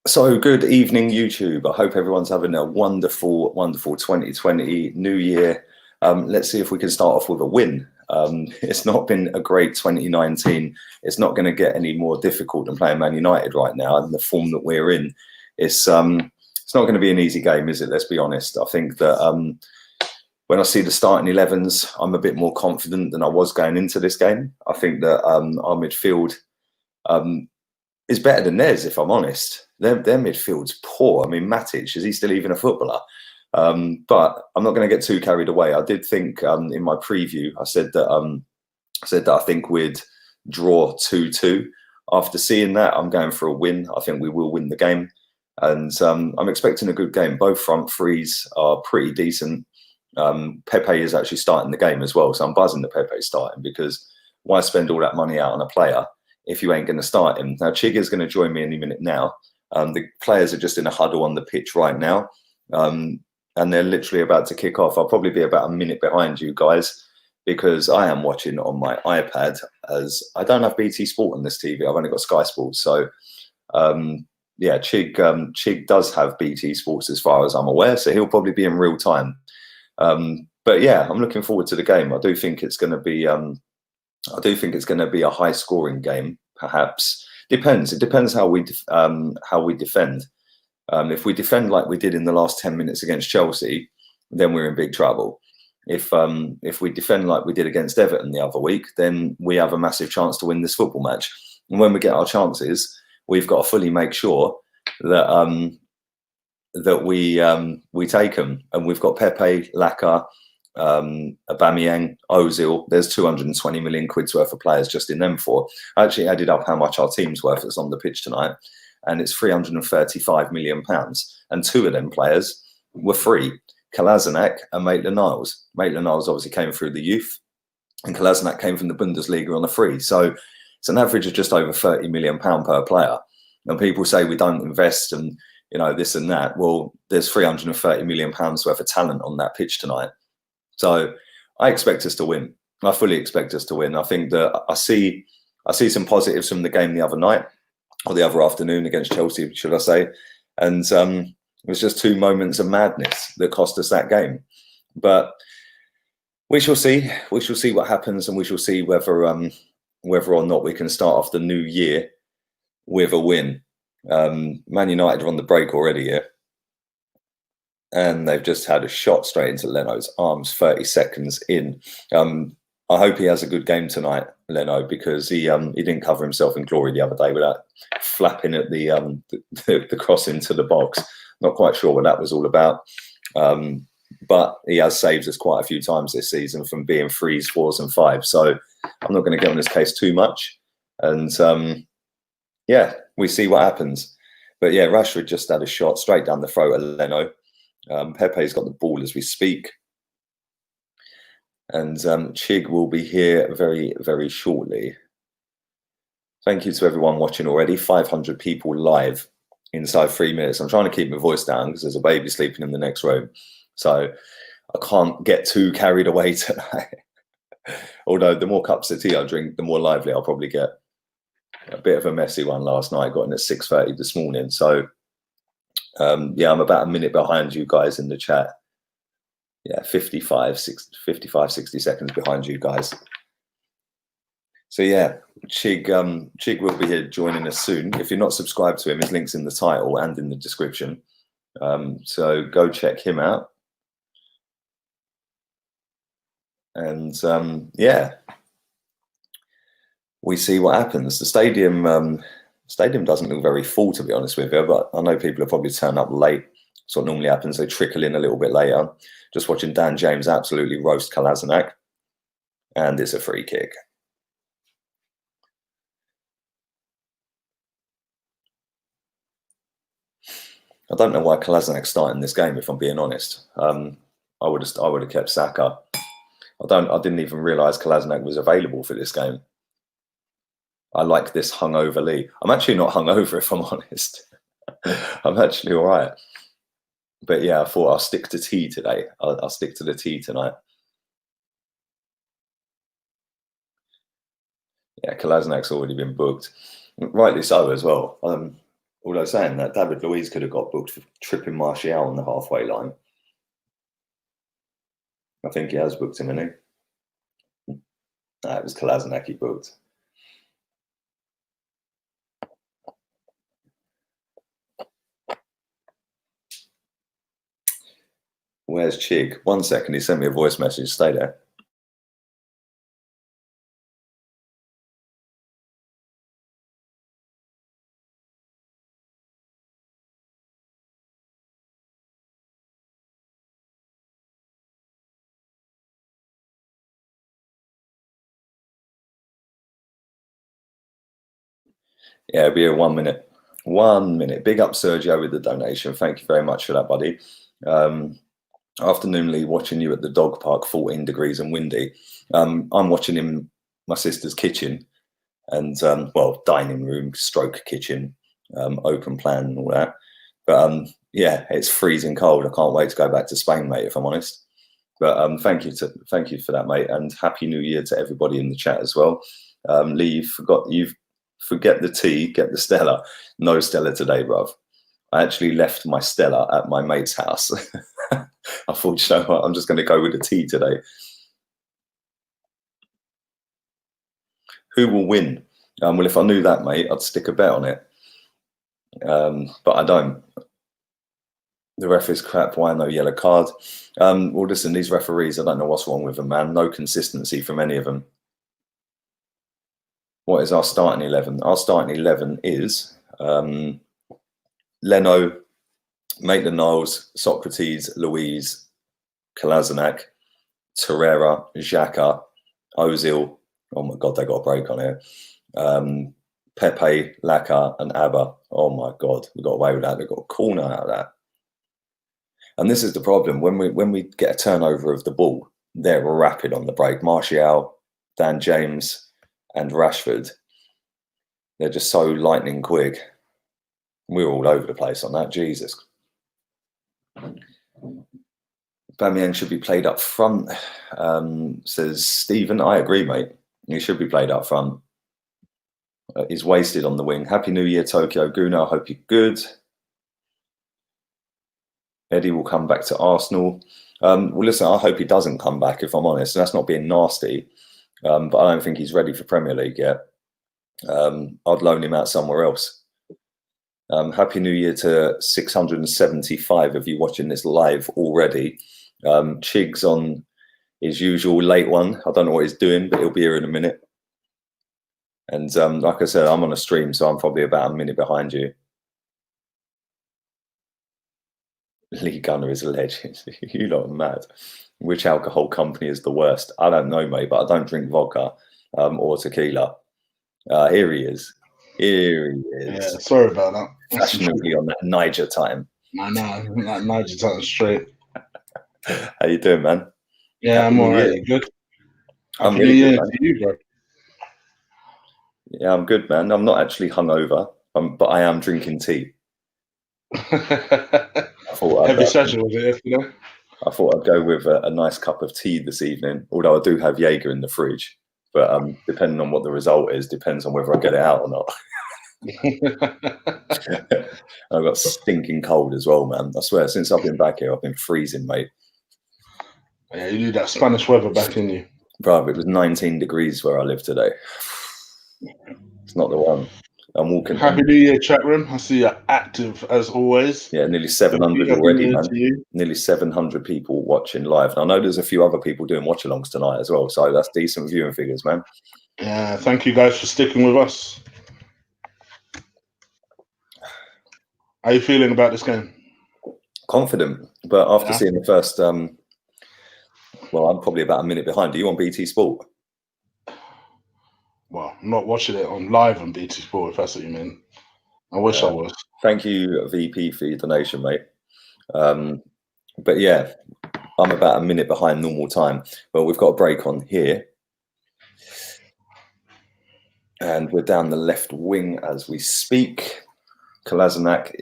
So good evening, YouTube. I hope everyone's having a wonderful, wonderful 2020 New Year. Let's see if we can start off with a win. It's not been a great 2019. It's not going to get any more difficult than playing Man United right now. And the form that we're in, it's not going to be an easy game, is it? Let's be honest. I think that when I see the starting 11s, I'm a bit more confident than I was going into this game. I think that our midfield is better than theirs, if I'm honest. Their midfield's poor. I mean, Matic, is he still even a footballer? But I'm not going to get too carried away. I did think in my preview, I said that I think we'd draw 2-2. After seeing that, I'm going for a win. I think we will win the game. And I'm expecting a good game. Both front threes are pretty decent. Pepe is actually starting the game as well. So I'm buzzing that Pepe's starting, because why spend all that money out on a player if you ain't going to start him? Now, Chig is going to join me any minute now. The players are just in a huddle on the pitch right now, and they're literally about to kick off. I'll probably be about a minute behind you guys, because I am watching on my iPad, as I don't have BT Sport on this TV. I've only got Sky Sports. So, yeah, Chig does have BT Sports as far as I'm aware, so he'll probably be in real time. But yeah, I'm looking forward to the game. I do think it's going to be a high-scoring game. Perhaps depends. It depends how we defend. If we defend like we did in the last 10 minutes against Chelsea, then we're in big trouble. If we defend like we did against Everton the other week, then we have a massive chance to win this football match. And when we get our chances, we've got to fully make sure that we take them. And we've got Pepe, Laka, Aubameyang, Ozil. There's 220 million quid's worth of players just in them four. I actually added up how much our team's worth that's on the pitch tonight, and it's 335 million pounds. And two of them players were free: Kolasinac and Maitland-Niles. Maitland-Niles obviously came through the youth, and Kolasinac came from the Bundesliga on a free. So it's an average of just over 30 million pound per player. And people say we don't invest and this and that. Well, there's 330 million pounds worth of talent on that pitch tonight. So I expect us to win. I fully expect us to win. I think that I see some positives from the game the other night, or the other afternoon against Chelsea, should I say. And it was just two moments of madness that cost us that game. But we shall see. We shall see what happens, and we shall see whether or not we can start off the new year with a win. Man United are on the break already here. And they've just had a shot straight into Leno's arms 30 seconds in. I hope he has a good game tonight, Leno, because he didn't cover himself in glory the other day without flapping at the cross into the box. Not quite sure what that was all about. But he has saved us quite a few times this season from being 3s, 4s and 5s. So I'm not going to get on his case too much. And yeah, we see what happens. But yeah, Rashford just had a shot straight down the throat of Leno. Pepe's got the ball as we speak. And Chig will be here very, very shortly. Thank you to everyone watching already. 500 people live inside 3 minutes. I'm trying to keep my voice down because there's a baby sleeping in the next room. So I can't get too carried away tonight. Although the more cups of tea I drink, the more lively I'll probably get. A bit of a messy one last night. Got in at 6:30 this morning. So yeah, I'm about a minute behind you guys in the chat. Yeah, 55, 60 seconds behind you guys. So yeah, Chig will be here joining us soon. If you're not subscribed to him, his link's in the title and in the description. So go check him out. And yeah, we see what happens. The stadium doesn't look very full, to be honest with you, but I know people have probably turned up late. That's what normally happens. They trickle in a little bit later. Just watching Dan James absolutely roast Kolasinac. And it's a free kick. I don't know why Kolasinac's starting this game, if I'm being honest. I would have kept Saka. I didn't even realise Kolasinac was available for this game. I like this hungover Lee. I'm actually not hungover, if I'm honest. I'm actually all right. But yeah, I thought I'll stick to tea today. I'll stick to the tea tonight. Yeah, Kolasinac's already been booked. Rightly so as well. Although saying that, David Luiz could have got booked for tripping Martial on the halfway line. I think he has booked him, hasn't he? No, it was Kolasinac he booked. Where's Chig? 1 second, he sent me a voice message. Stay there. Yeah, it'll be a 1 minute. 1 minute. Big up Sergio with the donation. Thank you very much for that, buddy. Afternoon, Lee, watching you at the dog park, 14 degrees and windy. I'm watching in my sister's kitchen and, well, dining room, stroke kitchen, open plan and all that. But yeah, it's freezing cold. I can't wait to go back to Spain, mate, if I'm honest. But thank you for that, mate, and Happy New Year to everybody in the chat as well. Lee, you forget the tea, get the Stella. No Stella today, bruv. I actually left my Stella at my mate's house. I thought, you know what, I'm just going to go with the tea today. Who will win? Well, if I knew that, mate, I'd stick a bet on it. But I don't. The ref is crap. Why no yellow card? Well, listen, these referees, I don't know what's wrong with them, man. No consistency from any of them. What is our starting 11? Our starting 11 is Leno, Maitland-Niles, Sokratis, Luiz, Kolasinac, Torreira, Xhaka, Ozil. Oh my God, they got a break on here. Pepe, Laka, and Abba. Oh my God, we got away with that. They got a corner out of that. And this is the problem. When we get a turnover of the ball, they're rapid on the break. Martial, Dan James, and Rashford, they're just so lightning quick. We're all over the place on that. Jesus. Bamian should be played up front, says Stephen. I agree, mate. He should be played up front. He's wasted on the wing. Happy New Year, Tokyo Guna. I hope you're good. Eddie will come back to Arsenal. Well, listen, I hope he doesn't come back, if I'm honest. That's not being nasty. But I don't think he's ready for Premier League yet. I'd loan him out somewhere else. Happy New Year to 675 of you watching this live already. Chig's on his usual late one. I don't know what he's doing, but he'll be here in a minute. And like I said, I'm on a stream, so I'm probably about a minute behind you. Lee Gunner is a legend. You lot are mad. Which alcohol company is the worst? I don't know, mate, but I don't drink vodka or tequila. Here he is. Here he is. Yeah, sorry about that. Fashionably on that Niger time. I know, that Niger time straight. How you doing, man? Yeah, Happy I'm all right. You good? I'm really good, man. To you, bro. Yeah, I'm good, man. I'm not actually hungover, but I am drinking tea. Heavy session was it yesterday? I thought I'd go with a nice cup of tea this evening, although I do have Jaeger in the fridge. But depending on what the result is, depends on whether I get it out or not. I've got stinking cold as well, man. I swear, since I've been back here, I've been freezing, mate. Yeah, you need that Spanish weather back in you. Bro, it was 19 degrees where I live today. It's not the one. I'm walking. Happy New Year, chat room. I see you're active as always. Yeah, nearly 700 already, man. Nearly 700 people watching live. And I know there's a few other people doing watch-alongs tonight as well, so that's decent viewing figures, man. Yeah, thank you guys for sticking with us. How are you feeling about this game? Confident, but after seeing the first, well, I'm probably about a minute behind. Are you on BT Sport? Well, I'm not watching it on live on BT Sport, if that's what you mean. I wish I was. Thank you, VP, for your donation, mate. But yeah, I'm about a minute behind normal time. But we've got a break on here. And we're down the left wing as we speak. Kolasinac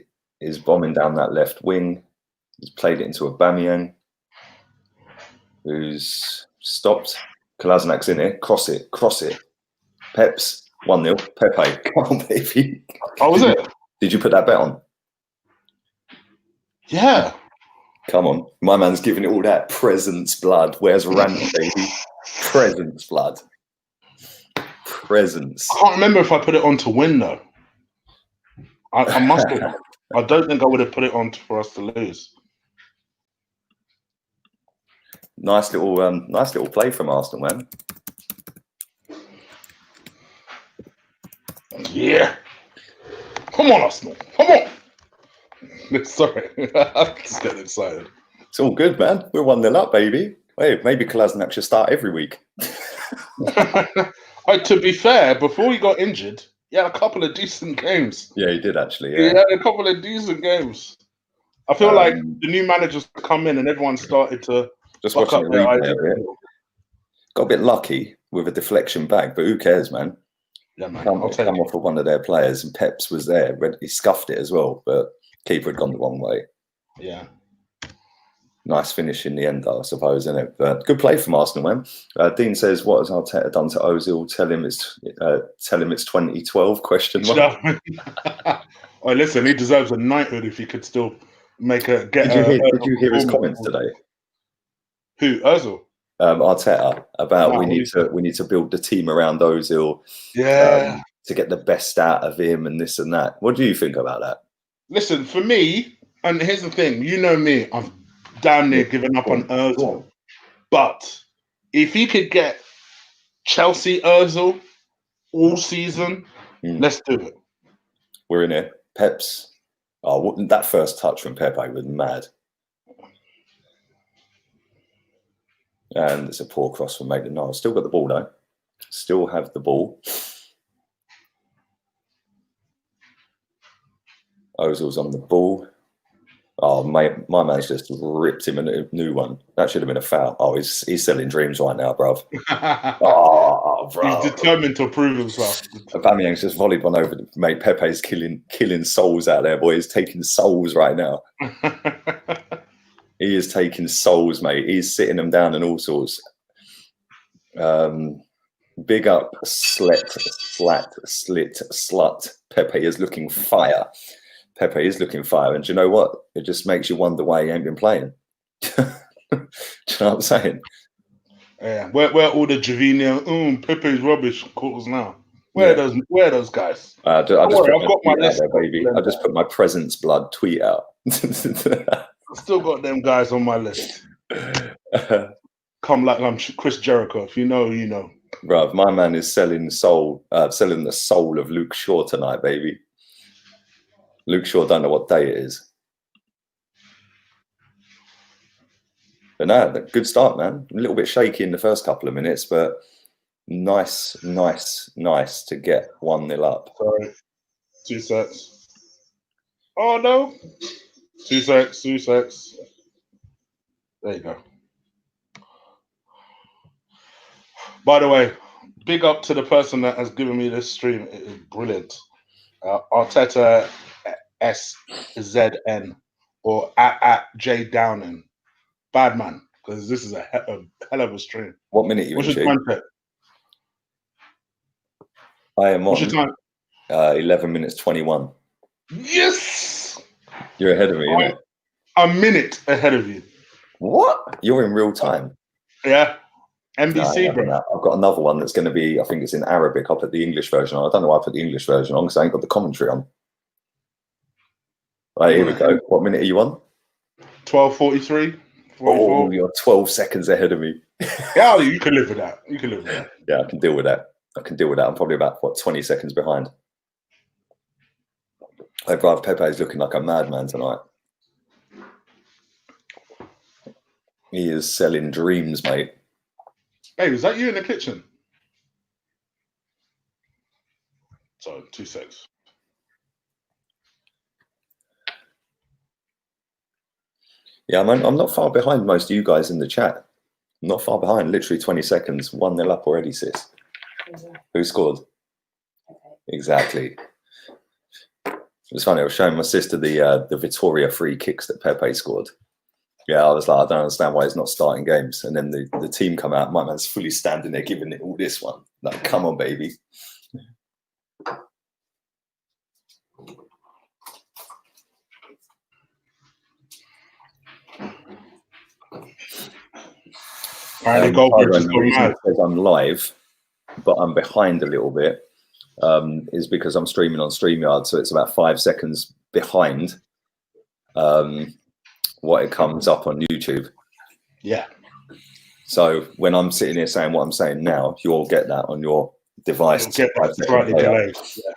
is bombing down that left wing. He's played it into Aubameyang, who's stopped. Kolasinac's in it. Cross it. Peps 1-0. Pepe. Come on, baby. Oh, was it? Did you put that bet on? Yeah. Come on. My man's giving it all that presence blood. Where's Rant, baby? Presence blood. Presence. I can't remember if I put it on to win, though. I must have. I don't think I would have put it on for us to lose. Nice little play from Arsenal, man. Yeah. Come on, Arsenal. Come on. Sorry. I'm just getting excited. It's all good, man. We're 1-0 up, baby. Hey, maybe Kolasinac should start every week. To be fair, before he got injured, he had a couple of decent games. Yeah, he did actually. Yeah. He had a couple of decent games. I feel like the new managers come in and everyone started to just buck watching up the their replay ideas. of it. Got a bit lucky with a deflection back, but who cares, man? Yeah, man. Come off of one of their players, and Peps was there. He scuffed it as well, but keeper had gone the wrong way. Yeah. Nice finish in the end, I suppose, isn't it? But good play from Arsenal, man. Dean says, "What has Arteta done to Ozil? Tell him it's 2012?" Question mark. Oh, listen, he deserves a knighthood if he could still get. Did you hear his comments today? Who, Ozil? Arteta about we need to build the team around Ozil. Yeah. To get the best out of him and this and that. What do you think about that? Listen, for me, and here's the thing, you know me, I've damn near given up on Ozil. But if he could get Chelsea Ozil all season, let's do it. We're in it. Pep's. Oh, that first touch from Pepe was mad. And it's a poor cross from Maitland-Niles. Still got the ball though. Still have the ball. Ozil's on the ball. Oh, mate, my man's just ripped him a new one. That should have been a foul. Oh, he's selling dreams right now, bruv. Oh, bro. He's determined to prove himself. Aubameyang's just volleyed one over. Mate, Pepe's killing souls out there, boy. He's taking souls right now. He is taking souls, mate. He's sitting them down and all sorts. Big up, slut. Pepe is looking fire. Pepe is looking fire. And do you know what? It just makes you wonder why he ain't been playing. Do you know what I'm saying? Yeah. Where all the Javino, Pepe's rubbish calls now? Where are those guys? I've got my list there, baby. I just put my presence blood tweet out. I've still got them guys on my list. Come like I'm Chris Jericho. If you know, you know. Bruv, my man is selling the soul of Luke Shaw tonight, baby. Luke Shaw don't know what day it is. But no, good start, man. A little bit shaky in the first couple of minutes, but nice to get 1-0 up. Sorry. 2 sets. Oh, no. 2 sets. There you go. By the way, big up to the person that has given me this stream. It is brilliant. Arteta SZN or at J Downing. Bad man, because this is a hell of a stream. What minute you in, What's your time check? I am on. What's your time? 11 minutes 21. Yes! You're ahead of me, innit? A minute ahead of you. What? You're in real time? Yeah. NBC, bro. I've got another one that's going to be, I think it's in Arabic. I'll put the English version on. I don't know why I put the English version on because I ain't got the commentary on. Right, here we go. What minute are you on? 12:43. Oh, you're 12 seconds ahead of me. Yeah, you can live with that. Yeah, I can deal with that. I'm probably about, 20 seconds behind. Hey, bruv, Pepe is looking like a madman tonight. He is selling dreams, mate. Hey, was that you in the kitchen? So, 2 seconds. Yeah, I'm not far behind most of you guys in the chat. I'm not far behind, literally 20 seconds. 1-0 up already, sis. Who scored? Okay. Exactly. It's funny, I was showing my sister the Vittoria free kicks that Pepe scored. Yeah, I was like, I don't understand why he's not starting games. And then the team come out, my man's fully standing there giving it all this one. Like, come on, baby. Apparently, Goldberg just The gone reason mad. it says I'm live, but I'm behind a little bit, is because I'm streaming on StreamYard, so it's about 5 seconds behind what it comes up on YouTube. Yeah. So when I'm sitting here saying what I'm saying now, you'll get that on your device. You'll get that slightly delayed. Yeah.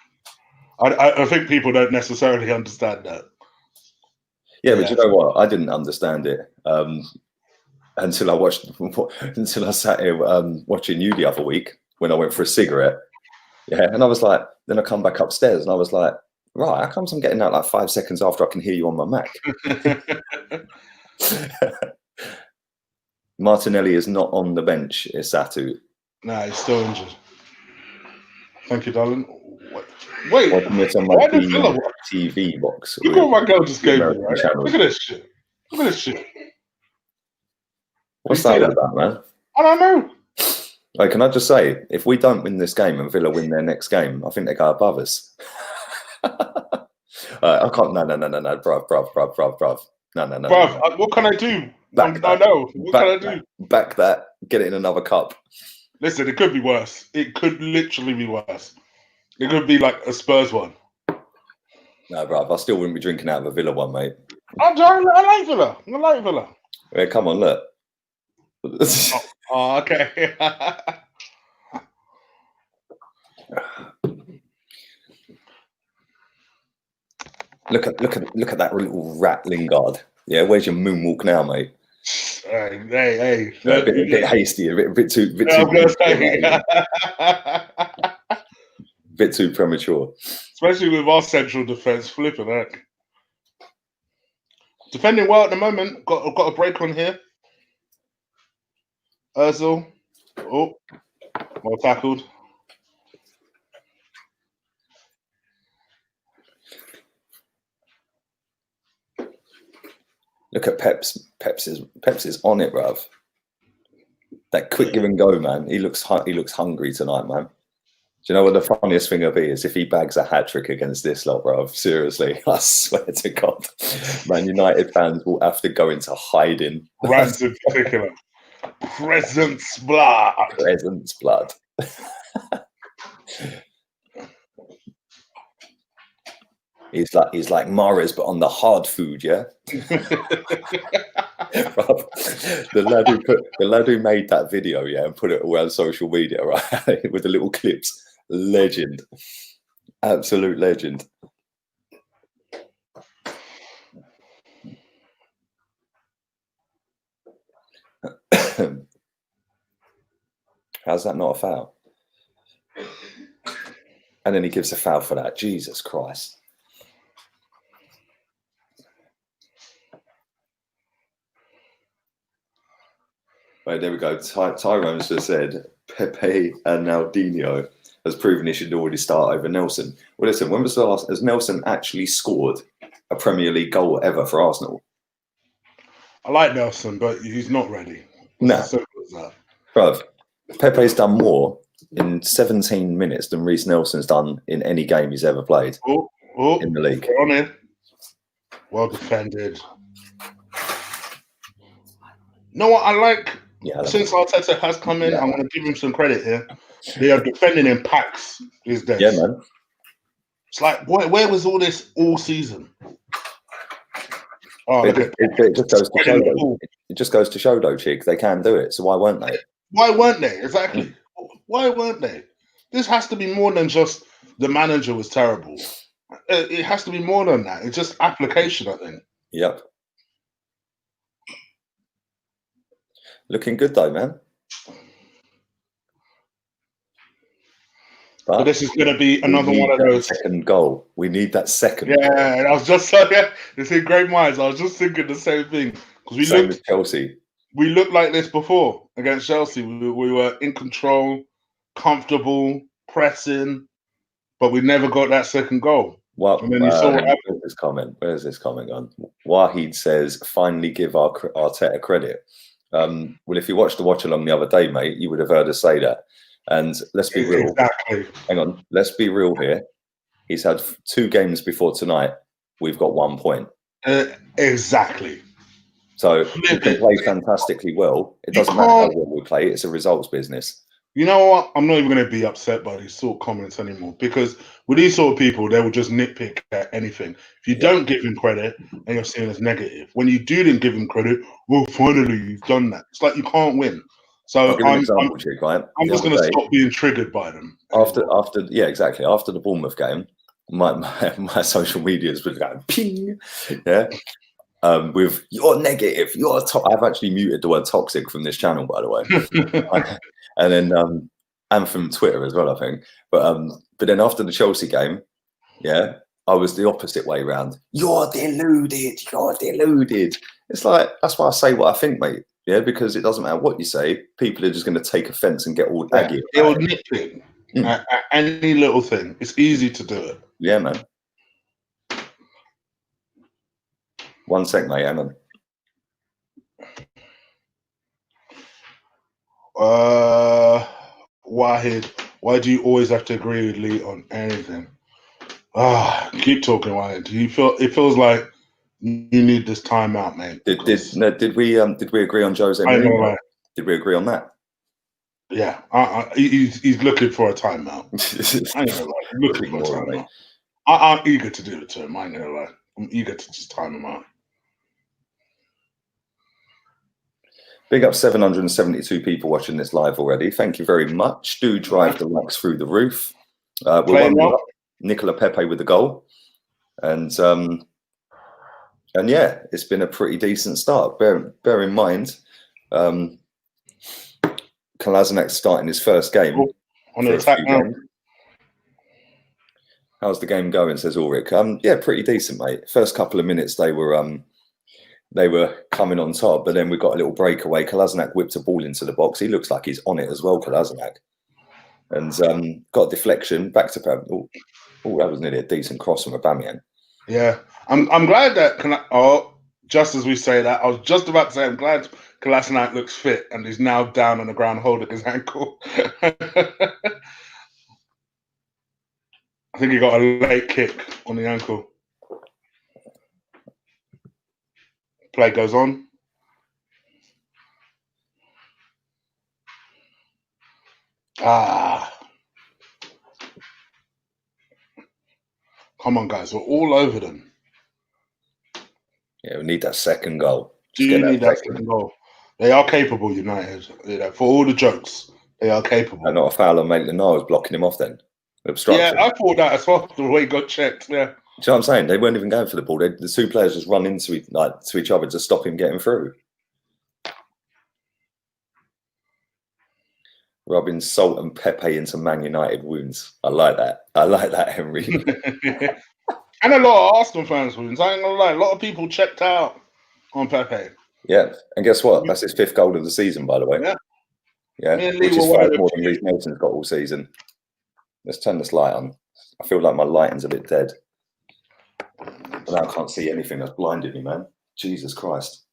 I think people don't necessarily understand that. Yeah, but you know what? I didn't understand it until I sat here watching you the other week when I went for a cigarette. Yeah, and I was like, then I come back upstairs and I was like, right, how comes I'm getting that like 5 seconds after I can hear you on my Mac? Martinelli is not on the bench, S.Teov. Nah, he's still injured. Thank you, darling. Wait, watching this on my TV box. Look what my girl just gave me, right? Channel. Look at this shit. Look at this shit. What's that all about, man? I don't know. Like, can I just say, if we don't win this game and Villa win their next game, I think they go above us. I can't. No, bruv. No. Bruv, what can I do? What can I do? Back that. Get it in another cup. Listen, it could be worse. It could literally be worse. It could be like a Spurs one. No, bruv, I still wouldn't be drinking out of a Villa one, mate. I like Villa. I like Villa. Yeah, come on, look. Oh, okay. Look at that little rat Lingard. Yeah, where's your moonwalk now, mate? Hey. A bit hasty, a bit too bit too premature. Especially with our central defence, flipping heck. Defending well at the moment. Got a break on here. Ozil. Oh, well tackled. Look at Peps. Peps is on it, bruv. That quick give and go, man. He looks hungry tonight, man. Do you know what the funniest thing will be is if he bags a hat trick against this lot, bruv? Seriously, I swear to God, Man United fans will have to go into hiding. Rams in particular. Presence blood. Presence blood. He's like Mahrez, but on the hard food, yeah. the lad who made that video, yeah, and put it all on social media, right, with the little clips. Legend, absolute legend. How's that not a foul? And then he gives a foul for that. Jesus Christ. Right, there we go. Tyrone's just said Pepe and Naldinho has proven he should already start over Nelson. Well, listen, when was the last has Nelson actually scored a Premier League goal ever for Arsenal? I like Nelson, but he's not ready. No. Bruv, Pepe's done more in 17 minutes than Reece Nelson's done in any game he's ever played in the league. On in. Well defended. No, what I like. Yeah, since Arteta has come in, I'm going to give him some credit here. They are defending in packs these days. Yeah, man. It's like, where was all this all season? Oh, it just goes to show, though, Chig, they can do it. So why weren't they? Why weren't they? Exactly. Why weren't they? This has to be more than just the manager was terrible. It has to be more than that. It's just application, I think. Yep. Looking good though, man. But this is going to be another one of those. Second goal. We need that second. Yeah, I was just saying, it's in great minds. I was just thinking the same thing because same with Chelsea. We looked like this before against Chelsea. We were in control, comfortable, pressing, but we never got that second goal. Well, and then you saw what happened. Where's this comment gone? Wahid says, "Finally, give Arteta credit." Well, if you watched the watch along the other day, mate, you would have heard us say that. And let's be real. Exactly. Hang on. Let's be real here. He's had 2 games before tonight. We've got 1 point. Exactly. So Flip we can it. play fantastically well. It You doesn't matter how can't. well we play. It's a results business. You know what? I'm not even going to be upset by these sort of comments anymore, because with these sort of people, they will just nitpick at anything. If you Yeah. don't give him credit and you're seen as negative, when you do then give him credit, well, finally you've done that. It's like you can't win. I'll So give you an example, Chick, right? I'm The just other going to day, stop being triggered by them after anymore. yeah, exactly. After the Bournemouth game, my social medias was going ping, yeah. With you're negative, you're I've actually muted the word toxic from this channel, by the way. And then and from Twitter as well, I think. But then after the Chelsea game, yeah, I was the opposite way around. You're deluded. You're deluded. It's like that's why I say what I think, mate. Yeah, because it doesn't matter what you say. People are just going to take offence and get all aggy. It will nitpick at any little thing. It's easy to do it. Yeah, man. 1 sec, mate. Hang on. Wahid, why do you always have to agree with Lee on anything? Keep talking, Wahid. It feels like you need this timeout, mate. Did we agree on Jose Mourinho? Did we agree on that? Yeah, he's looking for a timeout. I ain't gonna lie, looking for a timeout. I'm eager to do it to him. I ain't gonna lie. I'm eager to just time him out. Big up 772 people watching this live already. Thank you very much. Do drive the likes through the roof. We're 1-0 up. Nicola Pepe with the goal. And yeah, it's been a pretty decent start. Bear in mind, Kolasinac starting his first game on the attack now. How's the game going? Says Ulrich. Yeah, pretty decent, mate. First couple of minutes they were coming on top, but then we got a little breakaway. Kolasinac whipped a ball into the box. He looks like he's on it as well, Kolasinac. And got a deflection back to Pepe. Oh, that was nearly a decent cross from Aubameyang. Yeah, I'm glad that. Just as we say that, I was just about to say I'm glad Kolasinac looks fit and he's now down on the ground holding his ankle. I think he got a late kick on the ankle. Play goes on. Come on, guys. We're all over them. Yeah, we need that second goal. Do you need that second goal? They are capable, United. For all the jokes, they are capable. And not a foul on Maitland-Niles blocking him off then. Obstruction. Yeah, I thought that as well, the way he got checked. Yeah. Do you know what I'm saying? They weren't even going for the ball. The two players just run into each other to stop him getting through. Rubbing salt and Pepe into Man United wounds. I like that. I like that, Henry. And a lot of Arsenal fans wounds. I ain't gonna lie. A lot of people checked out on Pepe. Yeah. And guess what? That's his 5th goal of the season, by the way. Yeah. Yeah. Which is 5 more than Reece Nelson's got all season. Let's turn this light on. I feel like my lighting's a bit dead. But now I can't see anything. That's blinded me, man. Jesus Christ.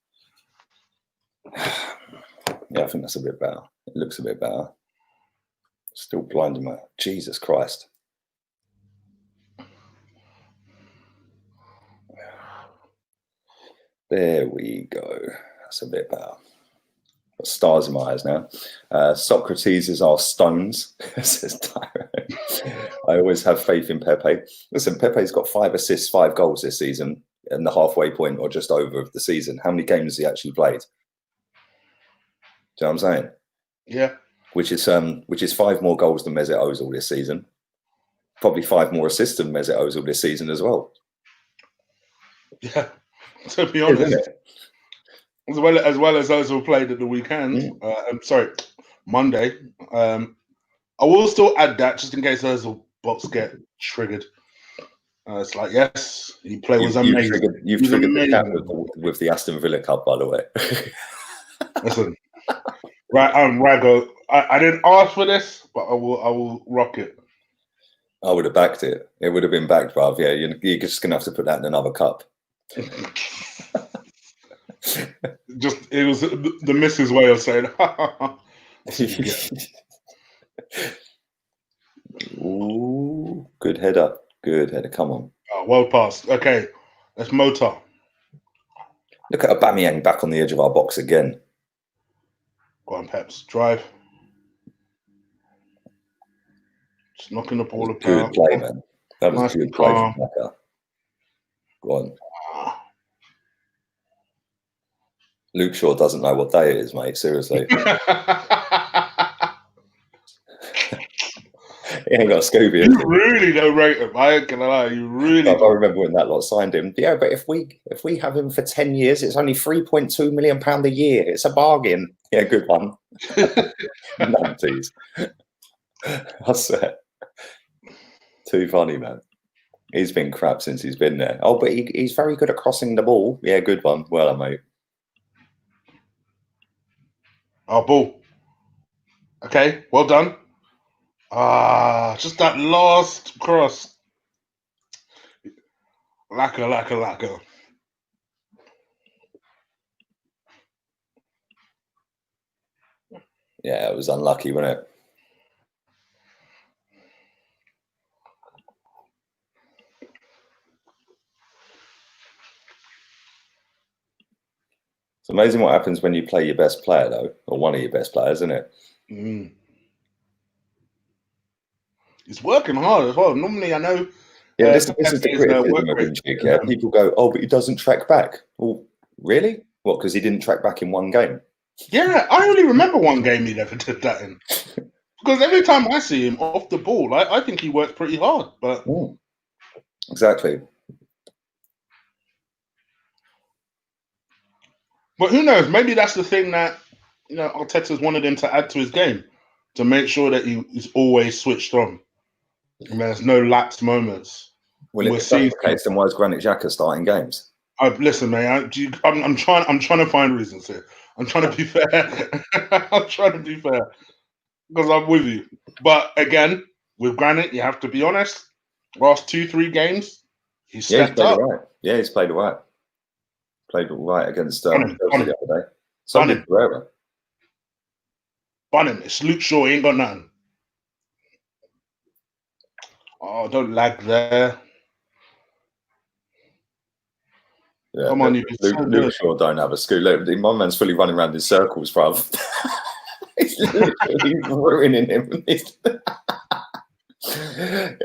Yeah, I think that's a bit better. It looks a bit better. Still blinding me. Jesus Christ. There we go. That's a bit better. Got stars in my eyes now. Sokratis is our stones, says Tyrone. I always have faith in Pepe. Listen, Pepe's got 5 assists, 5 goals this season, and the halfway point or just over of the season. How many games has he actually played? Do you know what I'm saying? Yeah. Which is 5 more goals than Mesut Ozil this season. Probably 5 more assists than Mesut Ozil this season as well. Yeah, to be honest. As well as Ozil played at the weekend. I'm sorry, Monday. I will still add that just in case Ozil box get triggered. It's like, yes, he played was amazing. You've triggered the cap with the Aston Villa Cup, by the way. Listen, right, Rago. I didn't ask for this, but I will rock it. I would have backed it. It would have been backed, bruv. Yeah, you're just gonna have to put that in another cup. It was the missus' way of saying, Ooh, good header. Good header. Come on. Well passed. Okay, let's motor. Look at Aubameyang back on the edge of our box again. Go on, Peps. Drive. Just knocking the ball Good about. play, man. That was Nice good and play calm. from Becca. Go on. Luke Shaw doesn't know what day it is, mate. Seriously. He ain't got a Scooby. You really don't rate him. I ain't gonna lie. You really I don't. remember when that lot signed him. Yeah, but if we have him for 10 years, it's only £3.2 million a year. It's a bargain. Yeah, good one. Numpties. I swear. Too funny, man. He's been crap since he's been there. Oh, but he's very good at crossing the ball. Yeah, good one. Well, mate. Oh, ball. Okay, well done. Just that last cross. Lacquer. Yeah, it was unlucky, wasn't it? It's amazing what happens when you play your best player, though, or one of your best players, isn't it? He's working hard as well. Normally, I know. Yeah, this is the criticism of him, yeah. People go, "Oh, but he doesn't track back." Well, really? What? Because he didn't track back in one game? Yeah, I only remember one game he never did that in. Because every time I see him off the ball, I think he works pretty hard. But exactly. But who knows? Maybe that's the thing that Arteta's wanted him to add to his game, to make sure that he's always switched on and there's no lapsed moments. Well, if that's the case, then why is Granit Xhaka starting games? Listen, man. I'm trying to find reasons here. I'm trying to be fair. I'm trying to be fair because I'm with you. But again, with Granit, you have to be honest. Last 2-3 games, he's stepped up. Right. Yeah, he's played all right. Played all right against Chelsea the other day. So did Pereira. Bun him. It's Luke Shaw. He ain't got nothing. Oh, don't lag there. Yeah, come on, Luke Shaw don't have a school. Look, my man's fully running around in circles, bruv. He's literally ruining him.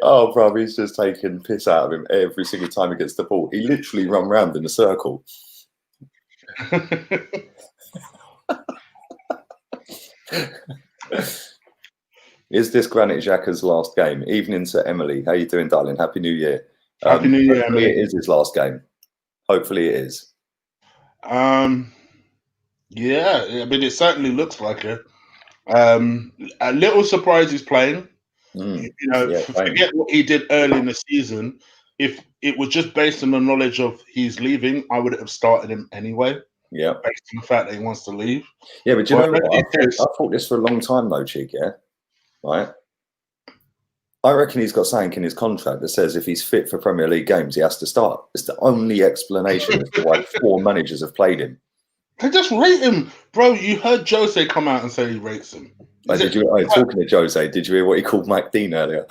Oh, bruv, he's just taking piss out of him every single time he gets the ball. He literally run round in a circle. Is this Granit Xhaka's last game? Evening to Emily. How you doing, darling? Happy New Year. Happy New Year, Emily. It is his last game. Hopefully it is. Yeah, I mean, it certainly looks like it. A little surprised he's playing. Forget what he did early in the season. If it was just based on the knowledge of he's leaving, I would have started him anyway. Yeah, based on the fact that he wants to leave. Yeah, but do you know what? I thought this for a long time, though, Cheek. Yeah, right. I reckon he's got something in his contract that says if he's fit for Premier League games, he has to start. It's the only explanation as to why 4 managers have played him. They just rate him, bro. You heard Jose come out and say he rates him. Talking to Jose, did you hear what he called Mike Dean earlier?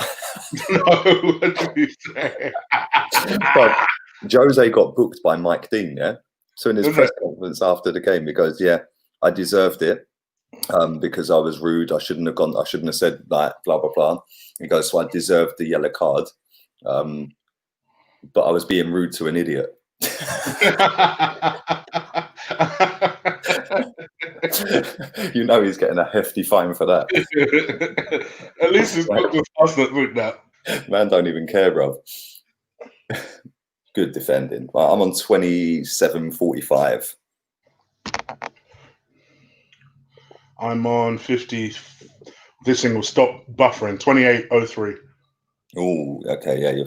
No, what did he say? Jose got booked by Mike Dean, yeah? So in his press conference after the game, he goes, "Yeah, I deserved it because I was rude. I shouldn't have said that, blah, blah, blah." He goes, "So I deserved the yellow card, but I was being rude to an idiot." You know he's getting a hefty fine for that. At least it's not just us that think that. Man don't even care, bro. Good defending. I'm on 27.45. I'm on 50. This thing will stop buffering. 28.03. Oh, okay. Yeah, you're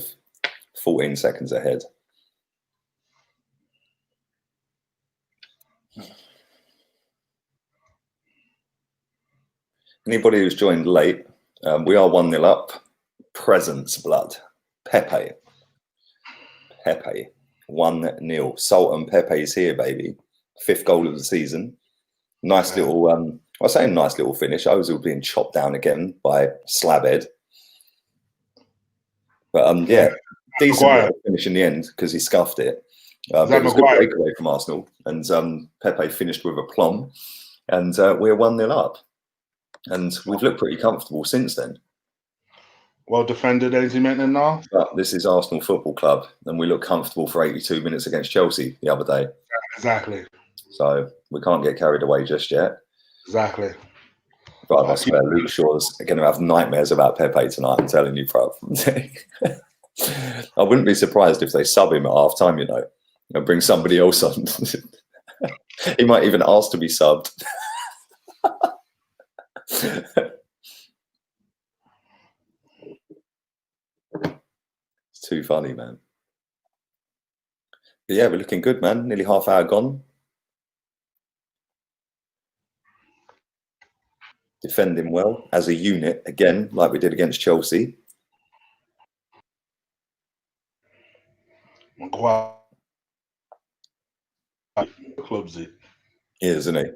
14 seconds ahead. Anybody who's joined late, we are 1-0 up. Presence, blood. Pepe. 1-0. Sultan Pepe's here, baby. 5th goal of the season. Nice little, I say nice little finish. Ozil being chopped down again by Slabhead. But yeah, decent little finish in the end because he scuffed it. Is that it was a good Maguire? breakaway from Arsenal, and Pepe finished with aplomb, and we're 1-0 up, and we've looked pretty comfortable since then. Well defended, as you mentioned now. But this is Arsenal Football Club, and we look comfortable for 82 minutes against Chelsea the other day. Exactly. So we can't get carried away just yet. Exactly. But I swear, Luke Shaw's going to have nightmares about Pepe tonight. I'm telling you, bro. I wouldn't be surprised if they sub him at half time, you know, and bring somebody else on. He might even ask to be subbed. It's too funny, man. But yeah, we're looking good, man. Nearly half hour gone. Defending well as a unit again, like we did against Chelsea. Maguire clubs it. He is, isn't he?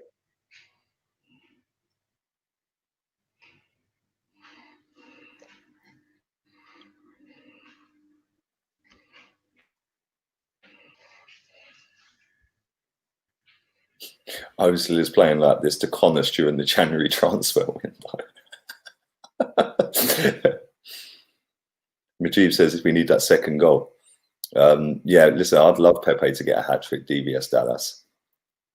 Ozil is playing like this to Connors during the January transfer window. Majib says if we need that second goal. Yeah, listen, I'd love Pepe to get a hat-trick, DVS Dallas.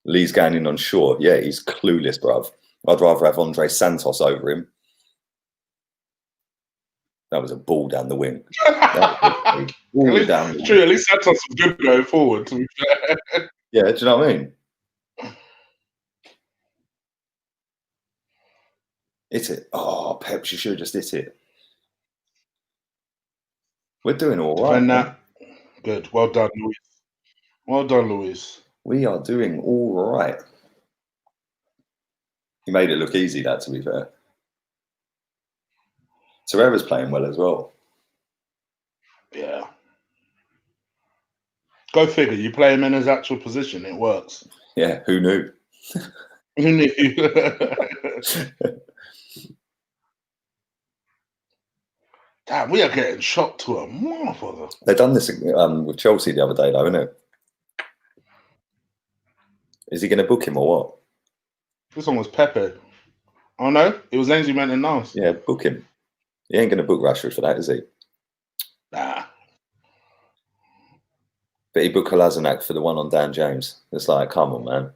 Lee's going in on Shaw. Yeah, he's clueless, bruv. I'd rather have Andre Santos over him. That was a ball down the wing. At least Santos was good going forward, to be fair. Yeah, do you know what I mean? Hit it. Oh, Pep, you should have just hit it. We're doing all right. And that, good. Well done, Luis. Well done, Luis. We are doing all right. He made it look easy, that, to be fair. Torreira's playing well as well. Yeah. Go figure. You play him in his actual position, it works. Yeah, who knew? Who knew? Damn, we are getting shot to a motherfucker. They done this with Chelsea the other day, though, isn't it? Is he going to book him or what? This one was Pepe. Oh no, it was Ainsley Maitland Niles. Yeah, book him. He ain't going to book Rashford for that, is he? Nah. But he booked Kolasinac for the one on Dan James. It's like, come on, man.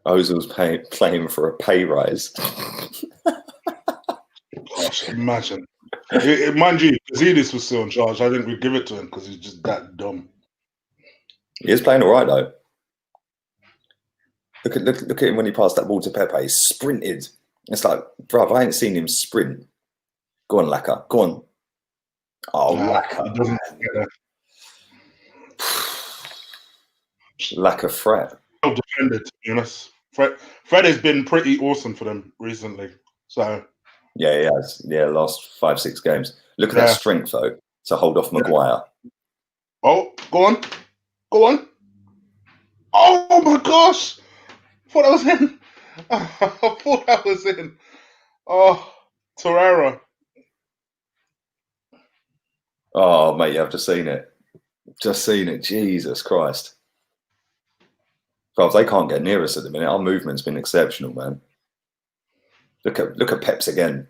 Ozil's playing for a pay rise. Gosh, imagine. Mind you, Zidis was still in charge. I think we'd give it to him because he's just that dumb. He is playing all right, though. Look at him when he passed that ball to Pepe. He sprinted. It's like, bruv, I ain't seen him sprint. Go on, Laka. Go on. Oh, Laka. Laka Fred. Well defended, to be honest. Fred has been pretty awesome for them recently. So yeah, he has. Yeah, last 5-6 games. Look at that strength, though, to hold off Maguire. Oh, go on. Go on. Oh, my gosh. I thought I was in. I thought I was in. Oh, Torreira. Oh, mate, I've just seen it. Just seen it. Jesus Christ. Well, they can't get near us at the minute. Our movement's been exceptional, man. Look at Peps again.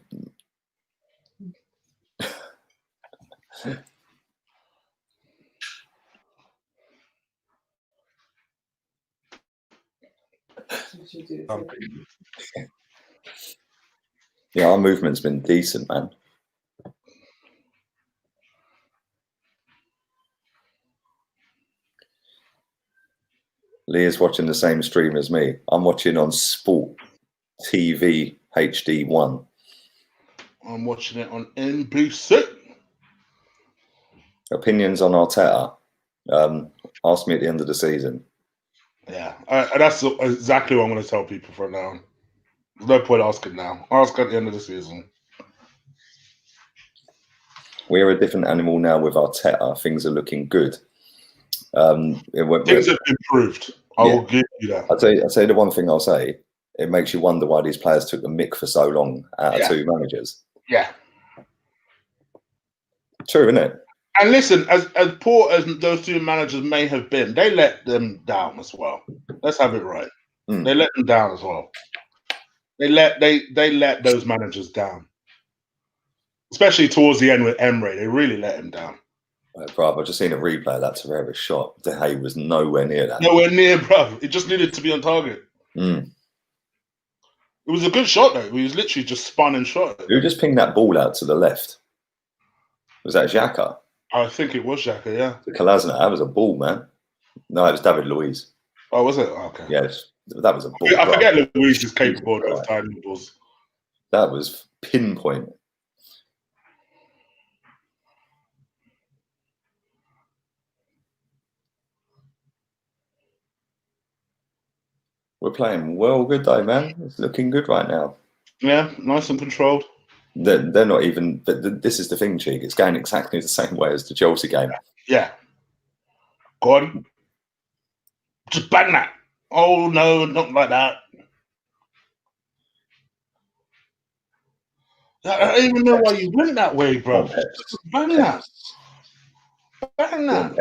Yeah, our movement's been decent, man. Leah's watching the same stream as me. I'm watching on Sport TV HD1. I'm watching it on NBC. Opinions on Arteta. Ask me at the end of the season. Yeah, that's exactly what I'm going to tell people from now on. There's no point asking now. Ask at the end of the season. We're a different animal now with Arteta. Things are looking good. Things have improved. I will give you that. I'll tell you the one thing I'll say. It makes you wonder why these players took the mick for so long out of two managers. Yeah. True, isn't it? And listen, as poor as those two managers may have been, they let them down as well. Let's have it right. They let them down as well. They let those managers down, especially towards the end with Emre. They really let him down. Bruv, I've just seen a replay of that Torreira shot. De Gea was nowhere near that. Nowhere near, bruv. It just needed to be on target. Mm. It was a good shot, though. He was literally just spun and shot it. Who just pinged that ball out to the left? Was that Xhaka? I think it was Xhaka, yeah. The Kolasinac, that was a ball, man. No, it was David Luiz. Oh, was it? Okay. Yes, that was a ball. I forget Luiz is capable of timing balls. That was pinpoint. We're playing well good though, man. It's looking good right now. Yeah, nice and controlled. They're not even, but this is the thing, Cheek. It's going exactly the same way as the Chelsea game. Yeah. Go on. Just bang that. Oh, no, not like that. I don't even know why you went that way, bro. Just bang that. Bang that.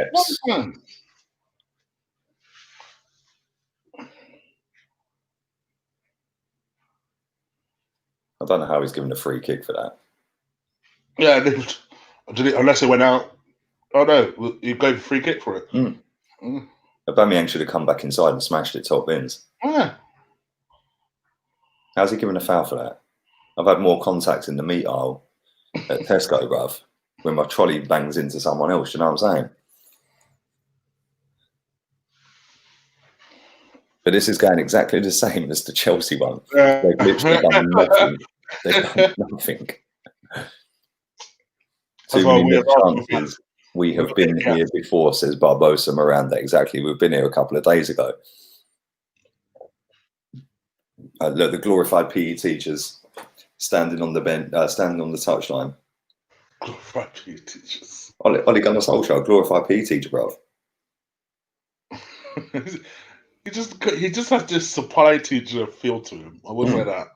I don't know how he's given a free kick for that. Yeah, unless it went out. Oh, no, you gave a free kick for it. Aubameyang should have come back inside and smashed it top bins. Yeah. How's he given a foul for that? I've had more contact in the meat aisle at Tesco, bruv, when my trolley bangs into someone else. You know what I'm saying? But this is going exactly the same as the Chelsea one. They've literally done nothing. They've done nothing. Too many missed chances. We have been here before, says Barbosa Miranda. Exactly. We've been here a couple of days ago. Look, the glorified PE teachers standing on the bench, standing on the touchline. Glorified PE teachers. Ole Gunnar Solskjaer, glorified PE teacher, bro. He just has this supply teacher feel to him. I would say that.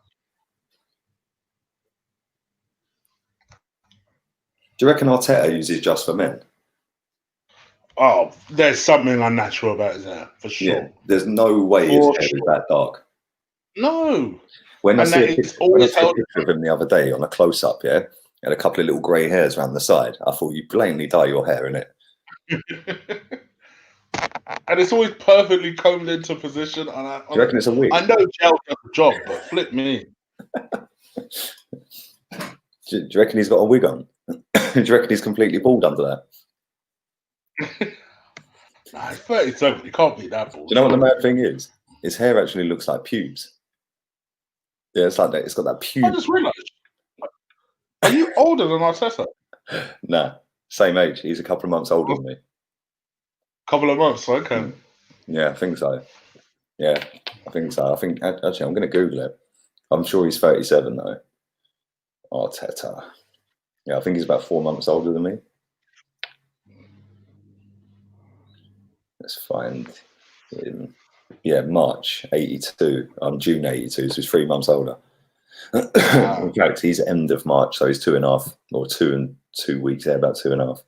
Do you reckon Arteta uses just for men? Oh, there's something unnatural about his hair, for sure. Yeah, there's no way his hair is that dark. No. When I see a picture of him the other day on a close-up, yeah, and a couple of little grey hairs around the side, I thought you blatantly dye your hair, innit? And it's always perfectly combed into position. Do you reckon it's a wig? I know gel does the job, but flip me. Do you reckon he's got a wig on? Do you reckon he's completely bald under that? Nah, he's 37. He can't be that bald. Do you know what the mad thing is? His hair actually looks like pubes. Yeah, it's like that. It's got that pube. I just realised. Are you older than Arteta? Nah, same age. He's a couple of months older than me. Couple of months, okay. Yeah, I think so. Yeah, I think so. I think actually, I'm going to Google it. I'm sure he's 37 though. Arteta. Yeah, I think he's about 4 months older than me. Let's find him. Yeah, March 82. I'm June 82, so he's 3 months older. In fact, he's end of March, so he's 2.5 or 2 weeks. Yeah, about 2.5.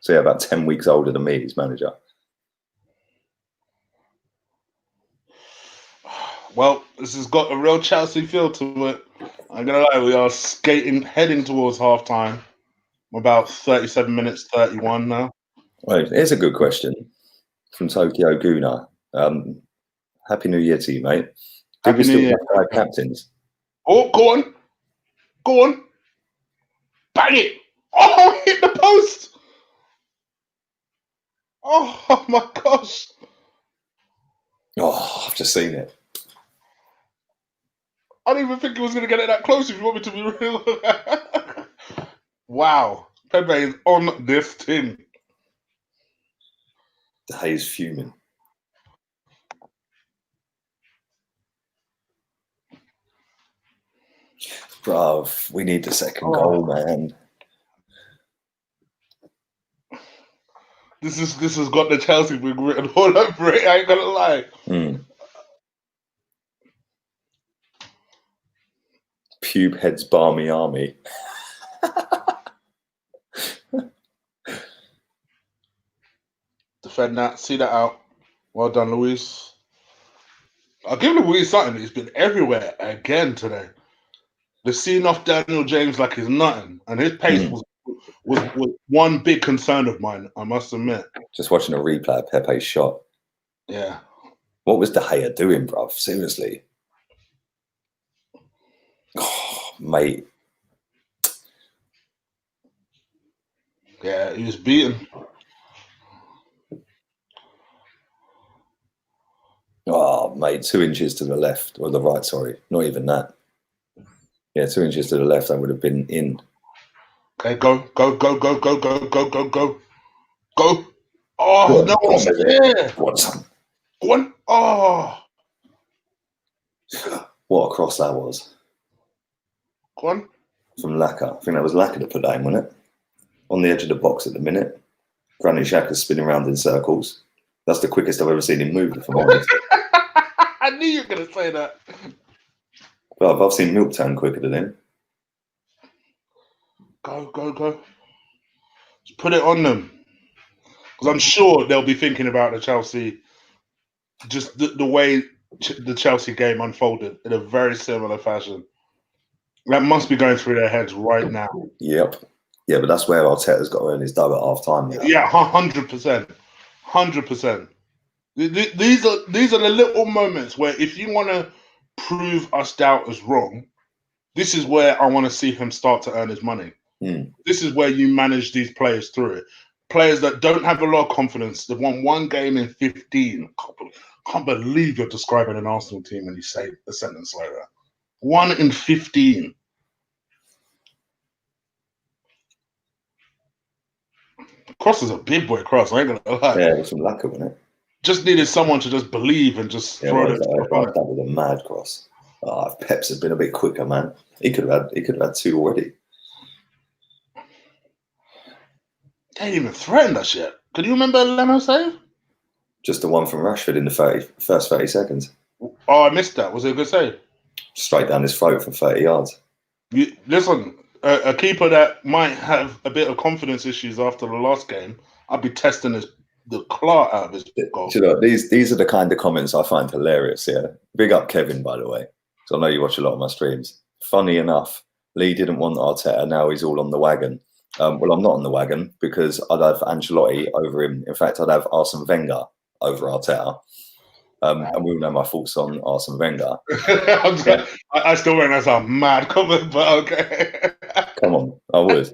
So yeah, about 10 weeks older than me. He's manager. Well, this has got a real Chelsea feel to it. I'm gonna lie, we are heading towards half time. About 37 minutes, 31 now. Well, here's a good question from Tokyo Guna. Happy New Year to you, mate. Did we still have 5 captains? Oh, go on. Go on. Bang it. Oh, hit the post. Oh, my gosh. Oh, I've just seen it. I didn't even think he was going to get it that close, if you want me to be real. Wow. Pepe is on this thing. De Gea's fuming. Bruv, we need the second goal, man. This has got the Chelsea wing written all over it. I ain't gonna lie. Pube heads barmy army. defend that. See that out. Well done, Luis. I'll give Luis something. He's been everywhere again today. The seeing off Daniel James like he's nothing, and his pace was one big concern of mine, I must admit. Just watching a replay of Pepe's shot. Yeah. What was De Gea doing, bruv? Seriously. Oh, mate. Yeah, he was beaten. Oh, mate, 2 inches to the left, or the right, sorry. Not even that. Yeah, 2 inches to the left, I would have been in. Okay, go. Go. Oh, no one's there. Go on, son. Go on. Oh. What a cross that was. Go on. From Laka. I think that was Laka that put that in, wasn't it? On the edge of the box at the minute. Granit Xhaka's spinning around in circles. That's the quickest I've ever seen him move, if I'm honest. I knew you were going to say that. Well, I've seen Milk turn quicker than him. Go. Just put it on them. Because I'm sure they'll be thinking about the Chelsea, just the way the Chelsea game unfolded in a very similar fashion. That must be going through their heads right now. Yep. Yeah, but that's where Arteta's got to earn his dough at half time. Yeah, 100%. 100%. These are the little moments where if you want to prove us doubters wrong, this is where I want to see him start to earn his money. This is where you manage these players through it. Players that don't have a lot of confidence. They've won one game in 15. Can't believe you're describing an Arsenal team and you say a sentence like that. 1 in 15. Cross is a big boy cross. I ain't gonna lie. Yeah, it was some Laka, wasn't it? Just needed someone to just believe and just throw it. That was a mad cross. Oh, if Peps had been a bit quicker, man, he could have had 2 already. They didn't even threaten that shit. Could you remember Leno save? Just the one from Rashford in the first 30 seconds. Oh, I missed that. Was it a good save? Straight down his throat for 30 yards. Listen, a keeper that might have a bit of confidence issues after the last game, I'd be testing the claw out of his goal. You know, these are the kind of comments I find hilarious. Yeah, big up Kevin, by the way. So I know you watch a lot of my streams. Funny enough, Lee didn't want Arteta. Now he's all on the wagon. Well, I'm not on the wagon because I'd have Ancelotti over him. In fact, I'd have Arsene Wenger over Arteta. And we all know my thoughts on Arsene Wenger. I still think that's a mad comment, but okay. Come on, I would.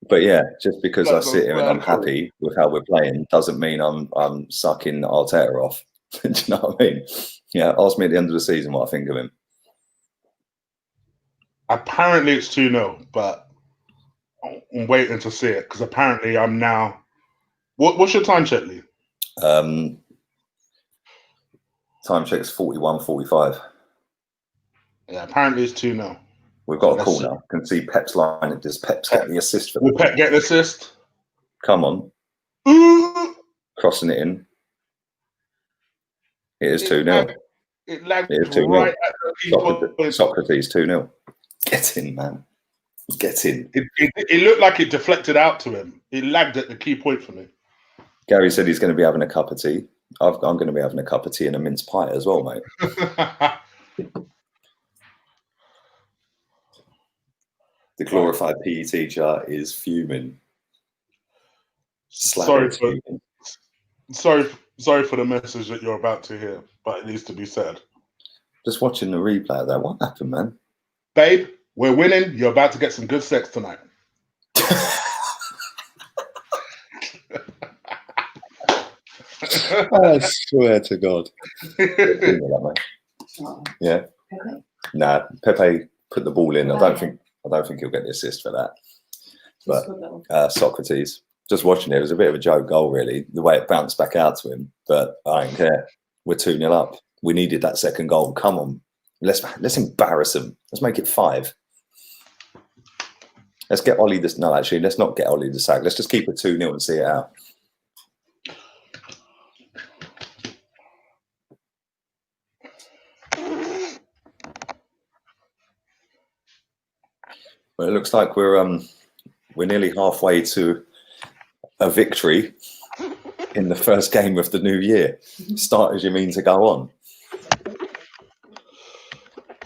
But yeah, just because I sit here and I'm happy with how we're playing doesn't mean I'm sucking Arteta off. Do you know what I mean? Yeah, ask me at the end of the season what I think of him. Apparently it's 2-0, but I'm waiting to see it because apparently I'm now. What's your time check, Lee? Time check's 41:45. Yeah, apparently it's 2-0. We've got a corner. Can see Pep's line. Does Pep get the assist for that? Will Pep get the assist? Come on. Crossing it in. It is 2-0. It lagged It is 2-0. right at the key point. Sokratis 2-0. Get in, man. Get in. It looked like it deflected out to him. It lagged at the key point for me. Gary said he's going to be having a cup of tea. I'm going to be having a cup of tea and a mince pie as well, mate. The glorified PE teacher is fuming. Sorry for the message that you're about to hear, but it needs to be said. Just watching the replay of that. What happened, man? Babe, we're winning. You're about to get some good sex tonight. I swear to God. Yeah. Nah, Pepe put the ball in. I don't think he'll get the assist for that. But Sokratis, just watching it, it was a bit of a joke goal, really, the way it bounced back out to him. But I don't care. We're 2-0 up. We needed that second goal. Come on. Let's embarrass them. Let's make it 5. Let's get Ollie this. No, actually, let's not get Ollie the sack. Let's just keep it 2-0 and see it out. Well, it looks like we're nearly halfway to a victory. in the first game of the new year. Start as you mean to go on.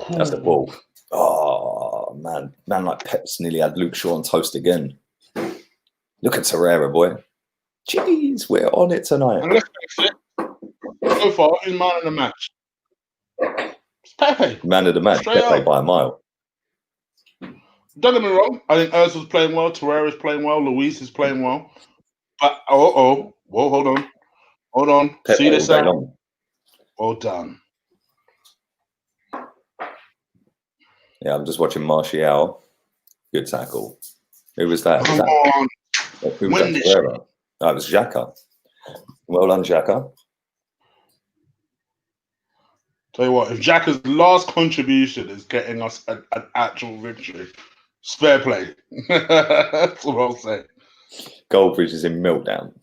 That's the ball. Oh, man. Man like Pep's nearly had Luke Shaw on toast again. Look at Torreira, boy. Jeez, we're on it tonight. And let's face it, so far, who's man of the match? It's Pepe. Man of the match, Straight Pepe up. by a mile. Don't get me wrong. I think Ozil's playing well. Torreira's playing well. Luis is playing well. But, whoa, hold on. Pepe See this all day out. long. Well done. Yeah, I'm just watching Martial. Good tackle. Who was that? Come on. Who was that? Torreira? No, it was Xhaka. Well done, Xhaka. Tell you what, if Xhaka's last contribution is getting us an actual victory, fair play. That's what I'll say. Goldbridge is in meltdown.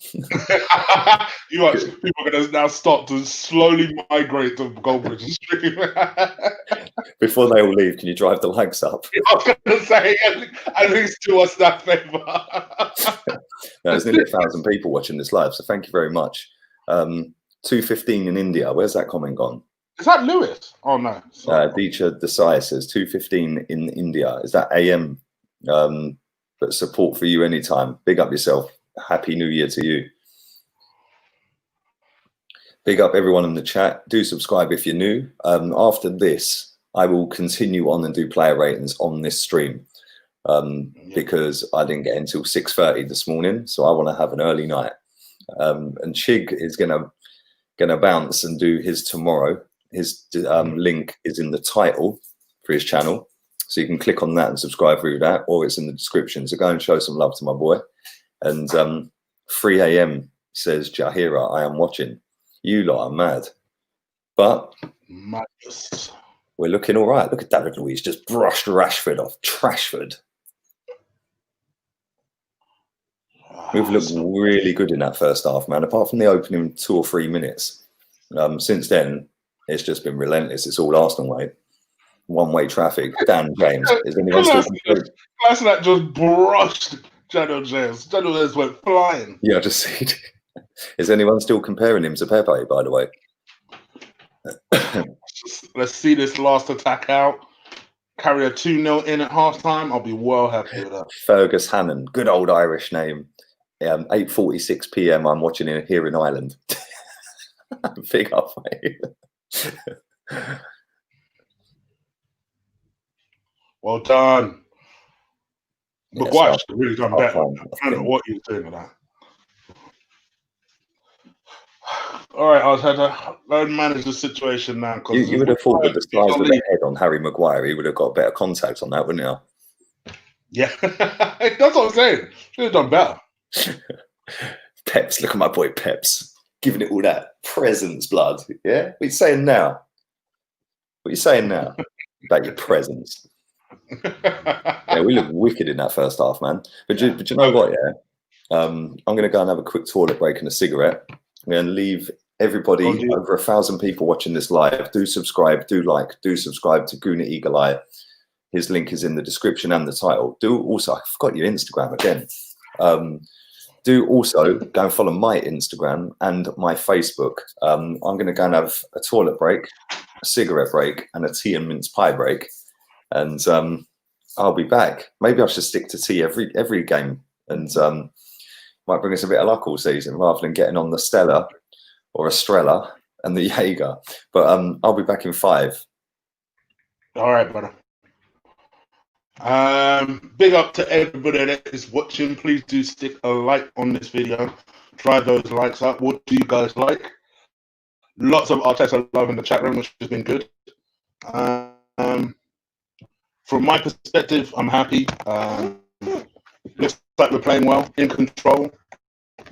You watch, people are going to now start to slowly migrate to Goldbridge's stream. Before they all leave, can you drive the likes up? I was going to say, at least do us that favour. There's nearly 1,000 people watching this live, so thank you very much. 2:15 in India. Where's that comment gone? Is that Lewis? Oh, no. Deecha Desai says 2:15 in India. Is that AM? But support for you anytime. Big up yourself. Happy New Year to you. Big up everyone in the chat. Do subscribe if you're new. After this, I will continue on and do player ratings on this stream because I didn't get until 6:30 this morning, so I want to have an early night. And Chig is gonna bounce and do his tomorrow. His link is in the title for his channel. So you can click on that and subscribe through that, or it's in the description. So go and show some love to my boy. And 3 a.m. says Jahira, I am watching. You lot are mad. But Madness. We're looking all right. Look at David Luiz just brushed Rashford off. Trashford. We've looked really good in that first half, man, apart from the opening 2 or 3 minutes. Since then, it's just been relentless. It's all Arsenal way. One-way traffic. Dan James. Is anyone still Class that just brushed Daniel James. Daniel James went flying. Yeah, I just see it. Is anyone still comparing him to Pepe, by the way? Let's see this last attack out. Carry a 2-0 in at halftime. I'll be well happy with that. Fergus Hannon. Good old Irish name. 8:46 p.m. I'm watching it here in Ireland. Big up, mate. Well done. Maguire should have really done better. I don't know what he was doing with that. All right, I had to manage the situation now. You would have thought with the size of the head on Harry Maguire, he would have got better contact on that, wouldn't you? Yeah, that's what I'm saying. Should have done better. Peps, look at my boy Peps. Giving it all that presence, blood. Yeah? What are you saying now? What are you saying now about your presence? Yeah, we look wicked in that first half, man. But you know what, yeah? I'm going to go and have a quick toilet break and a cigarette. I'm going to leave everybody, over 1,000 people watching this live. Do subscribe, do like, do subscribe to Guna Eagle Eye. His link is in the description and the title. Do also, I forgot your Instagram again. Do also go and follow my Instagram and my Facebook. I'm going to go and have a toilet break, a cigarette break, and a tea and mince pie break. And I'll be back. Maybe I should stick to tea every game, and might bring us a bit of luck all season rather than getting on the Stella or Estrella and the Jaeger. But I'll be back in 5. All right, brother. Big up to everybody that is watching. Please do stick a like on this video. Try those likes up. What do you guys like? Lots of Arteta love in the chat room, which has been good. From my perspective, I'm happy. Looks like we're playing well, in control.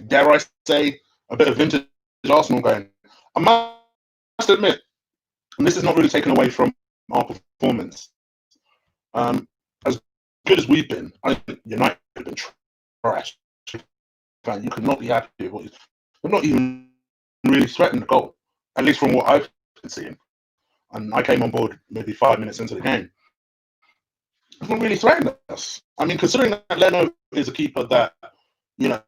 Dare I say, a bit of vintage Arsenal going. I must admit, and this is not really taken away from our performance. As good as we've been, I think United have been trash. You could not be happy with what we're not even really threatening the goal, at least from what I've been seeing. And I came on board maybe 5 minutes into the game. It's not really threatening us. I mean, considering that Leno is a keeper that, you know,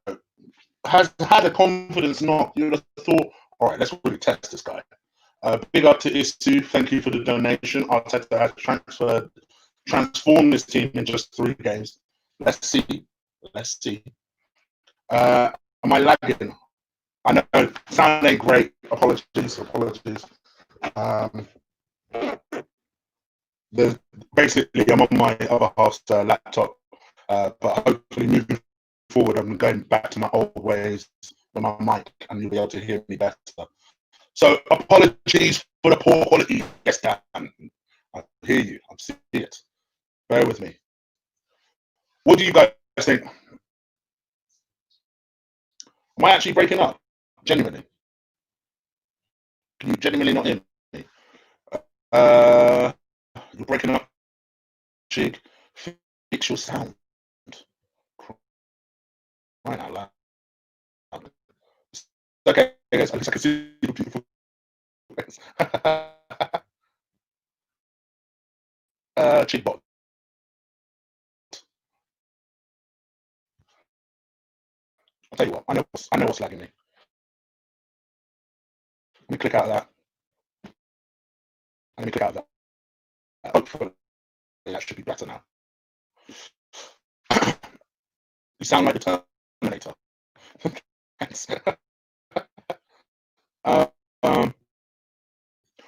has had a confidence knock. You would have thought, all right, let's really test this guy. Big up to S.Teov. Thank you for the donation. Arteta has transformed this team in just 3 games. Let's see. Let's see. Am I lagging? I know, sound ain't great. Apologies. Basically, I'm on my other half's laptop, but hopefully moving forward, I'm going back to my old ways with my mic, and you'll be able to hear me better. So apologies for the poor quality. Yes, Dan, I hear you. I see it. Bear with me. What do you guys think? Am I actually breaking up? Genuinely? Can you genuinely not hear me? You're breaking up. Jig, fix your sound. Right out loud. Okay, guys, at least I can see your beautiful face. Chigbot. I'll tell you what, I know what's lagging me. Let me click out of that. Let me click out of that. Hopefully that should be better now. You sound like the Terminator. Thanks.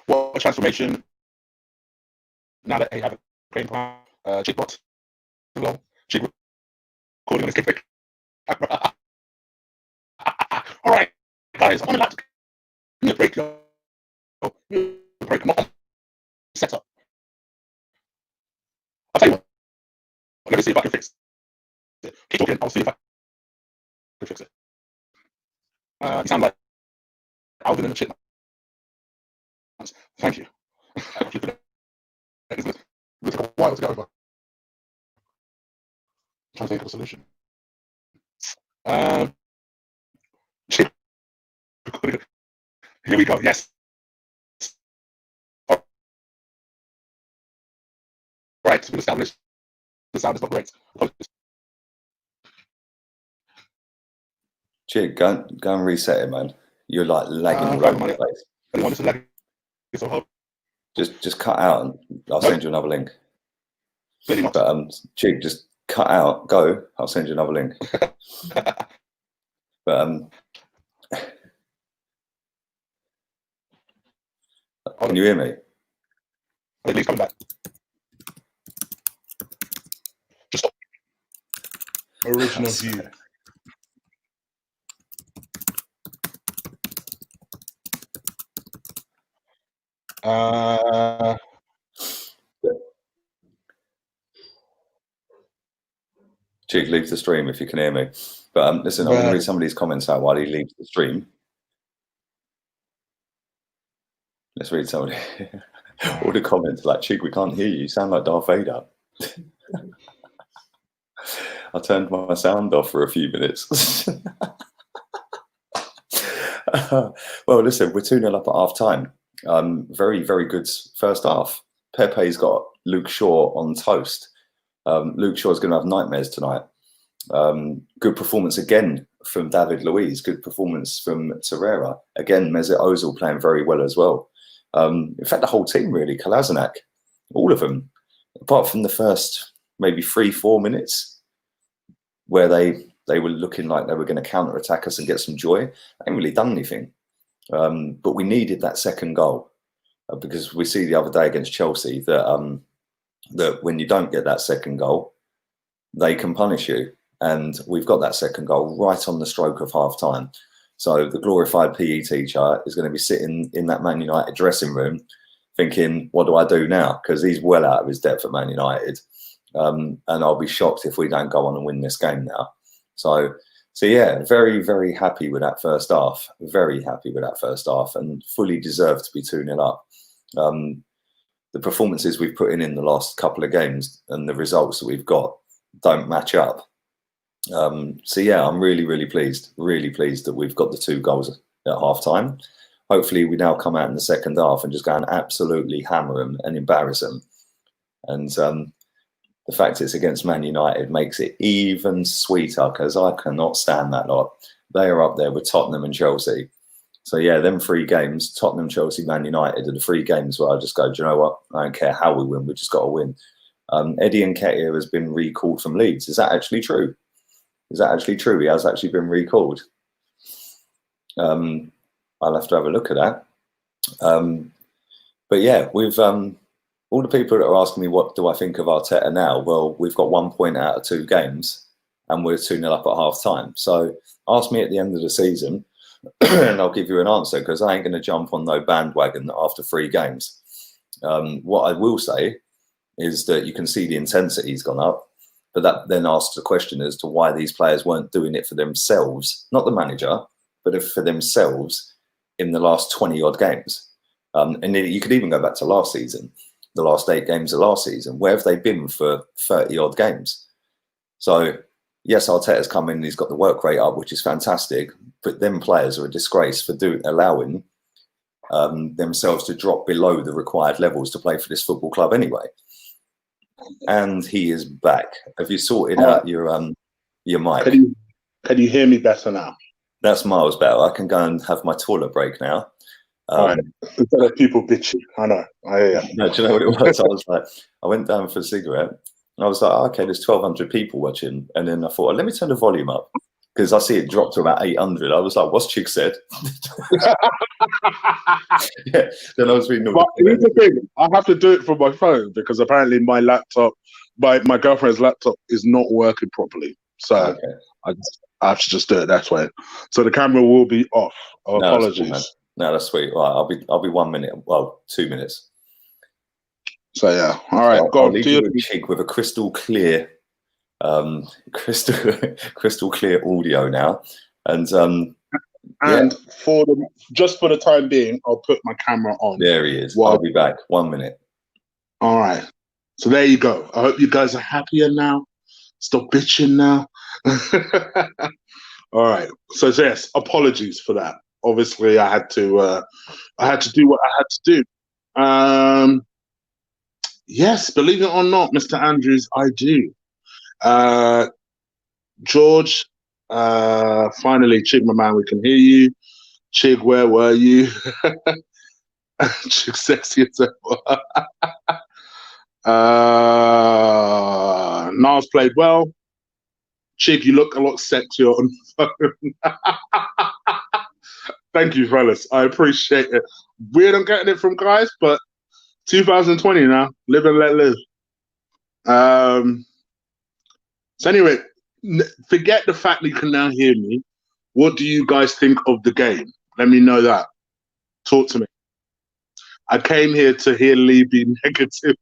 What a transformation. Now that they have a game plan. Chigbot. Chig recording on his kick. All right, guys, I'm allowed to give me a break. Break them on. Set up. I'll tell you what. Let me see if I can fix it. Keep talking. I'll see if I can fix it. You sound like Alvin in the Chipmunks. Thank you. It took a while to get over. I'm trying to think of a solution. Here we go. Yes. All right. We'll establish the sound is not great. Jig, go and reset it, man. You're like lagging all over the place. Anyone is lagging so hard. Just cut out and I'll send you another link. Really not. But Jig, just cut out, go, I'll send you another link. But can you hear me? Please come back. Just stop. Original view. Jig, leave the stream if you can hear me. But listen, I'm going to read some of these comments out while he leaves the stream. Let's read some of all the comments. Like, Jig, we can't hear you. You sound like Darth Vader. I turned my sound off for a few minutes. Well, listen, we're 2-0 up at half time. Very, very good first half. Pepe's got Luke Shaw on toast. Luke Shaw is going to have nightmares tonight. Good performance again from David Luiz. Good performance from Torreira. Again, Mesut Ozil playing very well as well. In fact, the whole team really. Kolasinac, all of them, apart from the first maybe 3-4 minutes where they were looking like they were going to counter-attack us and get some joy. They ain't really done anything. But we needed that second goal because we see the other day against Chelsea that that when you don't get that second goal, they can punish you. And we've got that second goal right on the stroke of half time. So the glorified PE teacher is going to be sitting in that Man United dressing room thinking, what do I do now? Because he's well out of his depth at Man United. And I'll be shocked if we don't go on and win this game now. So yeah, very, very happy with that first half. Very happy with that first half and fully deserved to be 2-0 up. The performances we've put in the last couple of games and the results that we've got don't match up. So yeah, I'm really, really pleased that we've got the 2 goals at half time. Hopefully we now come out in the second half and just go and absolutely hammer them and embarrass them. And the fact it's against Man United makes it even sweeter because I cannot stand that lot. They are up there with Tottenham and Chelsea. So yeah, them 3 games, Tottenham, Chelsea, Man United, are the 3 games where I just go, do you know what? I don't care how we win, we just got to win. Eddie Nketiah has been recalled from Leeds. Is that actually true? Is that actually true? He has actually been recalled. I'll have to have a look at that. But yeah, we've all the people that are asking me what do I think of Arteta now. Well, we've got 1 point out of 2 games, and we're 2-0 up at half time. So ask me at the end of the season. And I'll give you an answer, because I ain't going to jump on no bandwagon after 3 games. What I will say is that you can see the intensity's gone up, but that then asks the question as to why these players weren't doing it for themselves, not the manager, but for themselves in the last 20 odd games. And you could even go back to last season, the last 8 games of last season. Where have they been for 30 odd games? So yes, Arteta's come in and he's got the work rate up, which is fantastic. But them players are a disgrace for allowing themselves to drop below the required levels to play for this football club anyway. And he is back. Have you sorted out your mic? Can you hear me better now? That's miles better. I can go and have my toilet break now. All right. Instead of people bitching, I know. I hear you. No, do you know what it was? I was like, I went down for a cigarette. And I was like, okay, there's 1,200 people watching. And then I thought, let me turn the volume up, because I see it drop to about 800. I was like, what's Chick said? Yeah. Then I was reading. But here's the thing, I have to do it from my phone, because apparently my laptop, my girlfriend's laptop is not working properly. So okay. I have to just do it that way. So the camera will be off. Oh, no, apologies. That's cool, no, that's sweet. Right, I'll be 1 minute. Well, 2 minutes. So yeah, all right. I'll leave you with Chick with a crystal clear audio now, and just for the time being, I'll put my camera on. There he is. I'll be back. 1 minute. All right. So there you go. I hope you guys are happier now. Stop bitching now. All right. So yes, apologies for that. Obviously, I had to do what I had to do. Yes, believe it or not, Mr. Andrews, I do. George, finally, Chig, my man, we can hear you. Chig, where were you? Chig, sexy as ever. Niles played well. Chig, you look a lot sexier on the phone. Thank you, fellas. I appreciate it. Weird I'm getting it from guys, but 2020 now. Live and let live. So anyway, forget the fact that you can now hear me. What do you guys think of the game? Let me know that. Talk to me. I came here to hear Lee be negative.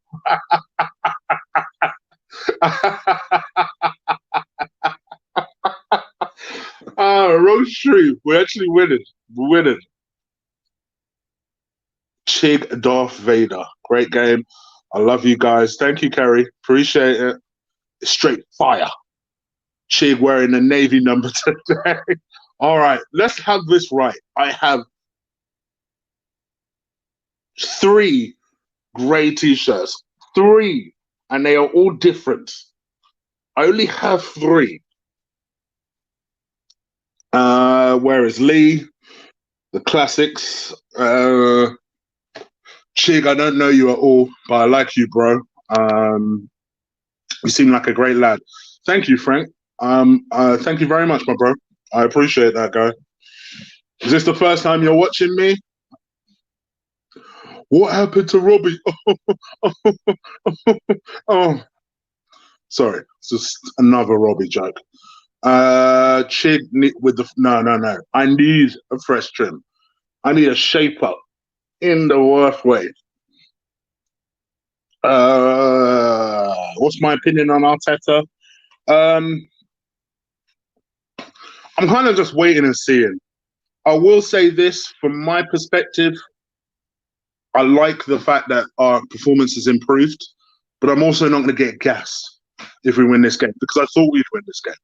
Rose True. We're actually winning. We're winning. Chig Darth Vader. Great game. I love you guys. Thank you, Kerry. Appreciate it. Straight fire. Chig wearing the Navy number today. All right, let's have this right. I have 3 grey t-shirts. 3. And they are all different. I only have 3. Where is Lee? The classics. Chig, I don't know you at all, but I like you, bro. You seem like a great lad. Thank you, Frank. Thank you very much, my bro. I appreciate that, guy. Is this the first time you're watching me? What happened to Robbie? Oh, sorry. It's just another Robbie joke. Chig with the no. I need a fresh trim. I need a shape up in the worst way. What's my opinion on Arteta? I'm kind of just waiting and seeing. I will say this, from my perspective, I like the fact that our performance has improved, but I'm also not going to get gassed if we win this game, because I thought we'd win this game.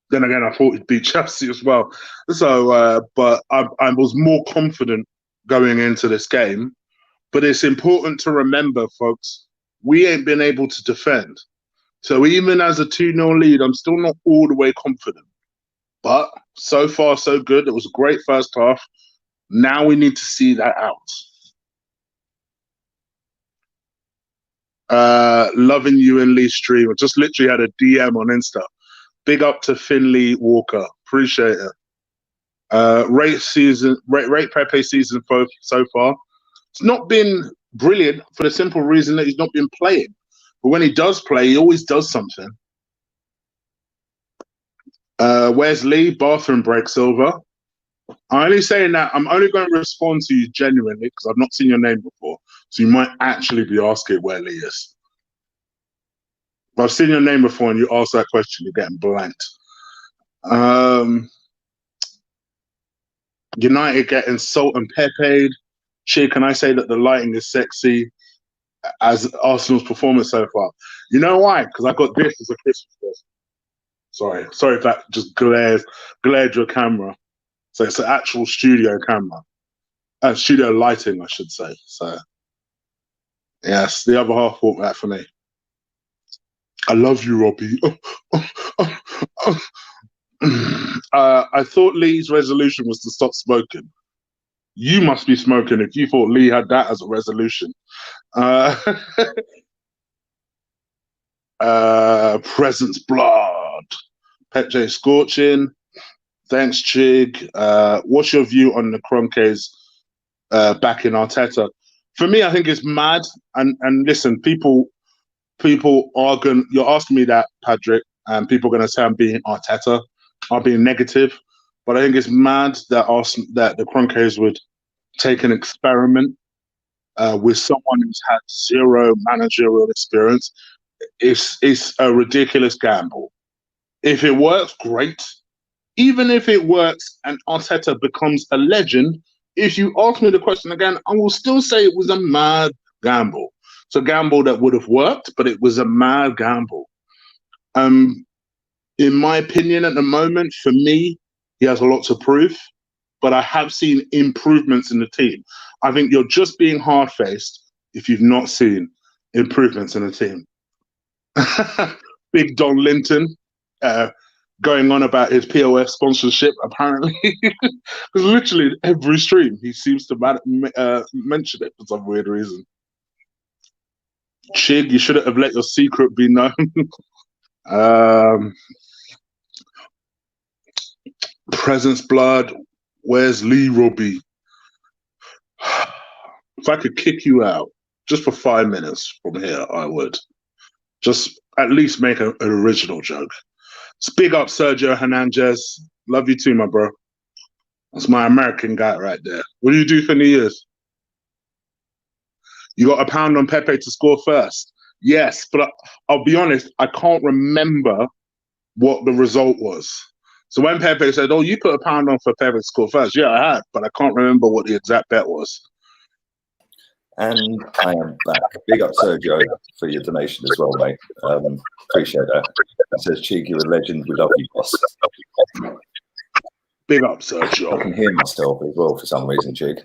Then again, I thought we'd beat Chelsea as well. So, but I was more confident going into this game. But it's important to remember, folks, we ain't been able to defend. So even as a 2-0 lead, I'm still not all the way confident. But So far, so good. It was a great first half. Now we need to see that out. Loving you and Lee stream. I just literally had a DM on Insta. Big up to Finley Walker. Appreciate it. Rate Pepe season so far. It's not been brilliant for the simple reason that he's not been playing. But when he does play, he always does something. Where's Lee? Bathroom break, Silver. I'm only saying that. I'm only going to respond to you genuinely because I've not seen your name before. So you might actually be asking where Lee is. If I've seen your name before and you ask that question, you're getting blanked. United getting Salt and Pepe. Che, can I say that the lighting is sexy as Arsenal's performance so far? You know why? Because I got this as a Christmas present. Sorry if that just glared your camera. So it's an actual studio camera. Studio lighting, I should say. So, yes, the other half bought that for me. I love you, Robbie. I thought Lee's resolution was to stop smoking. You must be smoking if you thought Lee had that as a resolution. Presence blood. Pepe scorching. Thanks, Chig. What's your view on the Kroenkes back in Arteta? For me, I think it's mad. And listen, people are going. You're asking me that, Patrick, and people are going to say I'm being Arteta. I'm being negative, but I think it's mad that the Kroenkes would take an experiment with someone who's had zero managerial experience. It's a ridiculous gamble. If it works, great. Even if it works and Arteta becomes a legend, if you ask me the question again, I will still say it was a mad gamble. It's a gamble that would have worked, but it was a mad gamble. In my opinion, at the moment, for me, he has a lot to prove, but I have seen improvements in the team. I think you're just being hard-faced if you've not seen improvements in the team. Big Don Linton going on about his POF sponsorship, apparently. Because literally every stream, he seems to mention it for some weird reason. Chig, you shouldn't have let your secret be known. Presence blood. Where's Lee Robbie? If I could kick you out just for 5 minutes from here, I would. Just at least make an original joke. So big up Sergio Hernandez. Love you too, my bro. That's my American guy right there. What do you do for New Year's? You got a pound on Pepe to score first? Yes, but I'll be honest, I can't remember what the result was. So when Pepe said, "Oh, you put a pound on for Pepe to score first," yeah, I had, but I can't remember what the exact bet was. And I am back. Big up Sergio for your donation as well, mate. Appreciate that. It says, "Cheek, you're a legend. We love you, boss." Big up Sergio. I can hear myself as well for some reason, Cheek.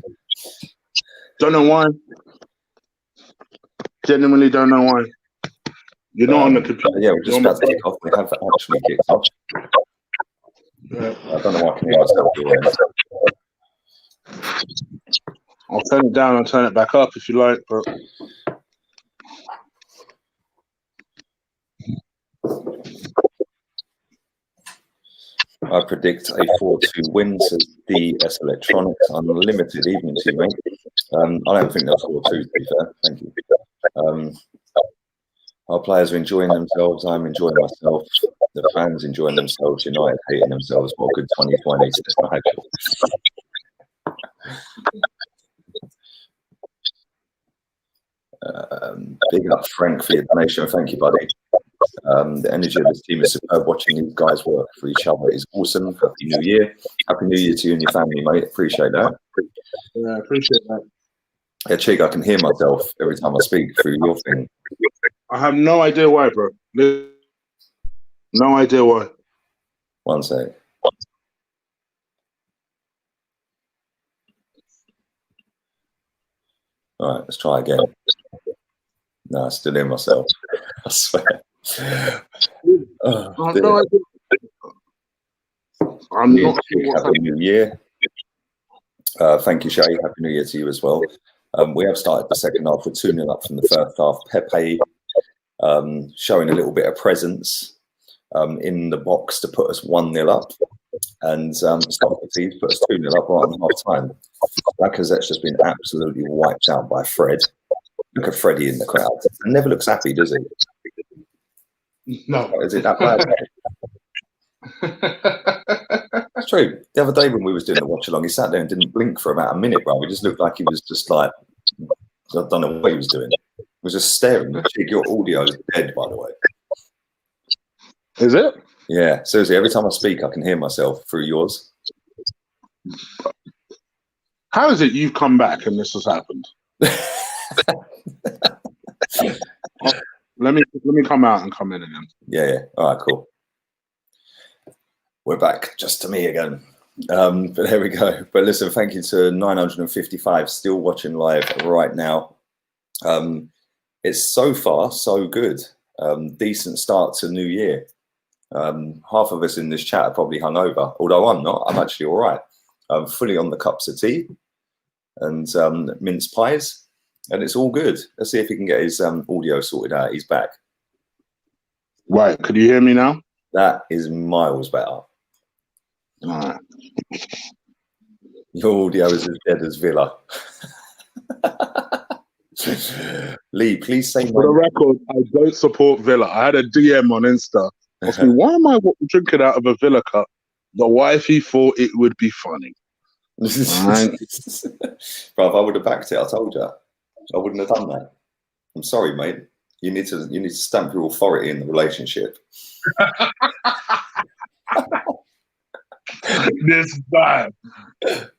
Don't know why. Genuinely don't know why. You're not on the computer. Yeah, we're just about to kick off. We have actually kicked off. Yeah. I don't know why I can hear myself doing it. I'll turn it down and turn it back up if you like, but I predict a 4-2 win to DS Electronics. Unlimited evening to you, mate. I don't think they'll 4-2, to be fair. Thank you. Our players are enjoying themselves. I'm enjoying myself. The fans enjoying themselves. United hating themselves. What a good 2020. So it's not actual. Big up Frank for your donation. Thank you, buddy. The energy of this team is superb. Watching these guys work for each other is awesome. Happy New Year. Happy New Year to you and your family, mate. Appreciate that. Yeah, I appreciate that. Yeah, Chig, I can hear myself every time I speak through your thing. I have no idea why, bro. No idea why. One sec. All right, let's try again. No, I still hear myself. I swear. No idea. I'm not sure what's Happy New Year. Thank you, Shay. Happy New Year to you as well. We have started the second half with 2-0 up from the first half. Pepe showing a little bit of presence in the box to put us 1-0 up. And Sokratis put us 2-0 up right on half time. Lacazette's just been absolutely wiped out by Fred. Look at Freddie in the crowd. He never looks happy, does he? No. Is it that bad? It's true. The other day when we was doing the watch-along, he sat there and didn't blink for about a minute, bro. He just looked like he was just like, I don't know what he was doing. He was just staring. Your audio is dead, by the way. Is it? Yeah, seriously. Every time I speak, I can hear myself through yours. How is it you've come back and this has happened? Let me come out and come in again. Yeah. All right, cool. We're back, just to me again. But there we go. But listen, thank you to 955 still watching live right now. It's so far so good. Decent start to New Year. Half of us in this chat are probably hungover, although I'm not. I'm actually all right. I'm fully on the cups of tea and mince pies, and it's all good. Let's see if he can get his audio sorted out. He's back. Right. Could you hear me now? That is miles better. All right. Your audio is as dead as Villa. Lee, please say for the record, I don't support Villa. I had a DM on Insta asking me, why am I drinking out of a Villa cup? The wifey thought it would be funny. Right. Bro, if I would have backed it, I told you. I wouldn't have done that. I'm sorry, mate. You need to stamp your authority in the relationship. This time.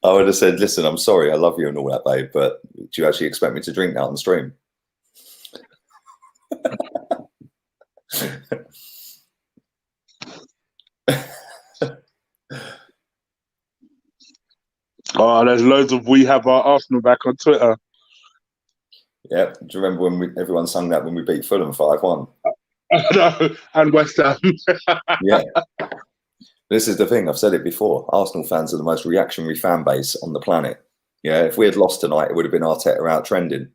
I would have said, listen, I'm sorry, I love you and all that, babe, but do you actually expect me to drink that on the stream? Oh, there's loads of we have our Arsenal back on Twitter. Yeah. Do you remember when everyone sung that when we beat Fulham 5-1? No, and West Ham. Yeah. This is the thing. I've said it before. Arsenal fans are the most reactionary fan base on the planet. Yeah. If we had lost tonight, it would have been Arteta out trending.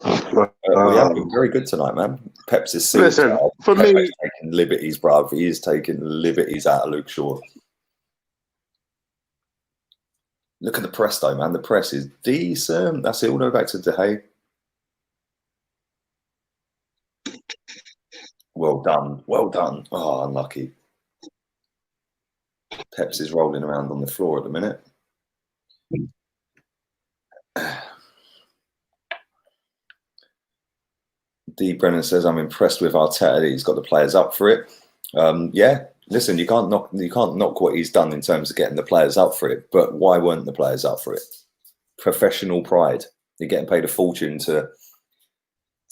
We have been very good tonight, man. Pep's is still. Listen, for me, taking liberties, bruv. He is taking liberties out of Luke Shaw. Look at the press, though, man. The press is decent. That's it. All the way back to De Gea. Well done. Well done. Oh, unlucky. Pep's is rolling around on the floor at the minute. D. Brennan says, I'm impressed with Arteta that he's got the players up for it. Yeah, listen, you can't knock what he's done in terms of getting the players up for it. But why weren't the players up for it? Professional pride. You're getting paid a fortune to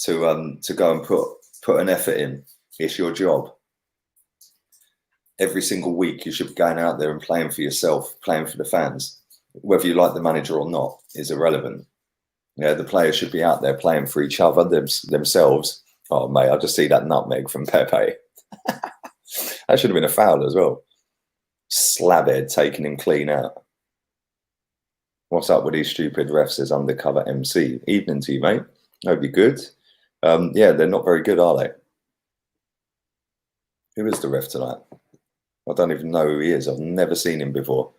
go and put an effort in. It's your job. Every single week you should be going out there and playing for yourself, playing for the fans. Whether you like the manager or not is irrelevant. Yeah, the players should be out there playing for each other, themselves. Oh, mate, I just see that nutmeg from Pepe. That should have been a foul as well. Slabhead taking him clean out. What's up with these stupid refs as undercover MC? Evening to you, mate. Hope you're good. Yeah, they're not very good, are they? Who is the ref tonight? I don't even know who he is. I've never seen him before.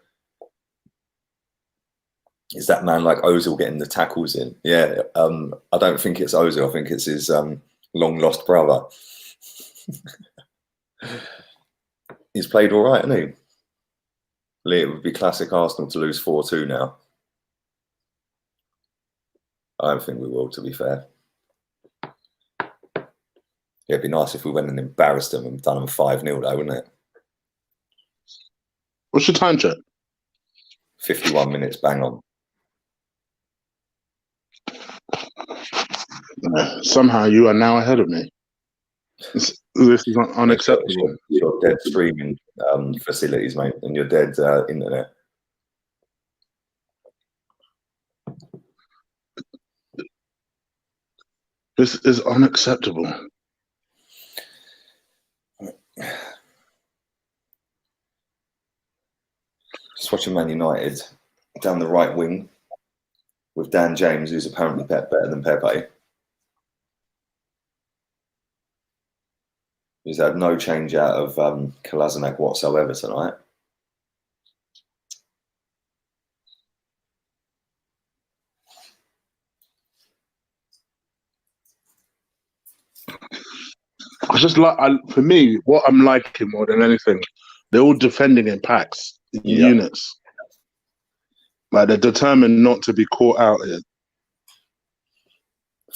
Is that man like Ozil getting the tackles in? Yeah, I don't think it's Ozil. I think it's his long lost brother. He's played all right, hasn't he? Lee, it would be classic Arsenal to lose 4-2 now. I don't think we will, to be fair. It'd be nice if we went and embarrassed them and done them 5-0 though, wouldn't it? What's your time check? 51 minutes, bang on. Somehow you are now ahead of me. This is unacceptable. Your dead streaming facilities, mate, and your dead internet. This is unacceptable. Just watching Man United down the right wing with Dan James, who's apparently better than Pepe. He's had no change out of Kolasinac whatsoever tonight. It's just like, for me, what I'm liking more than anything, they're all defending in packs, in units. Like, they're determined not to be caught out here.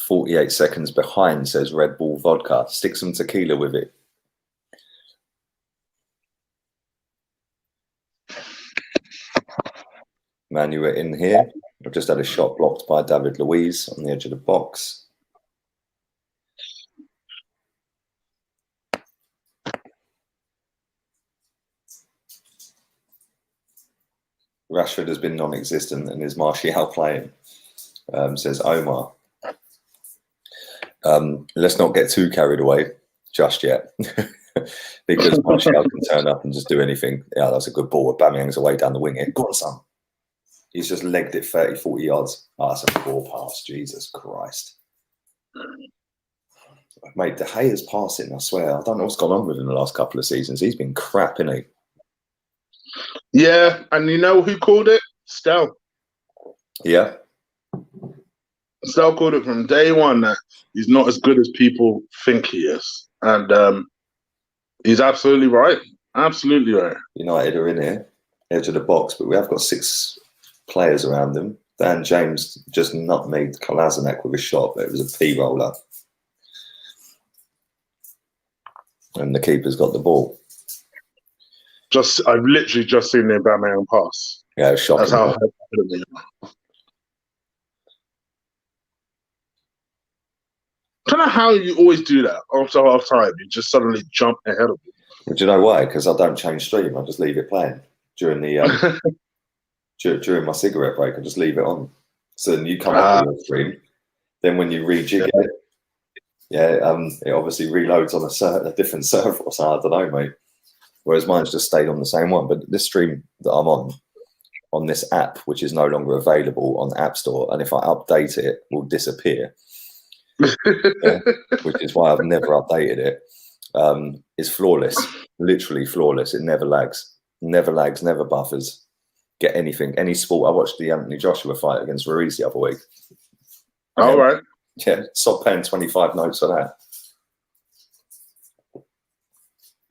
48 seconds behind, says Red Bull Vodka. Stick some tequila with it. Man, you were in here. I've just had a shot blocked by David Luiz on the edge of the box. Rashford has been non-existent and is Martial playing, says Omar. Let's not get too carried away just yet. Because Martial can turn up and just do anything. Yeah, that's a good ball. Aubameyang's away down the wing here. Go on, son. He's just legged it 30, 40 yards. Oh, that's a poor pass. Jesus Christ. Mate, De Gea's passing, I swear. I don't know what's gone on with him the last couple of seasons. He's been crap, isn't he? Yeah, and you know who called it? S.Teov. Yeah. S.Teov called it from day one that he's not as good as people think he is. And he's absolutely right. Absolutely right. United are in here, edge of the box, but we have got 6 players around them. Dan James just nutmegged Kolasinac with a shot, but it was a P-roller. And the keeper's got the ball. I've literally just seen the Aubameyang pass. Yeah, it was shocking. That's how ahead of me. I don't know how you always do that after half time. You just suddenly jump ahead of me. Well, do you know why? Because I don't change stream. I just leave it playing during the during my cigarette break. I just leave it on. So then you come up with your stream. Then when you rejig it, it obviously reloads on a different server or something. I don't know, mate. Whereas mine's just stayed on the same one. But this stream that I'm on this app, which is no longer available on the App Store, and if I update it, will disappear. Which is why I've never updated it. Is flawless, literally flawless. It never lags, never buffers. Get anything, any sport. I watched the Anthony Joshua fight against Ruiz the other week. All right. Yeah, stop paying 25 notes for that.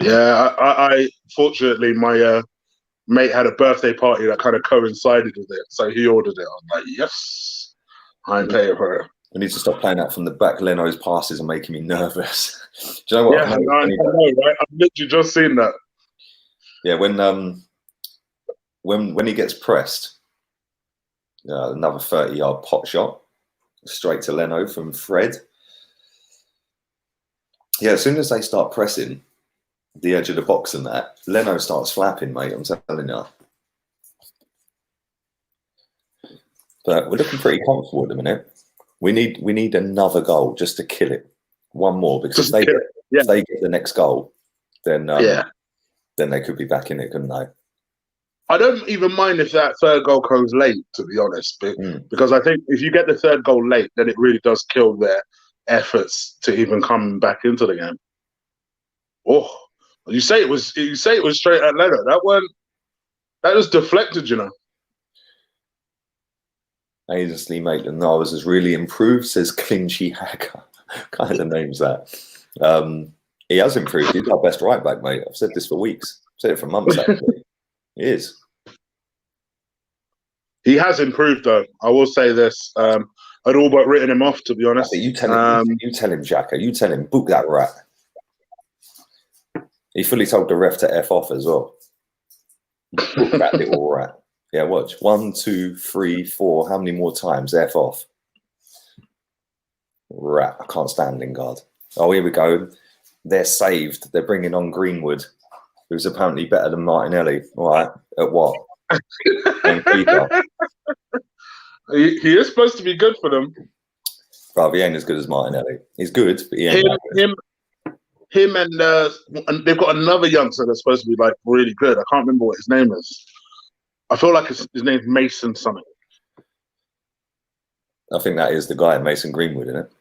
Yeah, I fortunately my mate had a birthday party that kind of coincided with it, so he ordered it. I'm like, yes, I'm paying for it. We need to stop playing that from the back. Leno's passes are making me nervous. Do you know what? Yeah, I know, right? I've literally just seen that. Yeah, when he gets pressed, another 30-yard pot shot straight to Leno from Fred. Yeah, as soon as they start pressing the edge of the box and that, Leno starts flapping, mate. I'm telling you. But we're looking pretty comfortable at the minute. We need another goal just to kill it. One more, because if they get the next goal, then they could be back in it, couldn't they? I don't even mind if that third goal comes late, to be honest, because I think if you get the third goal late, then it really does kill their efforts to even come back into the game. Oh, you say it was straight at Leno. That was deflected, you know. Agency mate, and ours has really improved, says Clinchy Hacker. Kind of names that. He has improved. He's our best right back, mate. I've said this for weeks. I've said it for months, actually. He is. He has improved, though. I will say this. I'd all but written him off, to be honest. You tell him, Jacka. You tell him, book that rat. He fully told the ref to F off as well. Book that little rat. Yeah, watch. 1, 2, 3, 4. How many more times? F off. Rat. I can't stand Lingard. Oh, here we go. They're saved. They're bringing on Greenwood, who's apparently better than Martinelli. All right. At what? He is supposed to be good for them. Bro, he ain't as good as Martinelli. He's good, but he ain't him and they've got another youngster that's supposed to be like really good. I can't remember what his name is. I feel like his name's Mason something. I think that is the guy, Mason Greenwood, isn't it?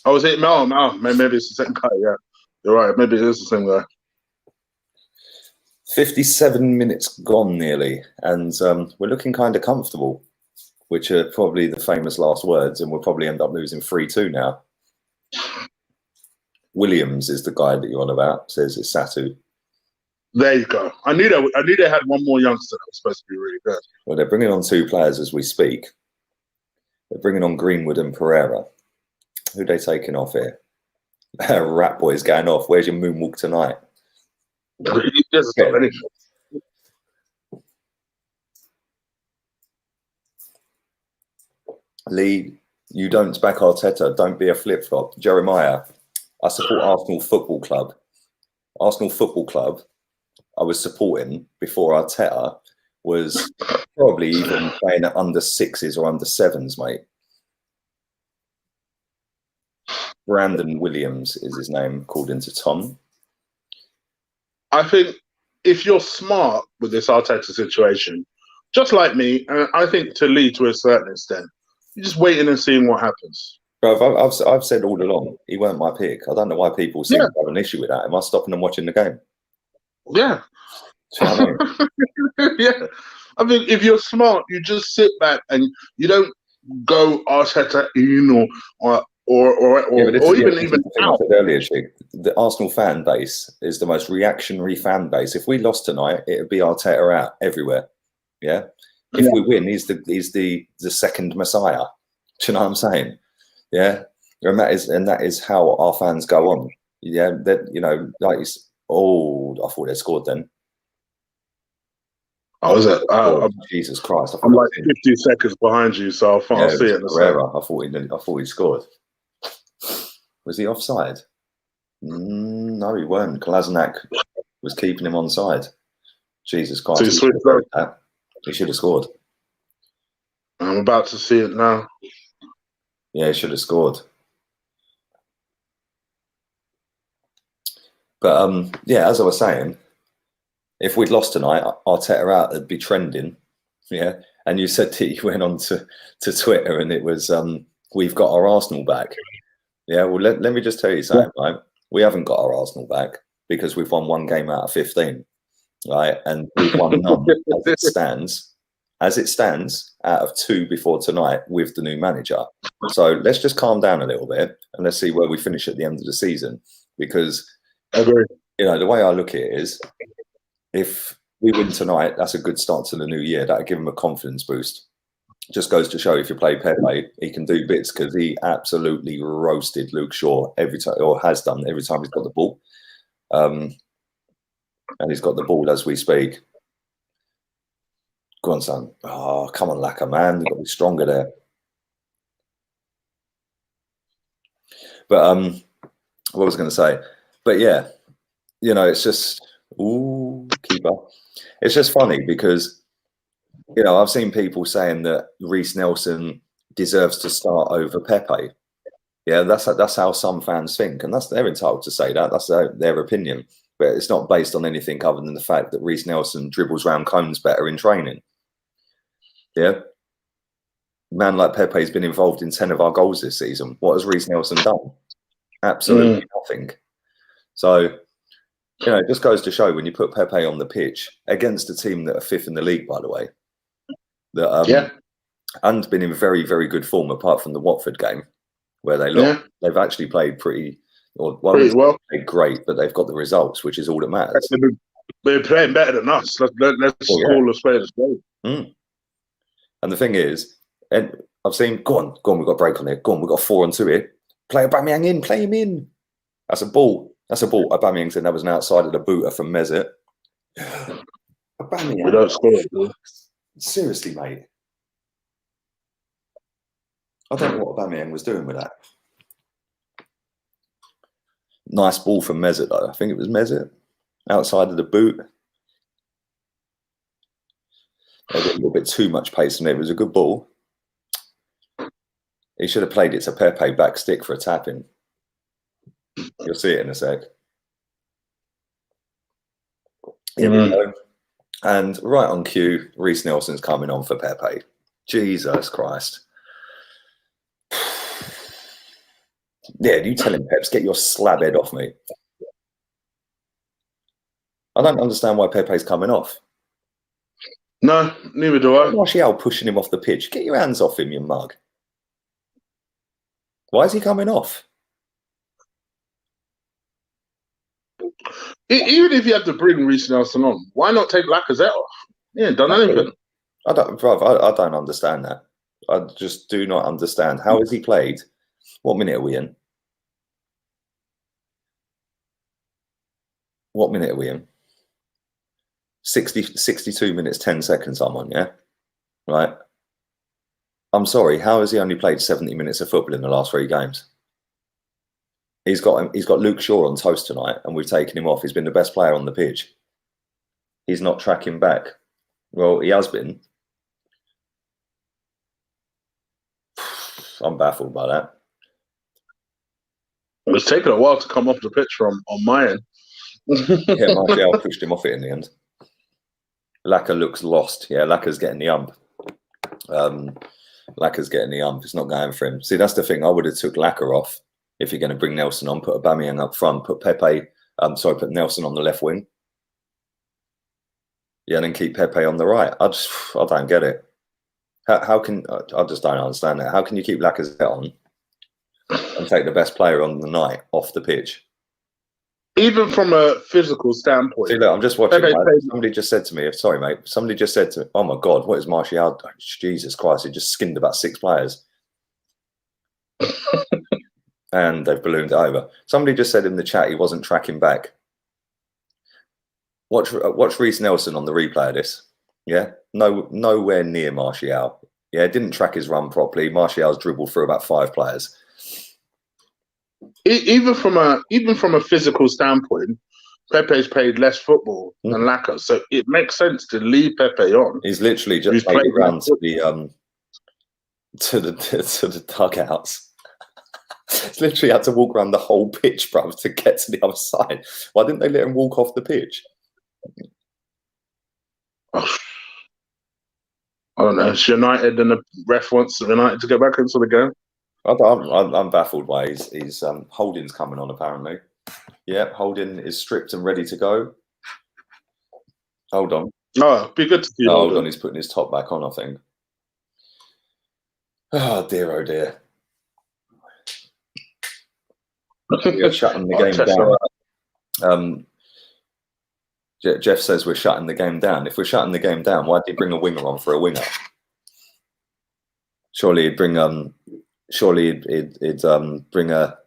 Oh, is it? No, maybe it's the second guy. Yeah, you're right. Maybe it is the same guy. 57 minutes gone nearly, and we're looking kind of comfortable, which are probably the famous last words, and we'll probably end up losing 3-2 now. Williams is the guy that you're on about, says it's Satu. There you go. I knew they had one more youngster that was supposed to be really good. Well, they're bringing on 2 players as we speak. They're bringing on Greenwood and Pereira. Who are they taking off here? Rat boy's going off. Where's your moonwalk tonight? He doesn't stop anything. Lee, you don't back Arteta. Don't be a flip-flop. Jeremiah, I support Arsenal Football Club. Arsenal Football Club, I was supporting before Arteta was probably even playing at under 6s or under 7s, mate. Brandon Williams is his name, according to Tom. I think if you're smart with this Arteta situation, just like me, and I think to Lee to a certain extent, you're just waiting and seeing what happens. Bro, I've said all along, he weren't my pick. I don't know why people seem to have an issue with that. Am I stopping them watching the game? Yeah. Do you know what I mean? Yeah. I mean, if you're smart, you just sit back and you don't go Arteta in or even out. Earlier, Chick, the Arsenal fan base is the most reactionary fan base. If we lost tonight, it would be Arteta out everywhere. Yeah. If we win, he's the second Messiah. Do you know what I'm saying? Yeah. And that is how our fans go on. Yeah. That, you know, like I thought they scored then. Oh, is it? Jesus Christ! I'm like 50 seconds behind you, so I'll see it. I thought he scored. Was he offside? No, he weren't. Kolasinac was keeping him onside. Jesus Christ! He should have scored. I'm about to see it now. Yeah, he should have scored. But yeah, as I was saying, if we'd lost tonight, Arteta out, it'd be trending. Yeah. And you said that you went on to Twitter and it was, we've got our Arsenal back. Yeah. Well, let me just tell you something, right? We haven't got our Arsenal back because we've won 1 game out of 15, right? And we've won none as it stands out of 2 before tonight with the new manager. So let's just calm down a little bit and let's see where we finish at the end of the season. Because, you know, the way I look at it is, if we win tonight, that's a good start to the new year. That'll give him a confidence boost. Just goes to show if you play Pepe, he can do bits because he absolutely roasted Luke Shaw every time, or has done every time he's got the ball. And he's got the ball as we speak. Go on, son. Oh, come on, Lacquer, man. You've got to be stronger there. But what was I going to say? But yeah, you know, it's just... Ooh, keeper. It's just funny because, you know, I've seen people saying that Reiss Nelson deserves to start over Pepe. Yeah, that's how some fans think, and they're entitled to say that. That's their opinion, but it's not based on anything other than the fact that Reiss Nelson dribbles round cones better in training. Yeah, a man like Pepe's been involved in 10 of our goals this season. What has Reiss Nelson done? Absolutely nothing. So, you know, it just goes to show when you put Pepe on the pitch against a team that are 5th in the league, by the way, that and been in very, very good form apart from the Watford game where they lost. They've actually played pretty well. Played great, but they've got the results, which is all that matters. They're playing better than us. Let's call a spade a spade. And the thing is, and I've seen, go on, we've got a break on it. Go on, we've got 4 on 2 here. Play Aubameyang in, play him in. That's a ball. Aubameyang said that was an outside of the booter from Mesut. Aubameyang. We don't score. Seriously, mate. I don't know what Aubameyang was doing with that. Nice ball from Mesut, though. I think it was Mesut. Outside of the boot. They got a little bit too much pace in it. It was a good ball. He should have played it to Pepe back stick for a tap-in. You'll see it in a sec. Here we go. And right on cue, Reece Nelson's coming on for Pepe. Jesus Christ. Yeah, you tell him, Peps, get your slab head off me. I don't understand why Pepe's coming off. No, neither do I. Martial pushing him off the pitch. Get your hands off him, you mug. Why is he coming off? Even if you have to bring Reece Nelson on, why not take Lacazette off? He ain't done anything. I don't understand that. I just do not understand. How has he played? What minute are we in? What minute are we in? 62 minutes, 10 seconds I'm on, yeah? Right. I'm sorry, how has he only played 70 minutes of football in the last 3 games? He's got Luke Shaw on toast tonight, and we've taken him off. He's been the best player on the pitch. He's not tracking back. Well, he has been. I'm baffled by that. It's taken a while to come off the pitch on my end. Yeah, Martial pushed him off it in the end. Laka looks lost. Yeah, Laka's getting the ump. Laka's getting the ump. It's not going for him. See, that's the thing. I would have took Laka off if you're going to bring Nelson on. Put Aubameyang up front. Put Pepe. Put Nelson on the left wing. Yeah, and then keep Pepe on the right. I don't get it. How can I just don't understand that? How can you keep Lacazette on and take the best player on the night off the pitch? Even from a physical standpoint. See, look, I'm just watching. Somebody just said to me, sorry, mate. Somebody just said to me, oh my God, what is Martial? Oh, Jesus Christ, he just skinned about 6 players. And they've ballooned it over. Somebody just said in the chat he wasn't tracking back. Watch Reece Nelson on the replay of this. Yeah, nowhere near Martial. Yeah, didn't track his run properly. Martial's dribbled through about 5 players. Even from a physical standpoint, Pepe's played less football than Laka, so it makes sense to leave Pepe on. He's literally just played around to the dugouts. He's literally had to walk around the whole pitch, bruv, to get to the other side. Why didn't they let him walk off the pitch? I don't know. It's United, and the ref wants United to go back into the game. I'm baffled by his Holding's coming on apparently. Yeah, Holding is stripped and ready to go. Hold on. Oh, be good to see. Hold on, he's putting his top back on, I think. Oh dear, oh dear. We're shutting the game down. Jeff says we're shutting the game down. If we're shutting the game down, why did he bring a winger on for a winger? Surely he'd bring a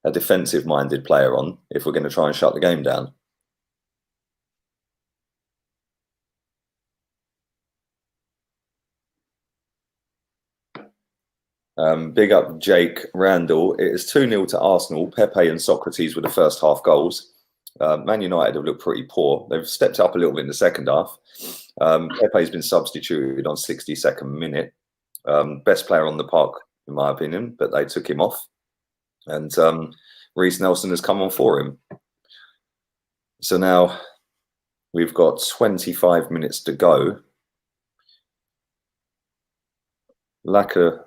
defensive-minded player on if we're going to try and shut the game down. Big up Jake Randall. It is 2-0 to Arsenal. Pepe and Sokratis were the first half goals. Man United have looked pretty poor. They've stepped up a little bit in the second half. Pepe's been substituted on 62nd minute. Best player on the park, in my opinion, but they took him off. And Reece Nelson has come on for him. So now we've got 25 minutes to go. Laka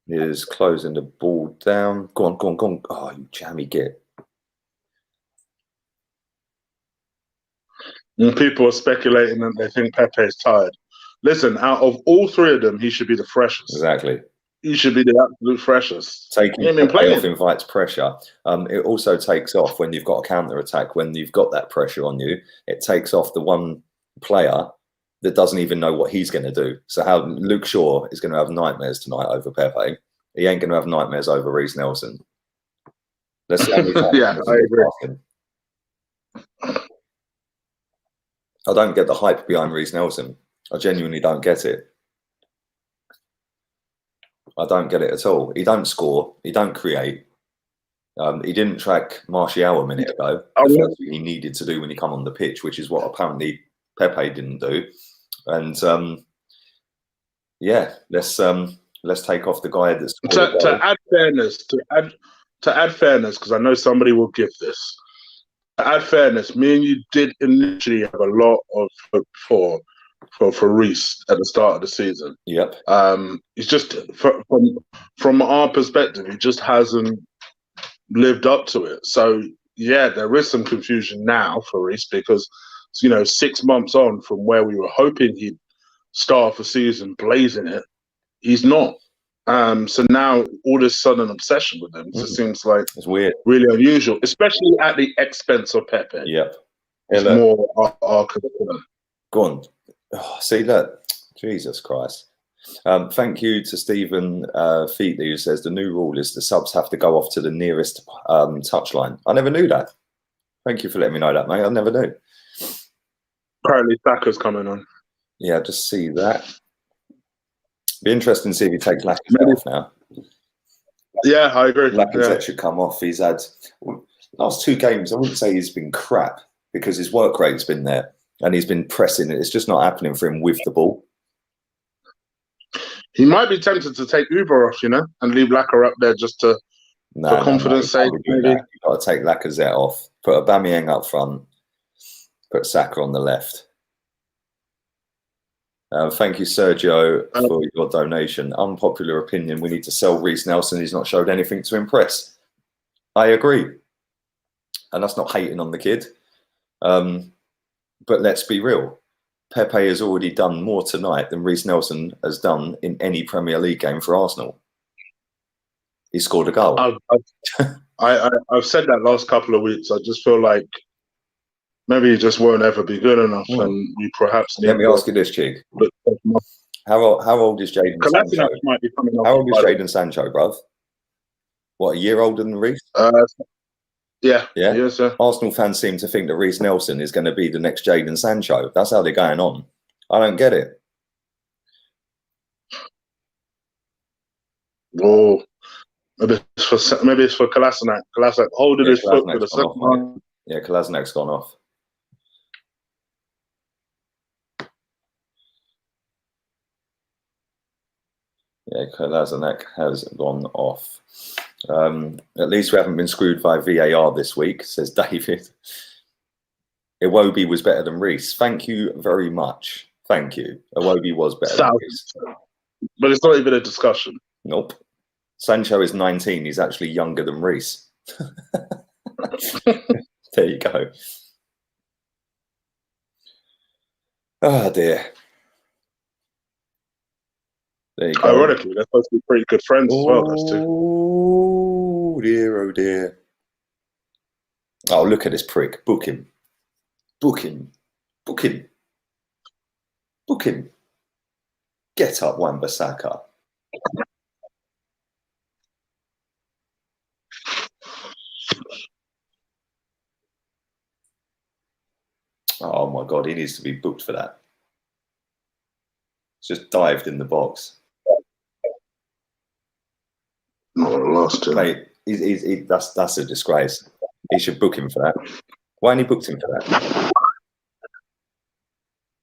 is closing the ball down. Go on, go on, go on. Oh, you jammy git. And people are speculating that they think Pepe is tired. Listen, out of all 3 of them, he should be the freshest. Exactly. He should be the absolute freshest. Taking Pepe off invites pressure. It also takes off when you've got a counter-attack. When you've got that pressure on you, it takes off the one player that doesn't even know what he's going to do. So how Luke Shaw is going to have nightmares tonight over Pepe. He ain't going to have nightmares over Reece Nelson. Let's see how many yeah, I agree. I don't get the hype behind Reece Nelson. I genuinely don't get it. I don't get it at all. He don't score. He don't create. He didn't track Martial a minute ago. The first thing he needed to do when he come on the pitch, which is what apparently Pepe didn't do. And yeah, let's take off the guy that's to add fairness, because I know somebody will give this. add fairness, me and you did initially have a lot of hope for Reece at the start of the season. Yep. It's just from our perspective, he just hasn't lived up to it. So yeah, there is some confusion now for Reece because 6 months on from where we were hoping he'd start off the season blazing it, he's not. So now all this sudden obsession with him just seems like it's weird, really unusual, especially at the expense of Pepe. Yep. It's more our concern. Go on. Oh, see that? Jesus Christ. Thank you to Stephen Featley, who says the new rule is the subs have to go off to the nearest touchline. I never knew that. Thank you for letting me know that, mate. I never knew. Apparently, Saka's coming on. Yeah, just see that. Be interesting to see if he takes Lacazette off now. Yeah, I agree. Lacazette should come off. He's had last 2 games. I wouldn't say he's been crap because his work rate's been there and he's been pressing it. It's just not happening for him with the ball. He might be tempted to take Uber off, and leave Lacazette up there just to for confidence sake. Maybe you've got to take Lacazette off. Put Aubameyang up front. Put Saka on the left. Thank you, Sergio, for your donation. Unpopular opinion, we need to sell Reiss Nelson. He's not showed anything to impress. I agree. And that's not hating on the kid. But let's be real. Pepe has already done more tonight than Reiss Nelson has done in any Premier League game for Arsenal. He scored a goal. I've said that last couple of weeks. I just feel like maybe he just won't ever be good enough, and we perhaps need. Let me ask you this, Cheek. How old is Jadon Sancho? How old is Jadon Sancho, bruv? What, a year older than Reiss? Yeah. Yes, sir. Arsenal fans seem to think that Reiss Nelson is going to be the next Jadon Sancho. That's how they're going on. I don't get it. Oh, maybe it's for Kolasinac. Kolasinac holding his foot for the second one. Yeah, Kolasinac's gone off. Yeah, Kolasinac has gone off. At least we haven't been screwed by VAR this week, says David. Iwobi was better than Reiss. Thank you very much. Thank you. Iwobi was better than Reiss. But it's not even a discussion. Nope. Sancho is 19. He's actually younger than Reiss. There you go. Oh, dear. There you go. Ironically, they're supposed to be pretty good friends as well, those two. Oh dear, oh dear. Oh, look at this prick. Book him. Book him. Book him. Book him. Get up, Wan-Bissaka. Oh my God, he needs to be booked for that. He's just dived in the box. Lost him. Mate, that's a disgrace. He should book him for that. Why ain't he booked him for